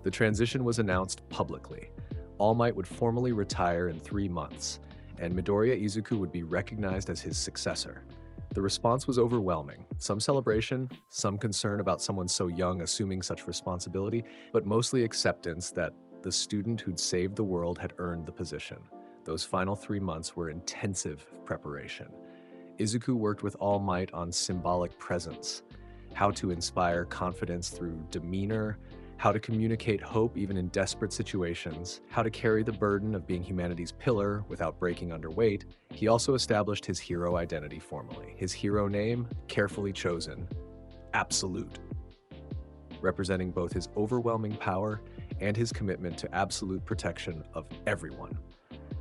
The transition was announced publicly. All Might would formally retire in 3 months, and Midoriya Izuku would be recognized as his successor. The response was overwhelming. Some celebration, some concern about someone so young assuming such responsibility, but mostly acceptance that the student who'd saved the world had earned the position. Those final 3 months were intensive preparation. Izuku worked with All Might on symbolic presence, how to inspire confidence through demeanor, how to communicate hope even in desperate situations, how to carry the burden of being humanity's pillar without breaking underweight. He also established his hero identity formally. His hero name, carefully chosen, Absolute, representing both his overwhelming power and his commitment to absolute protection of everyone.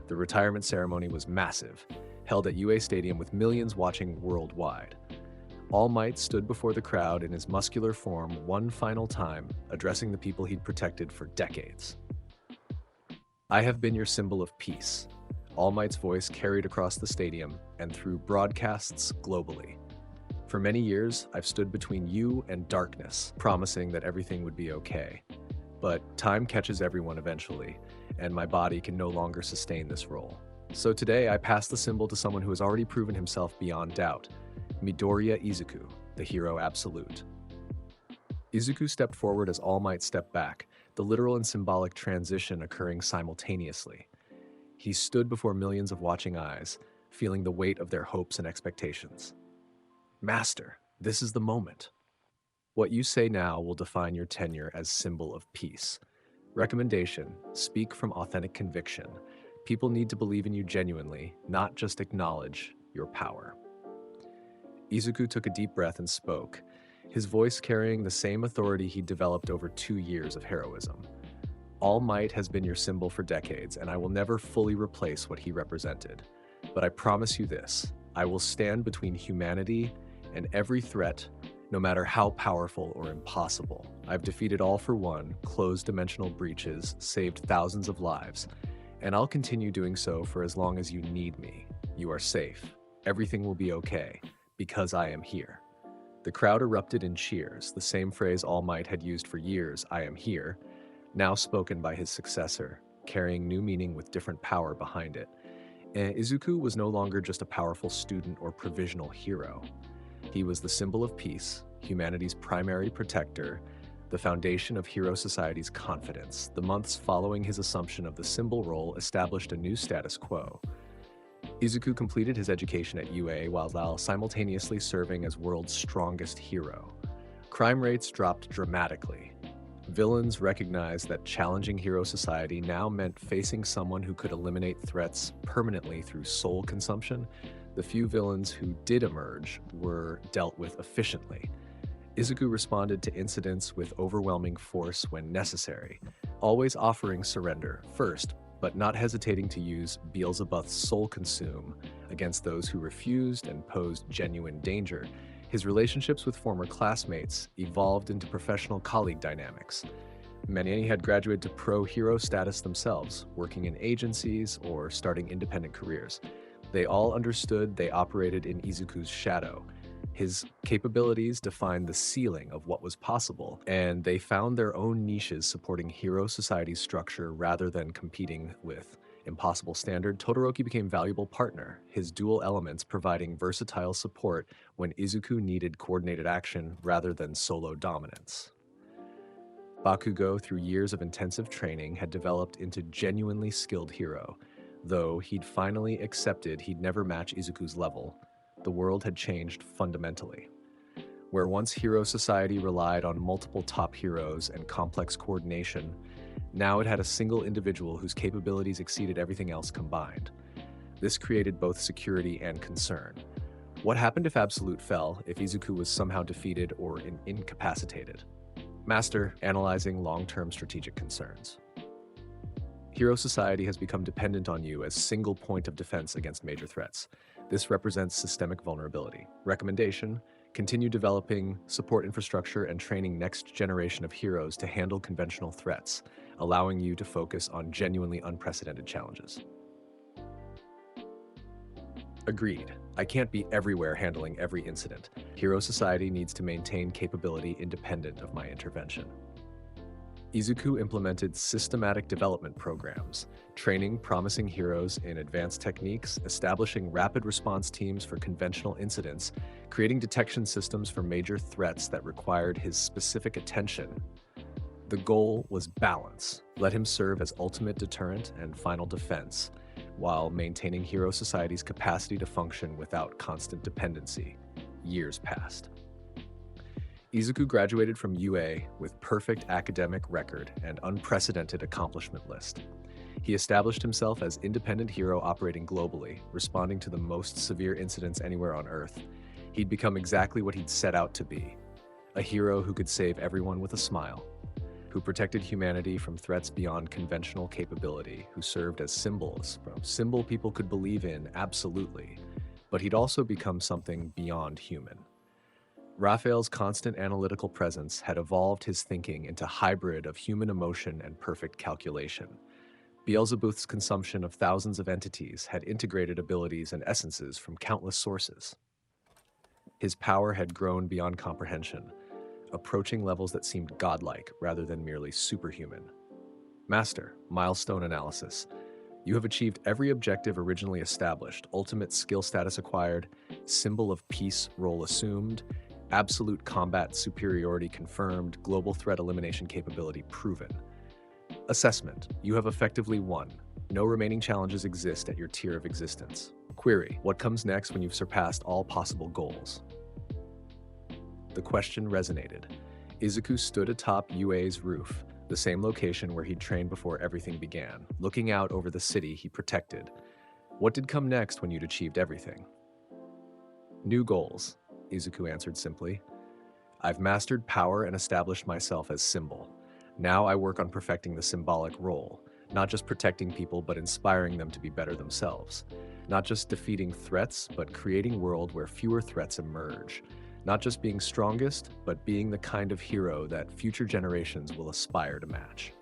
The retirement ceremony was massive, held at UA Stadium with millions watching worldwide. All Might stood before the crowd in his muscular form one final time, addressing the people he'd protected for decades. I have been your Symbol of Peace. All Might's voice carried across the stadium and through broadcasts globally. For many years, I've stood between you and darkness, promising that everything would be okay. But time catches everyone eventually, and my body can no longer sustain this role. So today I pass the symbol to someone who has already proven himself beyond doubt, Midoriya Izuku, the hero absolute. Izuku stepped forward as All Might stepped back, the literal and symbolic transition occurring simultaneously. He stood before millions of watching eyes, feeling the weight of their hopes and expectations. Master, this is the moment. What you say now will define your tenure as symbol of peace. Recommendation, speak from authentic conviction. People need to believe in you genuinely, not just acknowledge your power. Izuku took a deep breath and spoke, his voice carrying the same authority he'd developed over 2 years of heroism. All Might has been your symbol for decades, and I will never fully replace what he represented. But I promise you this, I will stand between humanity and every threat, no matter how powerful or impossible. I've defeated All for One, closed dimensional breaches, saved thousands of lives, and I'll continue doing so for as long as you need me. You are safe. Everything will be okay, because I am here. The crowd erupted in cheers, the same phrase All Might had used for years, I am here, now spoken by his successor, carrying new meaning with different power behind it. And Izuku was no longer just a powerful student or provisional hero. He was the symbol of peace, humanity's primary protector, the foundation of Hero Society's confidence. The months following his assumption of the symbol role established a new status quo. Izuku completed his education at UA while simultaneously serving as world's strongest hero. Crime rates dropped dramatically. Villains recognized that challenging Hero Society now meant facing someone who could eliminate threats permanently through soul consumption. The few villains who did emerge were dealt with efficiently. Izuku responded to incidents with overwhelming force when necessary, always offering surrender first, but not hesitating to use Beelzebub's soul consume against those who refused and posed genuine danger. His relationships with former classmates evolved into professional colleague dynamics. Many had graduated to pro-hero status themselves, working in agencies or starting independent careers. They all understood they operated in Izuku's shadow. His capabilities defined the ceiling of what was possible, and they found their own niches supporting Hero Society's structure rather than competing with impossible standard. Todoroki became a valuable partner, his dual elements providing versatile support when Izuku needed coordinated action rather than solo dominance. Bakugo, through years of intensive training, had developed into genuinely skilled hero. Though he'd finally accepted he'd never match Izuku's level, the world had changed fundamentally. Where once Hero Society relied on multiple top heroes and complex coordination, now it had a single individual whose capabilities exceeded everything else combined. This created both security and concern. What happened if Absolute fell, if Izuku was somehow defeated or incapacitated? Master, analyzing long-term strategic concerns. Hero Society has become dependent on you as single point of defense against major threats. This represents systemic vulnerability. Recommendation, continue developing support infrastructure and training next generation of heroes to handle conventional threats, allowing you to focus on genuinely unprecedented challenges. Agreed. I can't be everywhere handling every incident. Hero Society needs to maintain capability independent of my intervention. Izuku implemented systematic development programs, training promising heroes in advanced techniques, establishing rapid response teams for conventional incidents, creating detection systems for major threats that required his specific attention. The goal was balance. Let him serve as ultimate deterrent and final defense, while maintaining Hero Society's capacity to function without constant dependency. Years passed. Izuku graduated from UA with perfect academic record and unprecedented accomplishment list. He established himself as independent hero operating globally, responding to the most severe incidents anywhere on Earth. He'd become exactly what he'd set out to be, a hero who could save everyone with a smile, who protected humanity from threats beyond conventional capability, who served as symbols, symbol people could believe in, absolutely, but he'd also become something beyond human. Raphael's constant analytical presence had evolved his thinking into hybrid of human emotion and perfect calculation. Beelzebub's consumption of thousands of entities had integrated abilities and essences from countless sources. His power had grown beyond comprehension, approaching levels that seemed godlike rather than merely superhuman. Master, milestone analysis. You have achieved every objective originally established: ultimate skill status acquired, symbol of peace role assumed, absolute combat superiority confirmed, global threat elimination capability proven. Assessment. You have effectively won. No remaining challenges exist at your tier of existence. Query. What comes next when you've surpassed all possible goals? The question resonated. Izuku stood atop UA's roof, the same location where he'd trained before everything began, looking out over the city he protected. What did come next when you'd achieved everything? New goals, Izuku answered simply. I've mastered power and established myself as symbol. Now I work on perfecting the symbolic role, not just protecting people but inspiring them to be better themselves. Not just defeating threats, but creating a world where fewer threats emerge. Not just being strongest, but being the kind of hero that future generations will aspire to match.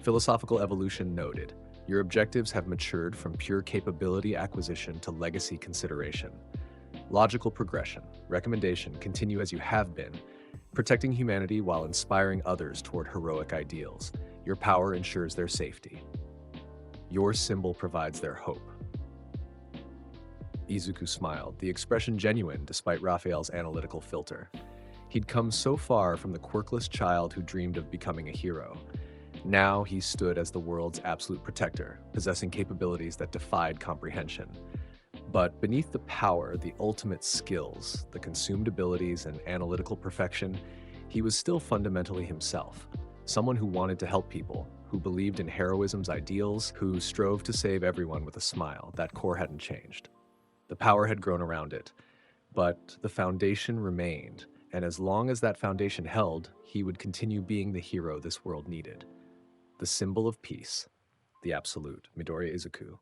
Philosophical evolution noted. Your objectives have matured from pure capability acquisition to legacy consideration. Logical progression. Recommendation: continue as you have been, protecting humanity while inspiring others toward heroic ideals. Your power ensures their safety. Your symbol provides their hope. Izuku smiled, the expression genuine despite Raphael's analytical filter. He'd come so far from the quirkless child who dreamed of becoming a hero. Now he stood as the world's absolute protector, possessing capabilities that defied comprehension. But beneath the power, the ultimate skills, the consumed abilities, and analytical perfection, he was still fundamentally himself. Someone who wanted to help people, who believed in heroism's ideals, who strove to save everyone with a smile. That core hadn't changed. The power had grown around it, but the foundation remained, and as long as that foundation held, he would continue being the hero this world needed. The symbol of peace, the absolute, Midoriya Izuku.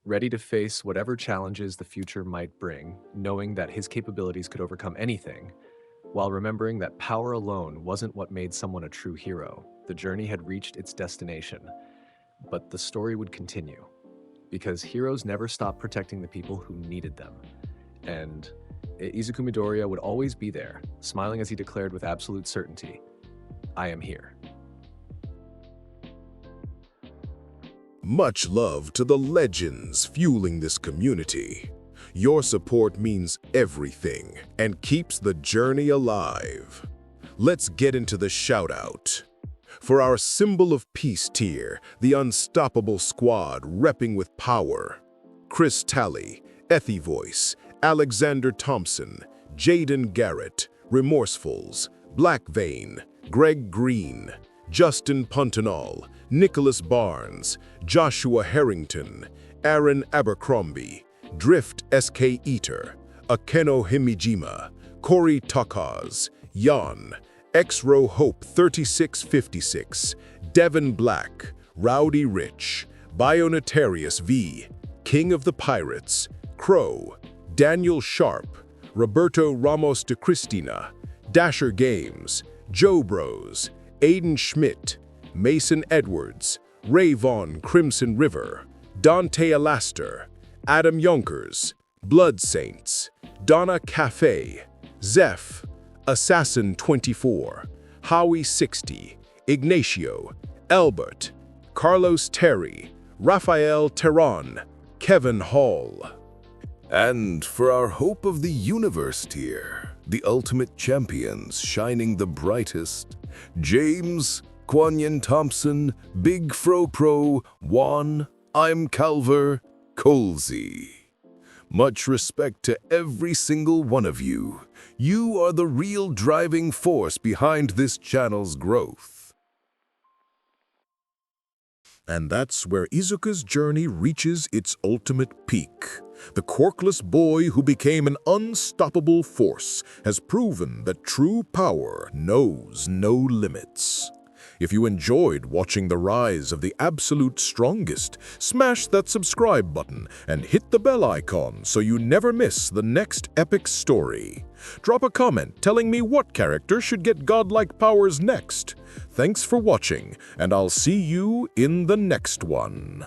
Ready to face whatever challenges the future might bring, knowing that his capabilities could overcome anything, while remembering that power alone wasn't what made someone a true hero. The journey had reached its destination, but the story would continue. Because heroes never stopped protecting the people who needed them. And Izuku Midoriya would always be there, smiling as he declared with absolute certainty, I am here. Much love to the legends fueling this community. Your support means everything and keeps the journey alive. Let's get into the shout-out. For our Symbol of Peace tier, the Unstoppable Squad repping with power. Chris Talley, Ethy Voice, Alexander Thompson, Jaden Garrett, Remorsefuls, Black Vein, Greg Green, Justin Puntanall, Nicholas Barnes, Joshua Harrington, Aaron Abercrombie, Drift SK Eater, Akeno Himijima, Corey Takaz, Jan, X-Row Hope 3656, Devin Black, Rowdy Rich, Bionotarius V, King of the Pirates, Crow, Daniel Sharp, Roberto Ramos de Cristina, Dasher Games, Joe Bros, Aiden Schmidt, Mason Edwards, Ray Vaughn Crimson River, Dante Alaster, Adam Yonkers, Blood Saints, Donna Cafe, Zeph, Assassin 24, Howie 60, Ignacio, Albert, Carlos Terry, Raphael Terran, Kevin Hall. And for our Hope of the Universe tier, the ultimate champions shining the brightest, James, Quanyan Thompson, Big Fro Pro, Juan, I'm Calver, Colsey. Much respect to every single one of you. You are the real driving force behind this channel's growth. And that's where Izuku's journey reaches its ultimate peak. The quirkless boy who became an unstoppable force has proven that true power knows no limits. If you enjoyed watching the rise of the absolute strongest, smash that subscribe button and hit the bell icon so you never miss the next epic story. Drop a comment telling me what character should get godlike powers next. Thanks for watching, and I'll see you in the next one.